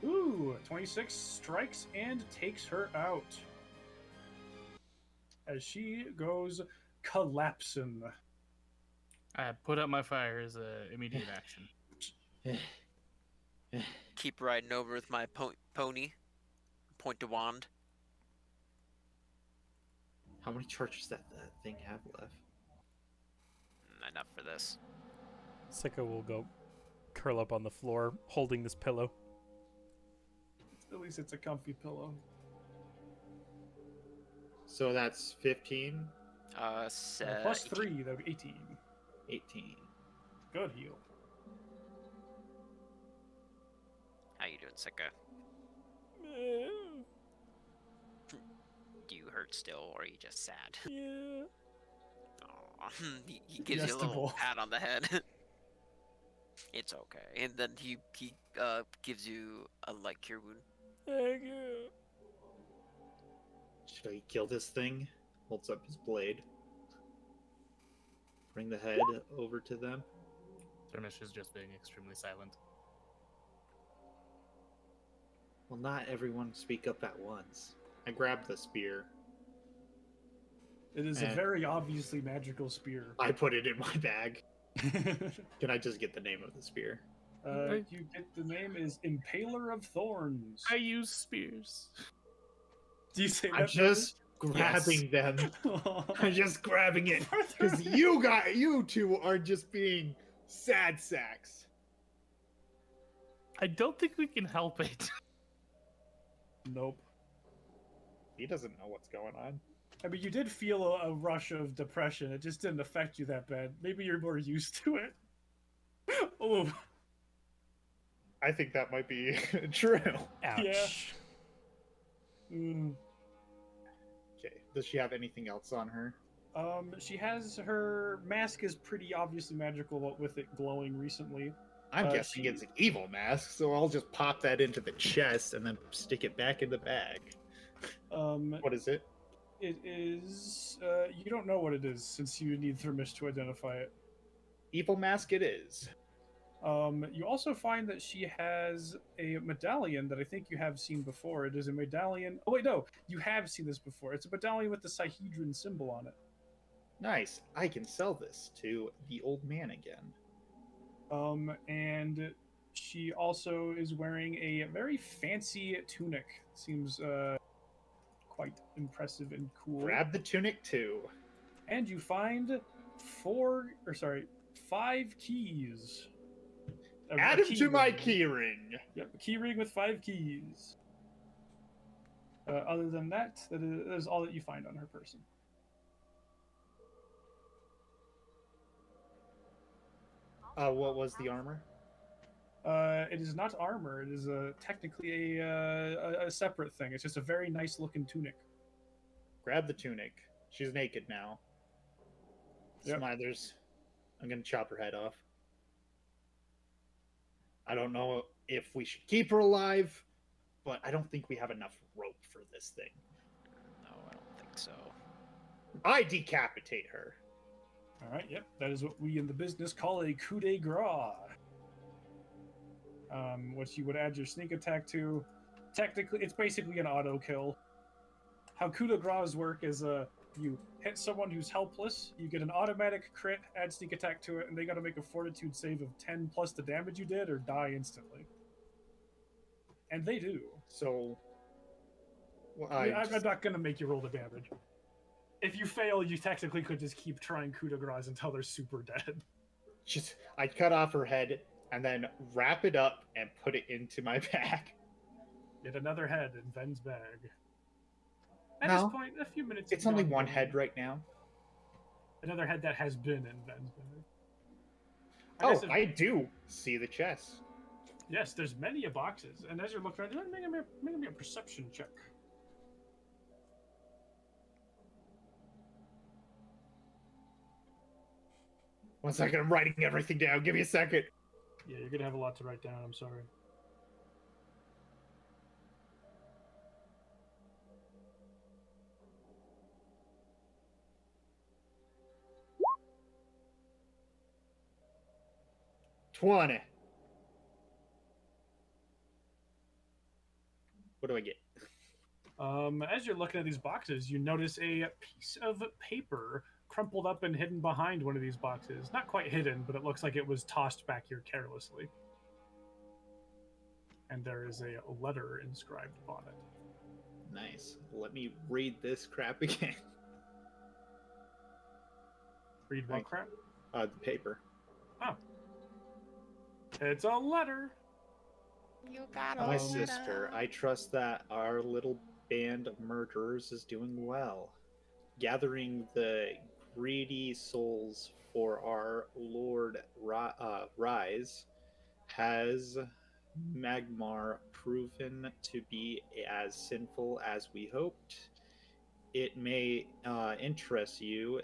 Ooh, 26 strikes and takes her out. As she goes collapsing. I put up my fire as a immediate action. Keep riding over with my pony. Point to wand. How many charges that thing have left? Enough for this. Sika will go curl up on the floor, holding this pillow. At least it's a comfy pillow. So that's 15, Plus 3, that would be 18. 18. Good heal. How you doing, Sika? Do you hurt still, or are you just sad? Yeah. Aw, he gives Yes you a to little both. pat on the head. It's okay. And then he gives you a light cure wound. Thank you. Should I kill this thing? Holds up his blade. Bring the head over to them. Thermish is just being extremely silent. Well, not everyone speak up at once. I grab the spear. It is a And- very obviously magical spear. I put it in my bag. Can I just get the name of the spear? You get the name is Impaler of Thorns. I use spears. Do you say I'm that? just grabbing them. I'm just grabbing it because you two are just being sad sacks. I don't think we can help it. Nope. He doesn't know what's going on. I mean, you did feel a rush of depression. It just didn't affect you that bad. Maybe you're more used to it. Oh, I think that might be true. Ouch. mm. Okay. Does she have anything else on her? She has her mask is pretty obviously magical with it glowing recently. I'm guessing it's an evil mask, so I'll just pop that into the chest and then stick it back in the bag. What is it? It is. You don't know what it is since you need Thermish to identify it. Evil mask it is. You also find that she has a medallion that I think you have seen before. It is a medallion. Oh, wait, no. You have seen this before. It's a medallion with the Sihedron symbol on it. Nice. I can sell this to the old man again. And she also is wearing a very fancy tunic. Seems, quite impressive and cool. Grab the tunic too. And you find 5 keys. Add him to my keyring. Yep, a key ring with 5 keys. Other than that, that is all that you find on her person. What was the armor? It is not armor. It is technically a separate thing. It's just a very nice looking tunic. Grab the tunic. She's naked now. Yep. Smithers. I'm gonna chop her head off. I don't know if we should keep her alive, but I don't think we have enough rope for this thing. No, I don't think so. I decapitate her. All right. Yep. That is what we in the business call a coup de grace. Which you would add your sneak attack to. Technically, it's basically an auto kill. How coup de grace work is you hit someone who's helpless, you get an automatic crit, add sneak attack to it, and they got to make a fortitude save of 10 plus the damage you did or die instantly. And they do. So, well, I'm not going to make you roll the damage. If you fail, you technically could just keep trying coup de grace until they're super dead. I cut off her head and then wrap it up and put it into my bag. Get another head in Ven's bag. At No, this point, a few minutes. It's only one head right now. Another head that has been in Ven's bag. Oh, I do see the chest. Yes, there's many boxes, and as you're looking around, make me a perception check. One second, I'm writing everything down. Give me a second. Yeah, you're gonna have a lot to write down. I'm sorry. What do I get? As you're looking at these boxes, you notice a piece of paper crumpled up and hidden behind one of these boxes. Not quite hidden, but it looks like it was tossed back here carelessly. And there is a letter inscribed upon it. Nice. Let me read this crap again. Read what crap? The paper. Oh. It's a letter. You got My Um, sister, I trust that our little band of murderers is doing well. Gathering the greedy souls for our Lord Rise has Magnimar proven to be as sinful as we hoped. It may interest you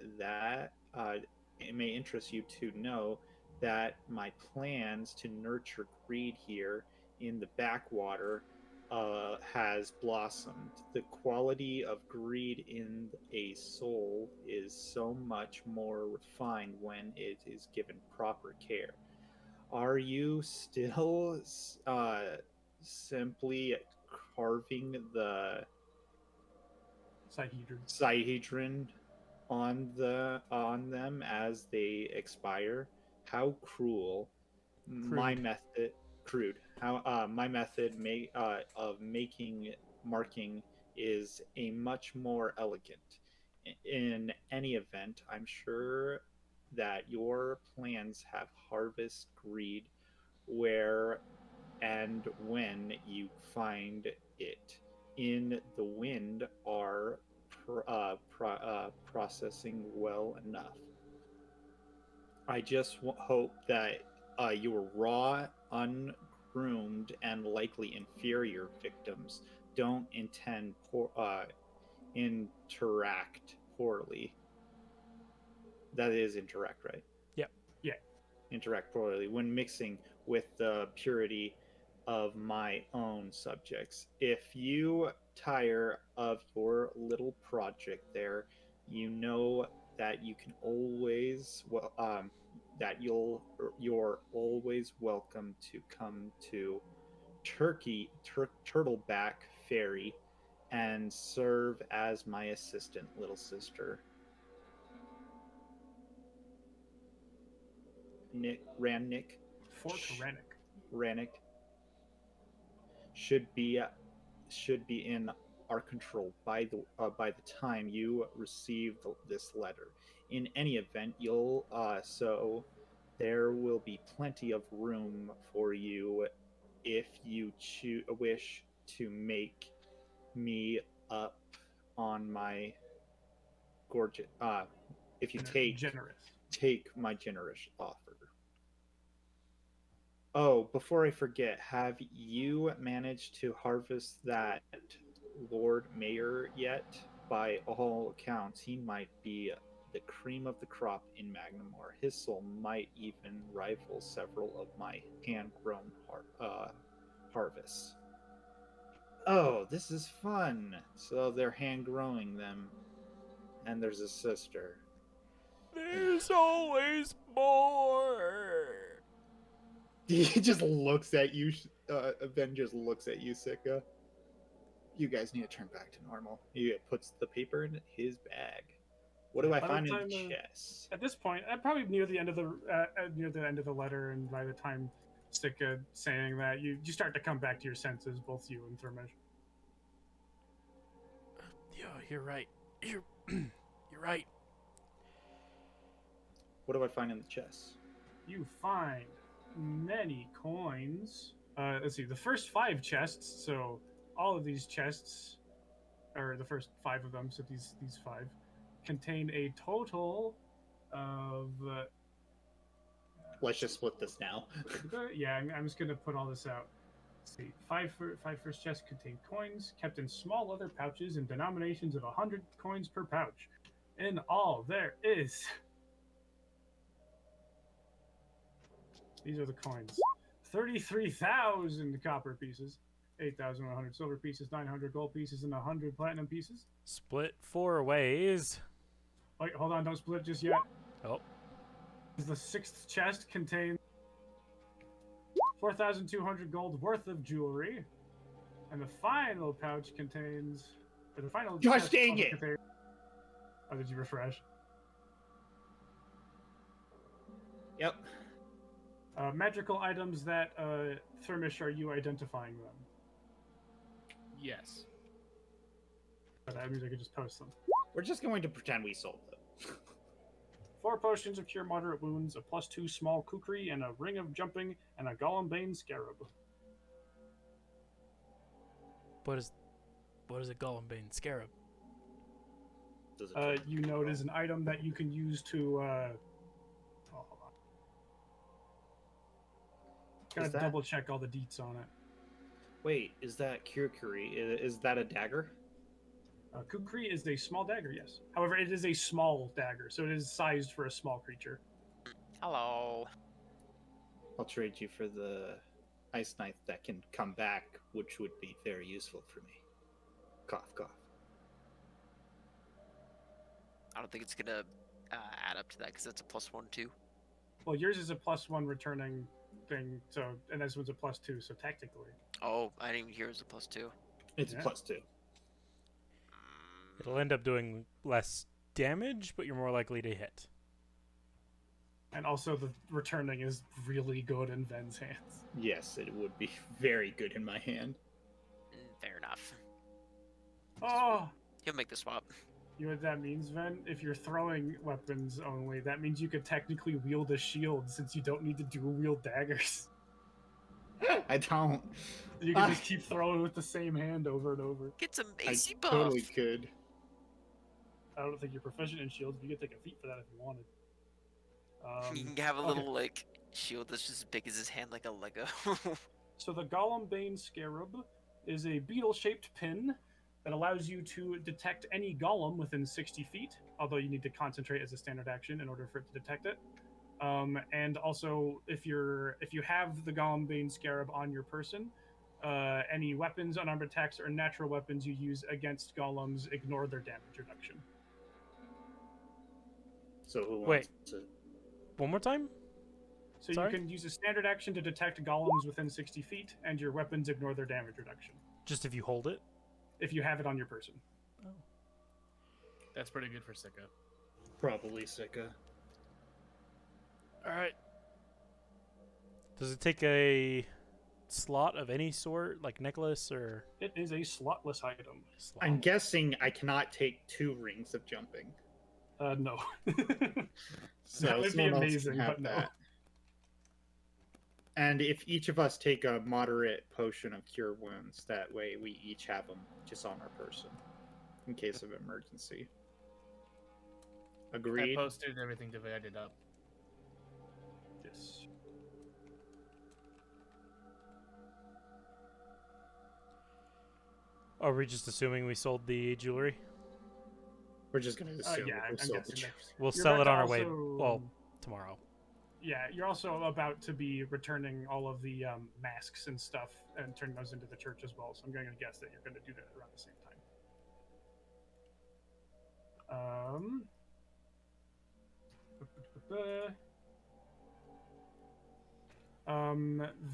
to know that my plans to nurture greed here in the backwater has blossomed. The quality of greed in a soul is so much more refined when it is given proper care. Are you still simply carving the Sihedron. Sihedron on them as they expire? How cruel! My Crude. method crude. How my method of making marking is a much more elegant. In any event, I'm sure that your plans have harvest greed where and when you find it. In the wind are processing well enough. I just hope that your raw, ungroomed, and likely inferior victims don't interact poorly. That is interact, right? Yep. Yeah. Interact poorly when mixing with the purity of my own subjects. If you tire of your little project there, you know that you can always you're always welcome to come to Turtleback Ferry and serve as my assistant, little sister. Nick Fort Rennick. Rannick should be in our control by the time you receive this letter. In any event, you'll so there will be plenty of room for you if you wish to make me up on my gorgeous. If you Generous. take my generous offer. Oh, before I forget, have you managed to harvest that Lord Mayor yet? By all accounts, he might be the cream of the crop in Magnimar. His soul might even rival several of my hand-grown harvests. Oh, this is fun! So they're hand-growing them, and there's a sister. There's always more. He just looks at you. Ben just looks at you, Sika. You guys need to turn back to normal. He puts the paper in his bag. What do I By the find in time, the chest? At this point, probably near the end of the letter, and by the time Stika saying that, you start to come back to your senses, both you and Thermish. Yeah, you're right. You're right. What do I find in the chest? You find many coins. Let's see, the first 5 chests. So all of these chests, or the first 5 of them. So these 5 contain a total of. Let's just split this now. Yeah, I'm just gonna put all this out. Let's see, 5 first chests contain coins kept in small leather pouches in denominations of 100 coins per pouch. In all, there is. These are the coins. 33,000 copper pieces, 8,100 silver pieces, 900 gold pieces, and 100 platinum pieces. Split 4 ways. Wait, hold on, don't split just yet. Oh. The 6th chest contains 4,200 gold worth of jewelry. And the final pouch contains... Or the final Gosh chest dang also it! contains, oh, did you refresh? Yep. Magical items that, Thermish, are you identifying them? Yes. But that means I could just post them. We're just going to pretend we sold them. 4 potions of cure moderate wounds, a +2 small kukri, and a ring of jumping, and a Golembane scarab. What is a Golembane scarab? Does it You know it is an item that you can use to, oh, hold on. Gotta Is that- double check all the deets on it. Wait, is that Kukri? Is that a dagger? Kukri is a small dagger, yes. However, it is a small dagger, so it is sized for a small creature. Hello. I'll trade you for the ice knife that can come back, which would be very useful for me. Cough, cough. I don't think it's gonna add up to that because that's a +1 too. Well, yours is a +1 returning thing, so and this one's a +2, so technically. Oh, I didn't even hear it was a +2. It's Yeah. a +2. It'll end up doing less damage, but you're more likely to hit. And also, the returning is really good in Ven's hands. Yes, it would be very good in my hand. Fair enough. Oh, He'll make the swap. you know what that means, Ven? If you're throwing weapons only, that means you could technically wield a shield since you don't need to dual wield daggers. I don't. You can just keep throwing with the same hand over and over. Get some I AC buff. totally could. I don't think you're proficient in shields, but you could take a feat for that if you wanted. You can have a okay. little like shield that's just as big as his hand, like a Lego. So the Golem Bane Scarab is a beetle-shaped pin that allows you to detect any golem within 60 feet, although you need to concentrate as a standard action in order for it to detect it. And also, if you have the Golem Bane Scarab on your person, any weapons, unarmed attacks, or natural weapons you use against golems ignore their damage reduction. So who Wait. wants to? One more time? So Sorry? you can use a standard action to detect golems within 60 feet, and your weapons ignore their damage reduction Just if you hold it? if you have it on your person. That's pretty good for Sika. Probably Sika. Alright. Does it take a slot of any sort, like necklace or It is a slotless item. slot? I'm guessing I cannot take 2 rings of jumping. No. So That would be someone else can amazing, have but no. that. And if each of us take a moderate potion of cure wounds, that way we each have them just on our person in case of emergency. Agreed. I posted everything divided up. Yes. Are we just assuming we sold the jewelry? We're just gonna assume yeah, that I'm we sold the guessing jewelry. that's- We'll You're sell about it to on our way. also- Well, tomorrow. Yeah, you're also about to be returning all of the masks and stuff and turning those into the church as well. So I'm going to guess that you're going to do that around the same time.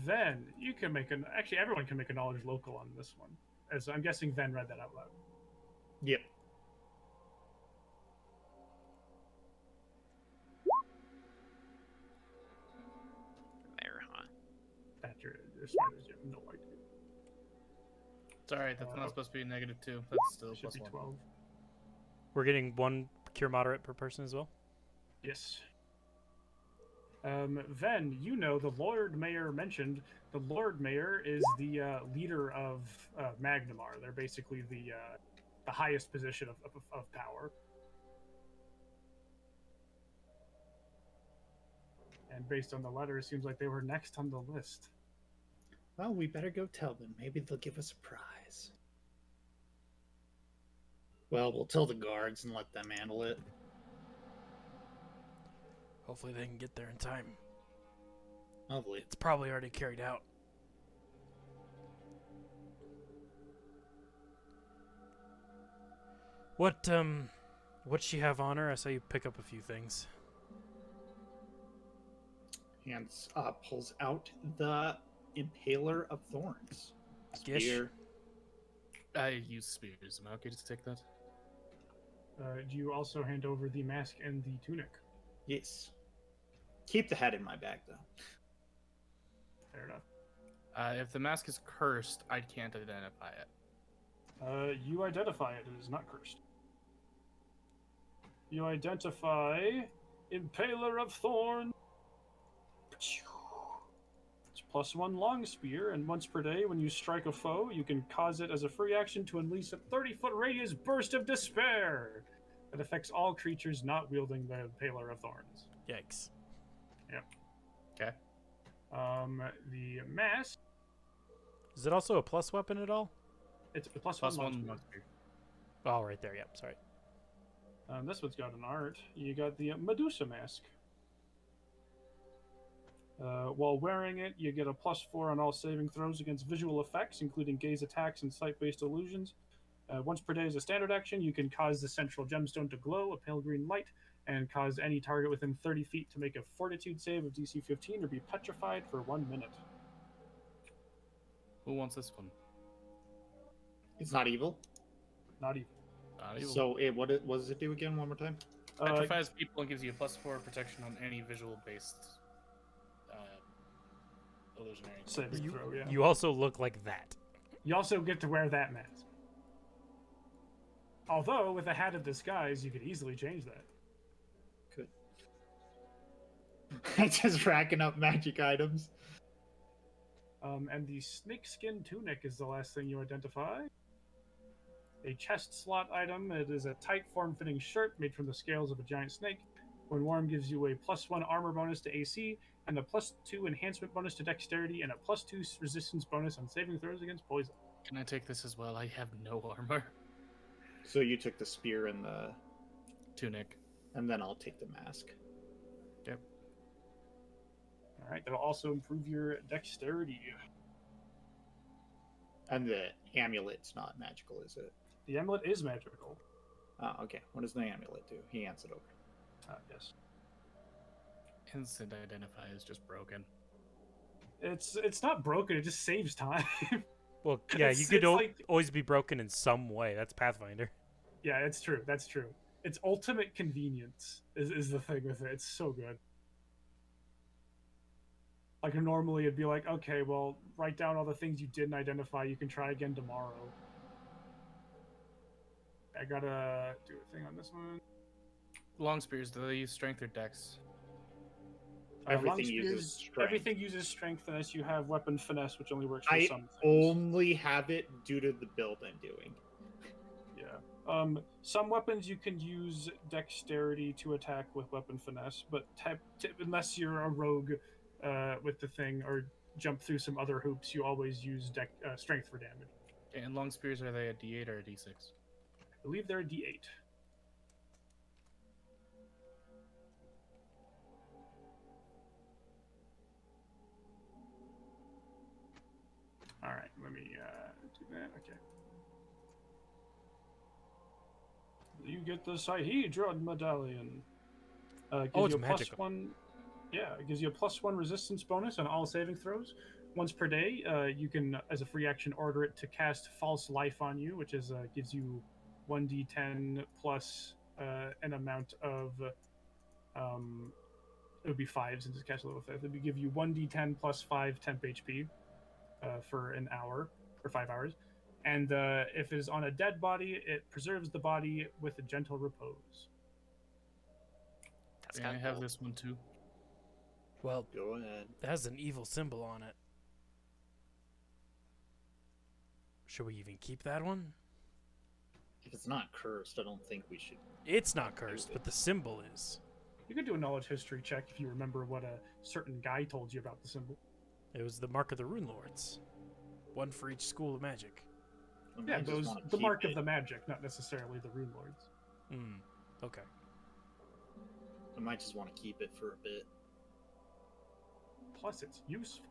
Then you can make an. Actually, everyone can make a knowledge local on this one, as I'm guessing Ven read that out loud. Yep. There, huh? That you're smart as you have no idea. It's alright, that's Uh, not supposed to be -2. That's still Should be +1. 12. We're getting one cure moderate per person as well? Yes. Then, you know, the Lord Mayor mentioned, the Lord Mayor is the leader of Magnimar. They're basically the highest position of power. And based on the letter, it seems like they were next on the list. Well, we better go tell them. Maybe they'll give us a prize. Well, we'll tell the guards and let them handle it. Hopefully they can get there in time. Lovely. It's probably already carried out. What'd she have on her? I saw you pick up a few things. And pulls out the Impaler of Thorns. Gish. Spear. I use spears. Am I okay to take that? Do you also hand over the mask and the tunic? Yes. Keep the head in my bag, though. Fair enough. If the mask is cursed, I can't identify it. You identify it. It is not cursed. You identify Impaler of Thorns. It's +1 long spear, and once per day, when you strike a foe, you can cause it as a free action to unleash a 30-foot radius burst of despair that affects all creatures not wielding the Impaler of Thorns. Yikes. Okay. The mask, Is it also a plus weapon at all? it's a +1 long +1 spear. long spear. Oh, right there. Yep. Sorry. This one's got an art. You got the Medusa mask. While wearing it, you get a +4 on all saving throws against visual effects, including gaze attacks and sight-based illusions. Once per day as a standard action, you can cause the central gemstone to glow a pale green light and cause any target within 30 feet to make a fortitude save of DC 15 or be petrified for 1 minute. Who wants this one? It's not evil. Not even. Not evil. So what does it do again? One more time. Petrifies people and gives you a +4 protection on any visual-based illusionary. Saving throw, yeah. You also look like that. You also get to wear that mask. Although, with a hat of disguise, you could easily change that. Good. Just racking up magic items. And the snakeskin tunic is the last thing you identify. A chest slot item. It is a tight form-fitting shirt made from the scales of a giant snake. When worn, gives you a +1 armor bonus to AC, and a +2 enhancement bonus to dexterity, and a +2 resistance bonus on saving throws against poison. Can I take this as well? I have no armor. So you took the spear and the Tunic. and then I'll take the mask. Yep. All right, that'll also improve your dexterity. And the amulet's not magical, is it? The amulet is magical. Oh, okay. What does the amulet do? He hands it over. Yes. Instant identify is just broken. It's not broken. It just saves time. Well, yeah, you It's- could it's like- always be broken in some way. That's Pathfinder. Yeah, it's true. That's true. It's ultimate convenience is the thing with it. It's so good. Like normally it'd be like, okay, well, write down all the things you didn't identify. You can try again tomorrow. I gotta do a thing on this one. Long spears, do they use strength or dex? Everything long uses spears- strength. Everything uses strength unless you have weapon finesse, which only works for I some things. only have it due to the build I'm doing. Yeah. Some weapons you can use dexterity to attack with weapon finesse, but unless you're a rogue with the thing or jump through some other hoops, you always use strength for damage. Okay, and long spears, are they a D8 or a D6? I believe they're a D8. All right, let me do that. Okay. You get the Sahedron medallion. Gives Oh, it's you a magical. +1. Yeah, it gives you a +1 resistance bonus on all saving throws. Once per day, you can, as a free action, order it to cast False Life on you, which is gives you 1d10 plus an amount of. It would be 5 since it's cast level 5. It would give you 1d10 plus 5 temp HP for an hour, or 5 hours. And if it is on a dead body, it preserves the body with a gentle repose. That's Yeah, I kind have of this one too. Well, Go ahead. it has an evil symbol on it. Should we even keep that one? If it's not cursed, I don't think we should. It's not cursed, but the symbol is. You could do a knowledge history check if you remember what a certain guy told you about the symbol. It was the mark of the Runelords. One for each school of magic. I Yeah, just those wanna the keep mark it. of the magic, not necessarily the Runelords. Hmm. Okay. I might just want to keep it for a bit. Plus, it's useful.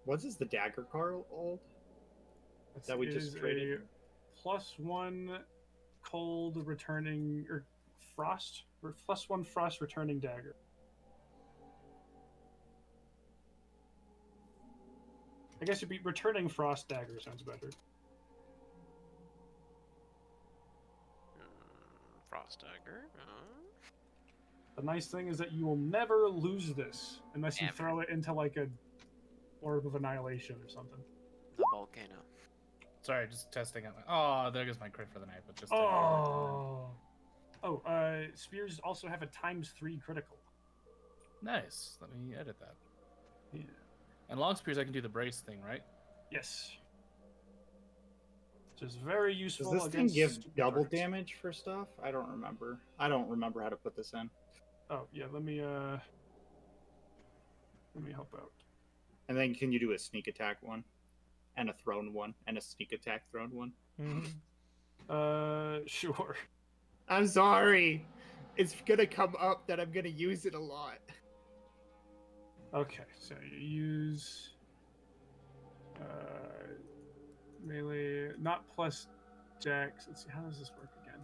What is the dagger called? That we It just is traded? a +1 cold returning or frost or +1 frost returning dagger. I guess it'd be returning frost dagger sounds better. Frost dagger. The nice thing is that you will never lose this unless you Never. throw it into like a orb of annihilation or something. The volcano. Sorry, just testing out. Oh, there goes my crit for the night, but just. Spears also have a ×3 critical. Nice. Let me edit that. Yeah. And long spears, I can do the brace thing, right? Yes. Which is very Does useful. this thing against give stupid double targets. damage for stuff? I don't remember. I don't remember how to put this in. Oh yeah, let me help out. And then can you do a sneak attack one? And a thrown one? And a sneak attack thrown one? Sure. I'm sorry! it's gonna come up that I'm gonna use it a lot. Okay, so you use melee, not plus dex. Let's see, how does this work again?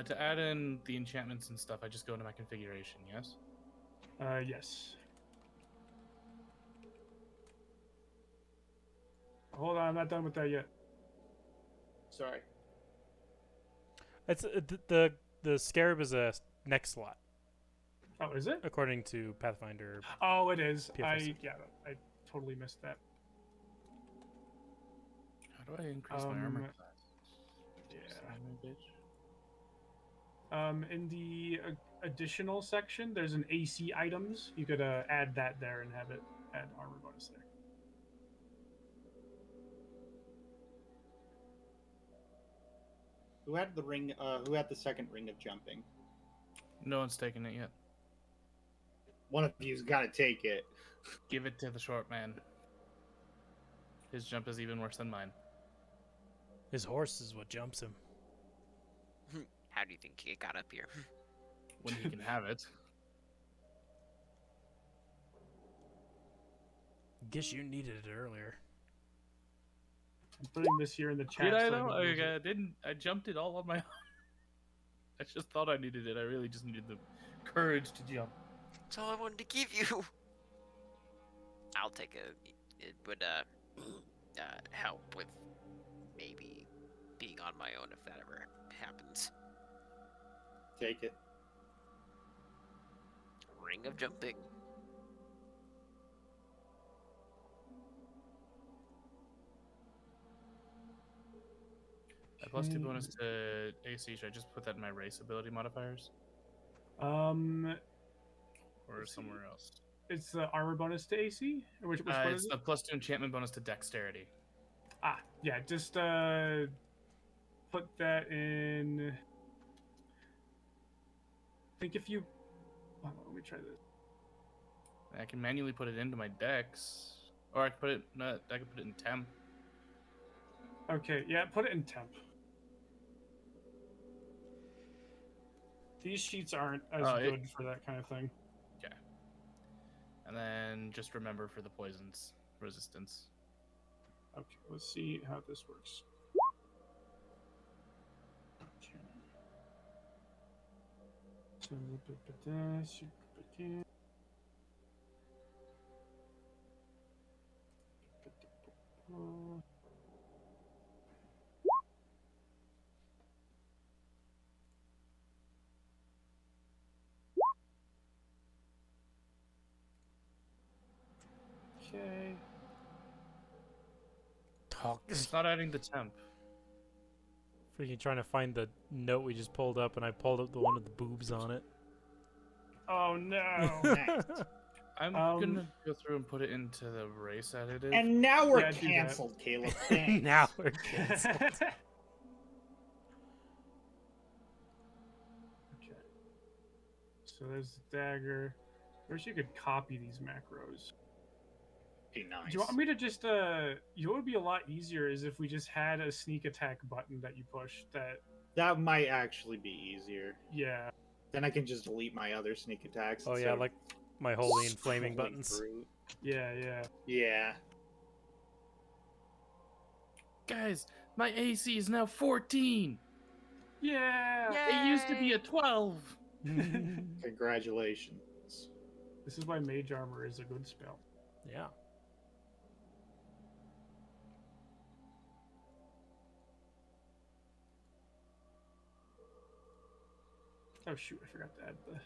To add in the enchantments and stuff, I just go into my configuration, yes? Yes. Hold on, I'm not done with that yet. Sorry. It's the scarab is a next slot Oh, is it? according to Pathfinder. Oh, it is. PFS. I totally missed that. How do I increase my armor Um, class? Yeah. Son of a bitch. In the additional section, there's an AC items. You could add that there and have it add armor bonus there. Who had the ring? Who had the second ring of jumping? No one's taken it yet. One of you's got to take it. Give it to the short man. His jump is even worse than mine. His horse is what jumps him. How do you think he got up here? When he can have it. Guess you needed it earlier. I'm putting this here in the chat. Did I so though? everyone knows it. Didn't. I jumped it all on my own. I just thought I needed it. I really just needed the courage to jump. That's all I wanted to give you. I'll take it would help with maybe being on my own if that ever happens. Take it. Ring of jumping. A +2 bonus to AC. Should I just put that in my race ability modifiers? Or somewhere else? It's the armor bonus to AC? Which one It's is the it? +2 enchantment bonus to dexterity. Ah, yeah, just put that in. I think if you. Hold on, let me try this. I can manually put it into my dex. Or I can put it. No, I can put it in temp. Okay, yeah, put it in temp. These sheets aren't as good for that kind of thing. Okay. And then just remember for the poisons resistance. Okay, let's see how this works. Okay. So, shoot again. Okay. Talk. It's not adding the temp. Freaking trying to find the note we just pulled up, and I pulled up the one with the boobs on it. Oh no! I'm gonna go through and put it into the race additive. And now we're Yeah, do that. canceled, Caleb. Thanks. Now we're canceled. Okay. So there's the dagger. I wish you could copy these macros. Be nice. Do you want me to just you know what would be a lot easier is if we just had a sneak attack button that you push that That might actually be easier. yeah. Then I can just delete my other sneak attacks. Oh instead yeah, of like my holy and flaming scrolling buttons. through. Yeah. Yeah. Guys, my AC is now 14. Yeah. It used to be a 12. Congratulations. This is why mage armor is a good spell. Yeah. Oh shoot, I forgot to add the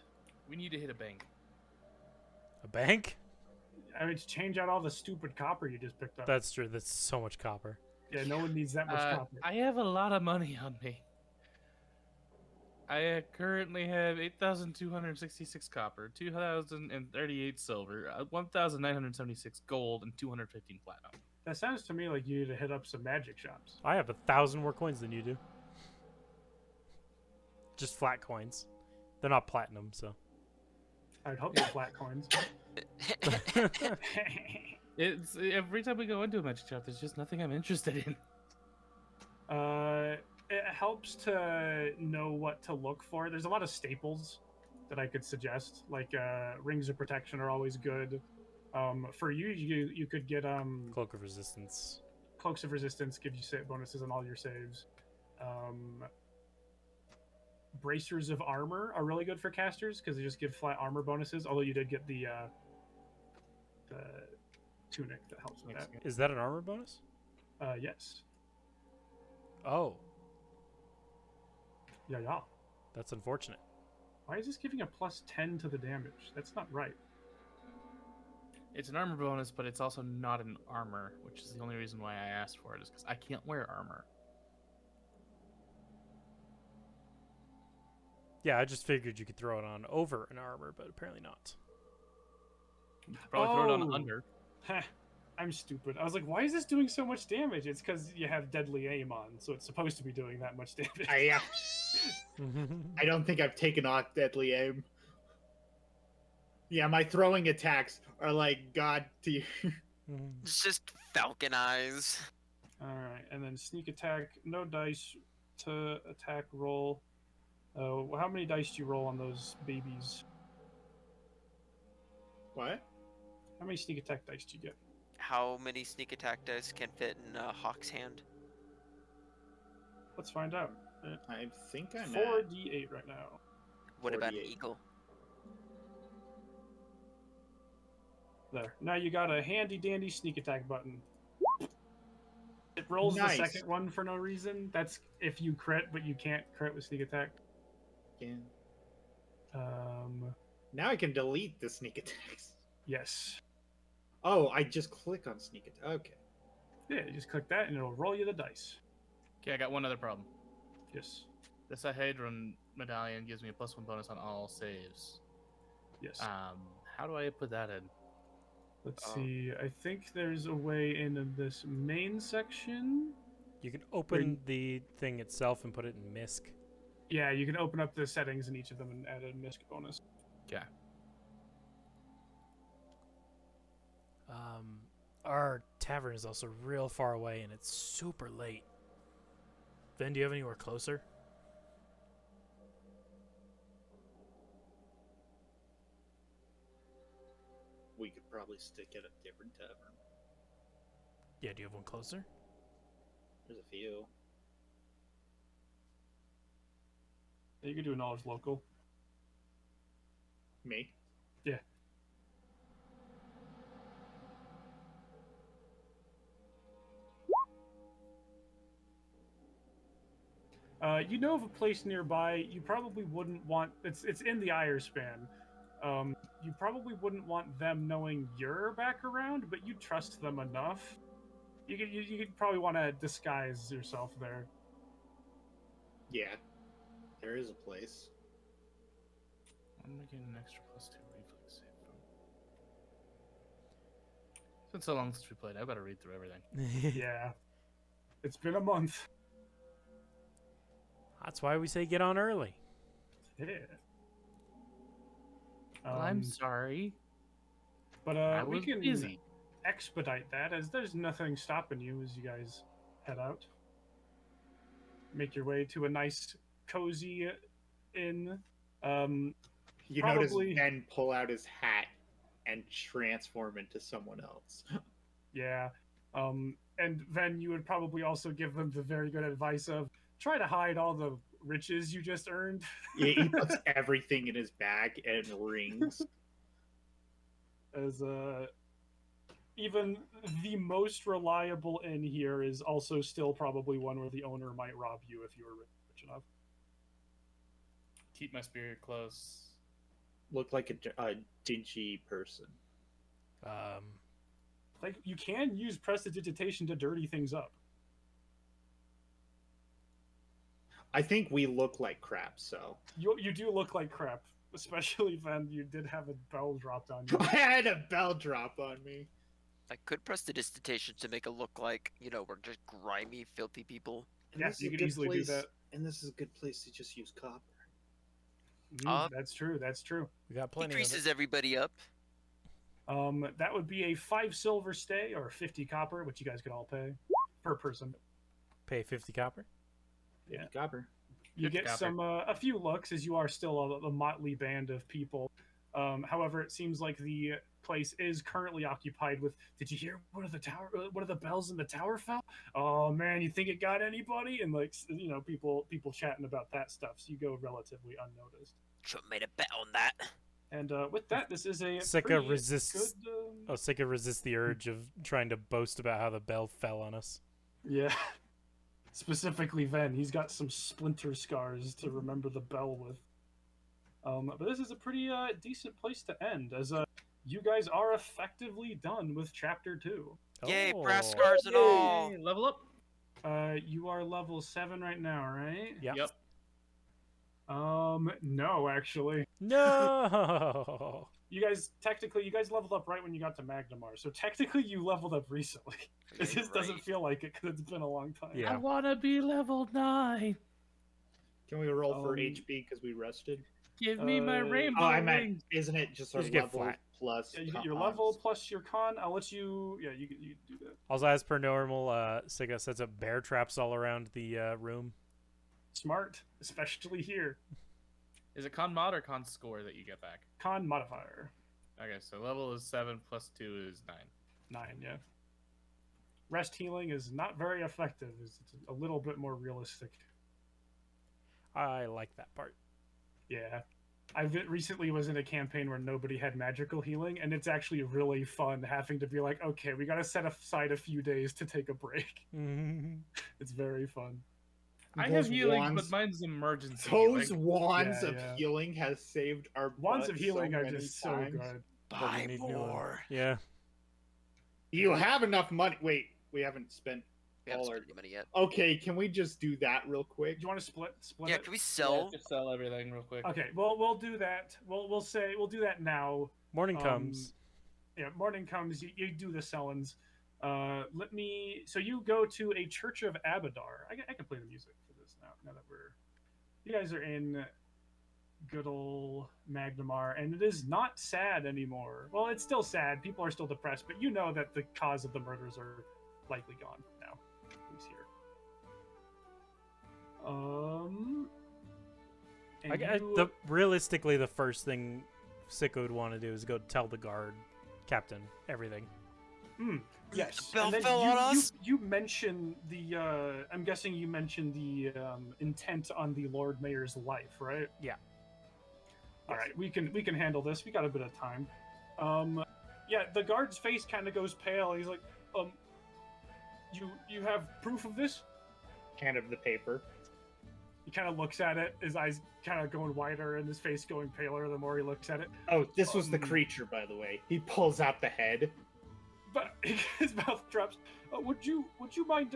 We need to hit a bank. A bank? I mean to change out all the stupid copper you just picked up. That's true. That's so much copper. Yeah, no one needs that much copper. I have a lot of money on me. I currently have 8,266 copper, 2,038 silver, 1,976 gold, and 215 platinum. That sounds to me like you need to hit up some magic shops. I have 1,000 more coins than you do. Just flat coins. They're not platinum, so. I'd hope you flat coins. It's every time we go into a magic shop, there's just nothing I'm interested in. it helps to know what to look for. There's a lot of staples that I could suggest, like rings of protection are always good. For you could get Cloak of Resistance. cloaks of resistance, give you bonuses on all your saves. Bracers of armor are really good for casters because they just give flat armor bonuses. Although you did get the tunic that helps with that. Is that an armor bonus? Yes. Oh, Yeah. that's unfortunate. Why is this giving a plus 10 to the damage? That's not right. It's an armor bonus, but it's also not an armor, which is the only reason why I asked for it, is because I can't wear armor. Yeah, I just figured you could throw it on over an armor, but apparently not. Probably throw it on Oh. under. Heh, I'm stupid. I was like, why is this doing so much damage? It's because you have deadly aim on, so it's supposed to be doing that much damage. I don't think I've taken off deadly aim. Yeah, my throwing attacks are like God to you. It's just falcon eyes. Alright, and then sneak attack, no dice to attack roll. How many dice do you roll on those babies? What? How many sneak attack dice do you get? How many sneak attack dice can fit in a hawk's hand? Let's find out. I think I'm 4d8 right now. What about an 48. eagle? There. Now you got a handy dandy sneak attack button. It rolls Nice. the second one for no reason. That's if you crit, but you can't crit with sneak attack. Yeah. Um, Now I can delete the sneak attacks. yes. Oh, I just click on sneak attack. Okay. Yeah, you just click that and it'll roll you the dice. Okay, I got one other problem. Yes. The Sahedron medallion gives me a +1 bonus on all saves. Yes. How do I put that in? Let's see. I think there's a way in this main section. You can open the thing itself and put it in MISC. Yeah, you can open up the settings in each of them and add a misc bonus. Okay. Our tavern is also real far away, and it's super late. Ben, do you have anywhere closer? We could probably stick at a different tavern. Yeah, do you have one closer? There's a few. You can do a knowledge local. Me? Yeah. You know of a place nearby. You probably wouldn't want. It's in the Ire span. You probably wouldn't want them knowing you're back around, but you trust them enough. You could probably want to disguise yourself there. Yeah. There is a place. I'm gonna get an extra +2 reflex save from. It's been so long since we played. I better read through everything. Yeah, it's been a month. That's why we say get on early. Yeah. I'm sorry. But I we was can busy. expedite that, as there's nothing stopping you as you guys head out. Make your way to a nice, cozy inn. You Probably- notice Ben pull out his hat and transform into someone else. Yeah. And then you would probably also give them the very good advice of try to hide all the riches you just earned. He puts everything in his bag and rings. As even the most reliable inn here is also still probably one where the owner might rob you if you were rich enough. Keep my spirit close. Look like a dingy person. Like, you can use prestidigitation to dirty things up. I think we look like crap, so. You do look like crap, especially then you did have a bell dropped on you. I had a bell drop on me. I could prestidigitation to make it look like, we're just grimy, filthy people. And Yes, this is you a could good easily place, do that. And this is a good place to just use copper. That's true. That's true. We got plenty of Decreases it. everybody up. That would be a 5 silver stay or 50 copper, which you guys could all pay per person. Pay 50 copper. Yeah. Gobber. You Good get copper. some a few looks as you are still a motley band of people. However, it seems like the place is currently occupied with. Did you hear one of the bells in the tower fell? Oh man, you think it got anybody? And like people chatting about that stuff. So you go relatively unnoticed. Should have made a bet on that. And with that, this is a Sika pretty resists. good. Oh, Sika resists the urge of trying to boast about how the bell fell on us. Yeah. Specifically, Ven. He's got some splinter scars to remember the bell with. But this is a pretty decent place to end, as you guys are effectively done with Chapter 2. Yay, Oh. brass scars and all. Yay, level up. You are level 7 right now, right? Yeah. Yep. No, actually. No. You guys leveled up right when you got to Magnimars, so technically you leveled up recently. It Yeah, just doesn't right. feel like it because it's been a long time. Yeah. I wanna be level 9. Can we roll for Um, HP because we rested? Give me my Uh, rainbow Oh, I meant, wings. isn't it just You a just get level flat. plus? Yeah, you get your cons? level plus your con. I'll let you. Yeah, you do that. Also, as per normal, Sika sets up bear traps all around the room. Smart, especially here. Is it con mod or con score that you get back? Con modifier Okay, so level is 7 plus 2 is 9. 9. Yeah. Rest healing is not very effective. It's a little bit more realistic. I like that part. Yeah. I recently was in a campaign where nobody had magical healing, and it's actually really fun having to be like, okay, we gotta set aside a few days to take a break. It's very fun. I have Those healing, wands- but mine's emergency Those healing. wands Yeah, of yeah. healing has saved our Wands of butts healing so are many just times. so good. But we Buy need new one. more. Yeah. You have enough money. Wait, we haven't spent We haven't all our. spent any money yet. Okay, can we just do that real quick? Do you want to split Yeah, it? can we Yeah, sell? just sell everything real quick. Okay, well, we'll do that. We'll do that now. Morning Um, comes. Yeah, morning comes. You do the sellings. So you go to a Church of Abadar. I can play the music for this now. Now that you guys are in good old Magnimar, and it is not sad anymore. Well, it's still sad. People are still depressed, but you know that the cause of the murders are likely gone now. Who's here? And Realistically, the first thing Sika would want to do is go tell the guard captain everything. Yes. The bell and then fell on us? You mentioned the. I'm guessing you mentioned the intent on the Lord Mayor's life, right? Yeah. All right, we can handle this. We got a bit of time. Yeah, the guard's face kind of goes pale. He's like, you have proof of this? Hand of the paper. He kind of looks at it, his eyes kind of going wider and his face going paler the more he looks at it. Oh, this was the Um, creature, by the way. He pulls out the head. But his mouth drops. Would you mind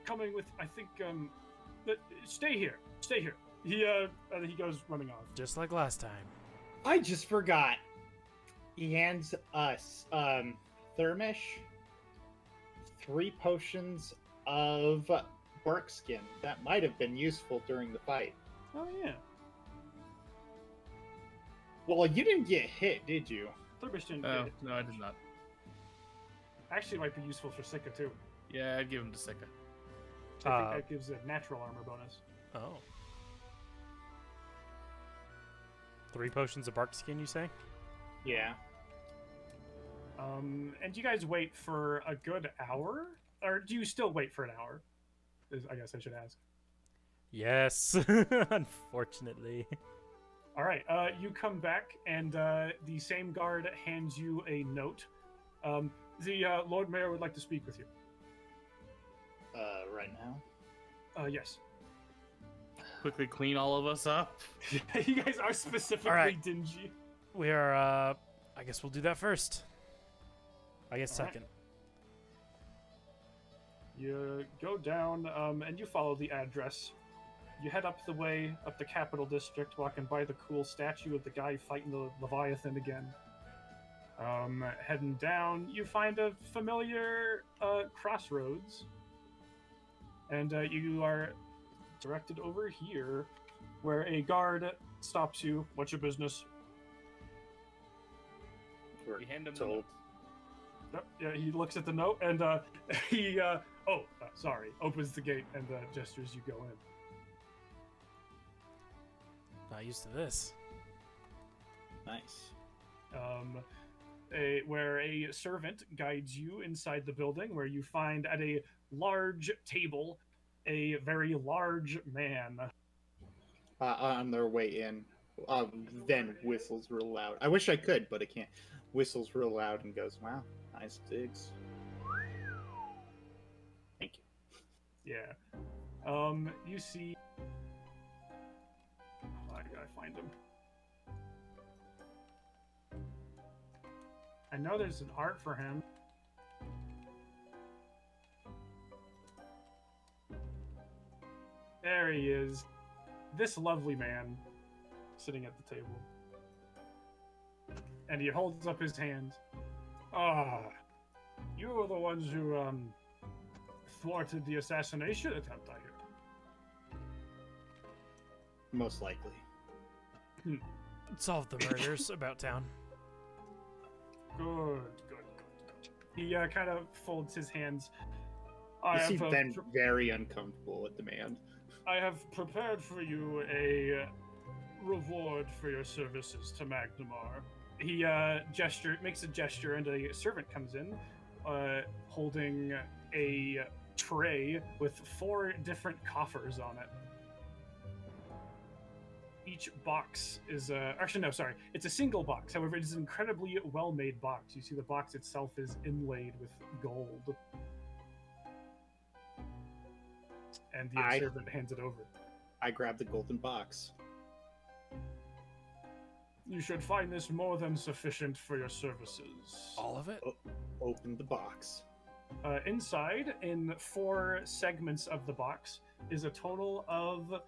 coming with? I think stay here. Stay here. And he goes running off. Just like last time. I just forgot. He hands us Thermish 3 potions of bark skin. That might have been useful during the fight. Oh yeah. Well, you didn't get hit, did you? Thurbish didn't Oh, get it. no, I did not. Actually, it might be useful for Sika too. Yeah, I'd give him to Sika. I think that gives a natural armor bonus. Oh. 3 potions of bark skin, you say? Yeah. And you guys wait for a good hour, or do you still wait for an hour? I guess I should ask. Yes. Unfortunately. All right. You come back, and the same guard hands you a note. The Lord Mayor would like to speak with you. Right now? Yes. Quickly clean all of us up. You guys are specifically All right. dingy. We are, I guess we'll do that first. I guess All right. second. You go down, and you follow the address. You head up the way, up the Capital District, walking by the cool statue of the guy fighting the Leviathan again. Heading down, you find a familiar crossroads. And you are directed over here, where a guard stops you. What's your business? We're We hand him the told. note. Yep, yeah, he looks at the note, and he, sorry, opens the gate and gestures you go in. Not used to this. Nice. Where a servant guides you inside the building, where you find at a large table a very large man. On their way in, then whistles real loud. I wish I could, but I can't. Whistles real loud and goes, "Wow, nice digs." Thank you. Yeah. You see. Oh, I gotta find him. I know there's an art for him. There he is. This lovely man sitting at the table. And he holds up his hand. Ah, you were the ones who thwarted the assassination attempt, I hear. Most likely. Solve the murders about town. Good. He kind of folds his hands. You see Ben very uncomfortable with the man. I have prepared for you a reward for your services to Magnimar. He makes a gesture, and a servant comes in, holding a tray with 4 different coffers on it. Each box is actually no, sorry, it's a single box. However, it is an incredibly well-made box. You see, the box itself is inlaid with gold. And the servant hands it over. I grab the golden box. You should find this more than sufficient for your services. All of it? Open the box. Inside, in 4 segments of the box, is a total of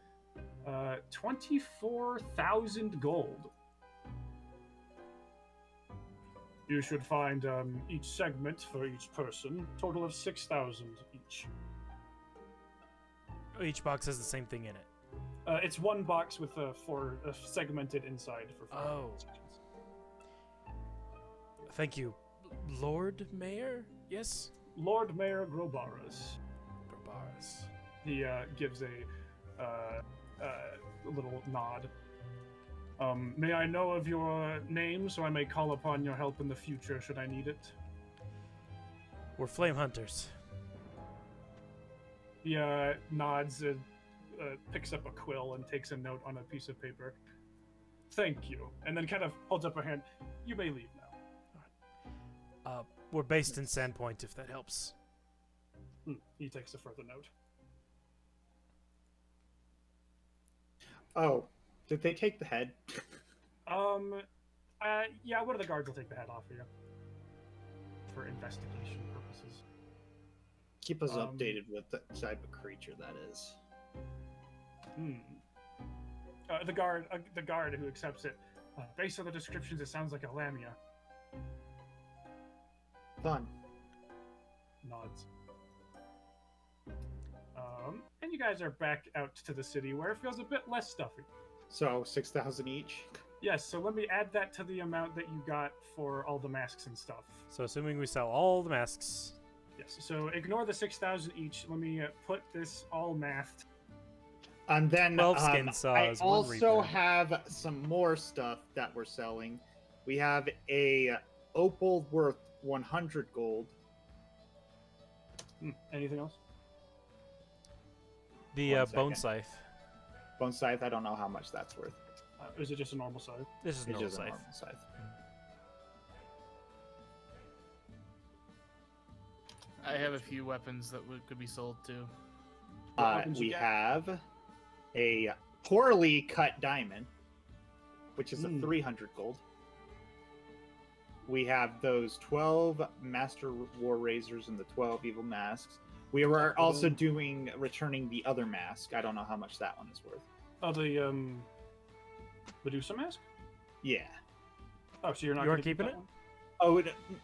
24,000 gold. You should find each segment for each person, total of 6,000 each. Each box has the same thing in it. It's one box with 4 segmented inside for 4 sections. Thank you. Lord Mayor? Yes? Lord Mayor Grobaris. Grobaris. He gives a little nod. May I know of your name so I may call upon your help in the future should I need it? We're flame hunters. He nods and picks up a quill and takes a note on a piece of paper. Thank you. And then kind of holds up a hand. You may leave now. We're based in Sandpoint, if that helps. He takes a further note. Oh, did they take the head? Yeah, one of the guards will take the head off of you. For investigation purposes. Keep us updated with the type of creature that is. The guard who accepts it. Based on the descriptions, it sounds like a lamia. Fun. Nods. And you guys are back out to the city where it feels a bit less stuffy. So 6,000 each. Yes, so let me add that to the amount that you got for all the masks and stuff. So assuming we sell all the masks. Yes, so ignore the 6,000 each. Let me put this all mathed. And then 12 skin I saws, one also reaper. have some more stuff that we're selling. We have a opal worth 100 gold. Anything else? The One bone second. scythe. Bone scythe, I don't know how much that's worth. Is it just a normal scythe? This is It's normal just a scythe. normal scythe. I have a few weapons that could be sold too. weapons you We got? have a poorly cut diamond, which is a 300 gold. We have those 12 Master War Razors and the 12 Evil Masks. We are also returning the other mask. I don't know how much that one is worth. Oh, the Medusa mask? Yeah. Oh, so you're not You gonna aren't keep keeping that it? one? Oh,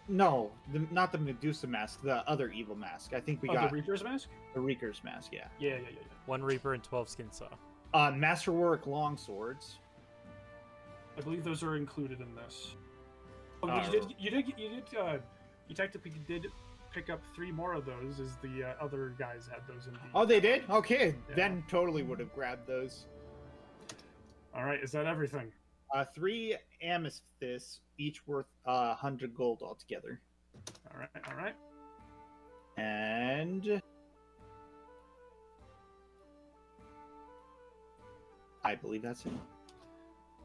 no, not the Medusa mask, the other evil mask. I think we got the Reaper's mask? the Reeker's mask, yeah. Yeah. One reaper and 12 skin saw. Masterwork longswords. I believe those are included in this. Oh, Uh, but you technically did pick up 3 more of those, as the other guys had those in the... Oh, they did? Okay, Yeah. then totally would have grabbed those. All right, is that everything? 3 amethysts, each worth 100 gold altogether. All right, all right. And I believe that's it.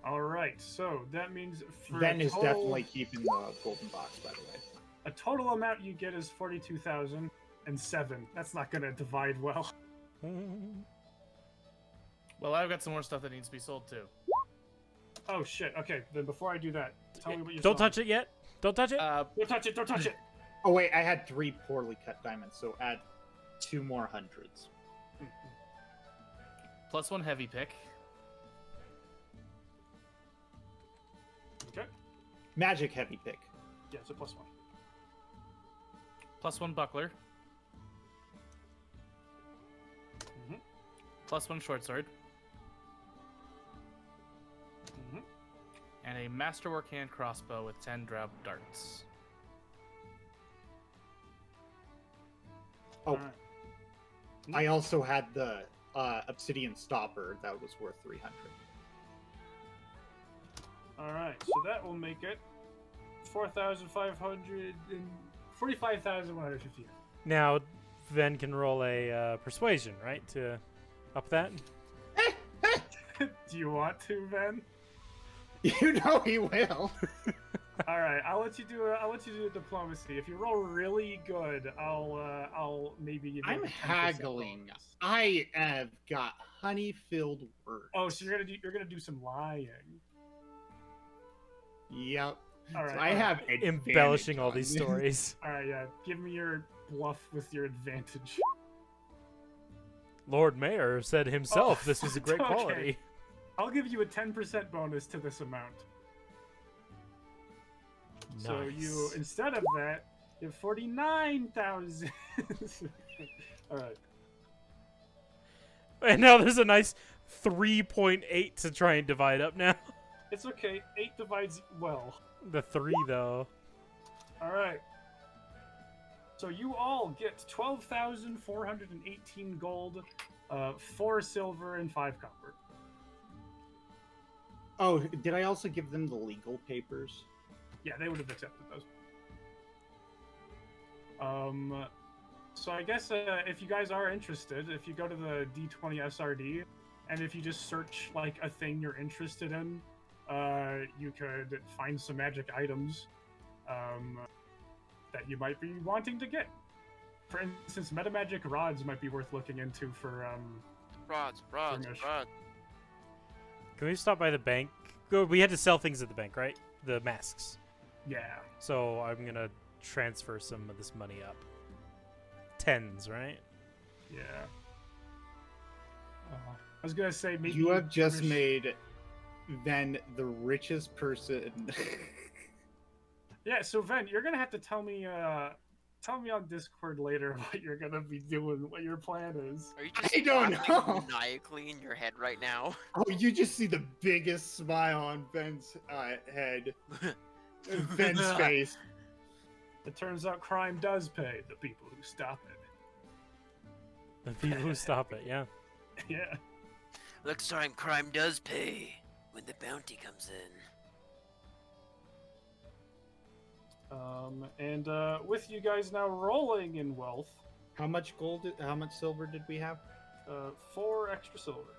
All right, so that means for Ben a is total, definitely keeping the golden box, by the way. a total amount you get is 42,007. That's not gonna divide well. Well, I've got some more stuff that needs to be sold too. Oh shit. Okay, then before I do that, tell me what you. Don't touch it yet. Don't touch it. Don't touch it. Don't touch it. Oh wait, I had 3 poorly cut diamonds, so add 2 more hundreds. Plus 1 heavy pick. Okay. Magic heavy pick. Yeah, it's a +1. Plus 1 buckler. Mhm. Plus 1 short sword. Mhm. And a masterwork hand crossbow with 10 drop darts. Oh, Alright. I also had the obsidian stopper that was worth 300. All right, so that will make it 4,500 and 45,150. Now, Ven can roll a persuasion, right, to up that. Do you want to, Ben? You know he will. All right, I'll let you do a diplomacy. If you roll really good, I'll maybe give you. I'm a 10% haggling. bonus. I have got honey-filled words. Oh, so you're gonna do some lying. Yep. All right. So I have Embellishing advantage all on these this. stories. All right, yeah. Give me your bluff with your advantage. Lord Mayor said himself Oh, this was a great okay. quality. I'll give you a 10% bonus to this amount. So you, Nice. instead of that, you have 49,000. All right. And now there's a nice 3.8 to try and divide up now. It's okay. 8 divides well. The 3, though. All right. So you all get 12,418 gold, 4 silver, and 5 copper. Oh, did I also give them the legal papers? Yeah, they would have accepted those. So I guess if you guys are interested, if you go to the D20 SRD, and if you just search like a thing you're interested in, you could find some magic items that you might be wanting to get. For instance, metamagic rods might be worth looking into for Rods. Furnish. Can we stop by the bank? Go. We had to sell things at the bank, right? The masks. yeah. So I'm going to transfer some of this money up. 10s, right? Yeah. I was gonna say maybe You have just furnish- made Ven the richest person. Yeah, so Ven, you're gonna have to tell me on Discord later what you're gonna be doing, what your plan is. Are you just I don't laughing know. maniacally in your head right now? Oh, you just see the biggest smile on Ben's head. Ben's face. It turns out crime does pay the people who stop it. The people who stop it, yeah. Yeah. Next time, crime does pay when the bounty comes in. And with you guys now rolling in wealth, How much silver did we have? 4 extra silver.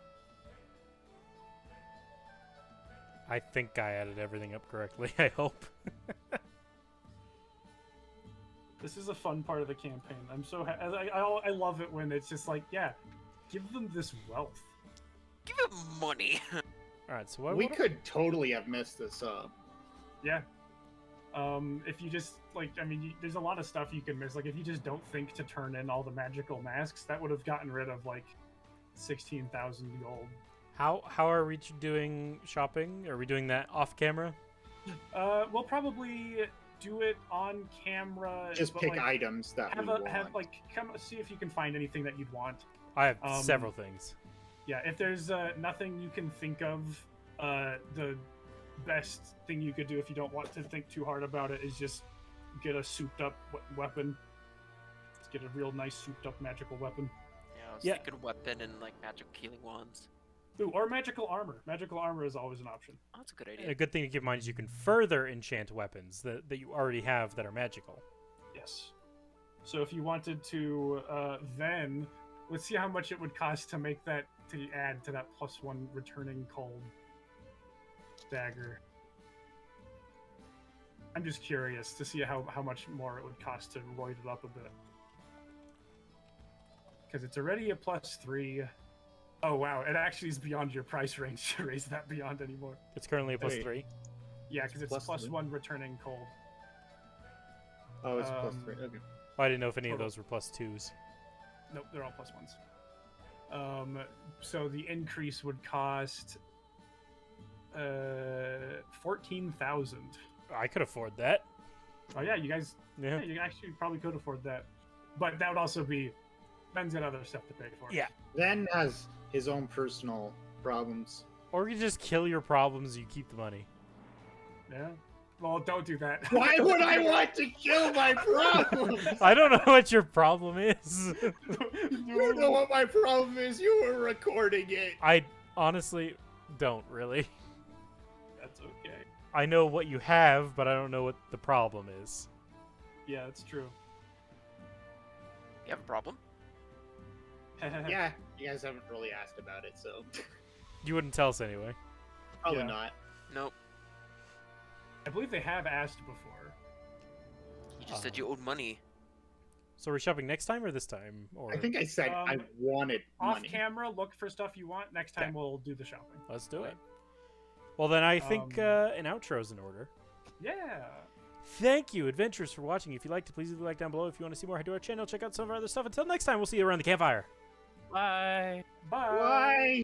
I think I added everything up correctly, I hope. This is a fun part of the campaign. I'm so I love it when it's just like, yeah, give them this wealth. Give him money. Alright, so what We could totally have messed this up. Yeah. If you just like, I mean, there's a lot of stuff you can miss. Like, if you just don't think to turn in all the magical masks, that would have gotten rid of like 16,000 gold. How are we doing shopping? Are we doing that off camera? We'll probably do it on camera. Just but, pick like, items that we want. come see if you can find anything that you'd want. I have Um, several things. Yeah, if there's nothing you can think of, the best thing you could do if you don't want to think too hard about it is just get a souped up weapon. Let's get a real nice souped up magical weapon. Yeah, I was Yeah. thinking weapon and like magic healing wands. Ooh, or magical armor. Magical armor is always an option. Oh, that's a good A idea. good thing to keep in mind is you can further enchant weapons that you already have that are magical. Yes. So if you wanted to, then let's see how much it would cost to make that to add to that +1 returning cold dagger. I'm just curious to see how much more it would cost to roid it up a bit. Because it's already a +3. Oh wow, it actually is beyond your price range to raise that beyond anymore. It's currently a Wait. +3. Yeah, because it's +3? +1 returning cold. Oh, it's Um, +3. Okay. Well, I didn't know if any of Total. those were +2s. Nope, they're all +1s. So the increase would cost 14,000. I could afford that. Oh yeah, you guys. Yeah. Yeah, you actually probably could afford that, but that would also be Ben's got other stuff to pay for. Yeah. Zen has his own personal problems. Or you just kill your problems, you keep the money. Yeah. Well, don't do that. Why would I want to kill my problems? I don't know what your problem is. You know what my problem is. You were recording it. I honestly don't really. That's okay. I know what you have, but I don't know what the problem is. Yeah, that's true. You have a problem? Yeah, you guys haven't really asked about it, so You wouldn't tell us anyway. probably Yeah. not. Nope. I believe they have asked before. You just said you owed money. So we're shopping next time or this time? Or I think I said I Um, wanted Off money. camera, look for stuff you want. Next time Okay. we'll do the shopping. let's do it. Well, then I think Um, an outro's in order. Yeah. Thank you, adventurers, for watching. If you liked it, please leave a like down below. If you want to see more, head to our channel. Check out some of our other stuff. Until next time, we'll see you around the campfire. Bye. Bye. Why?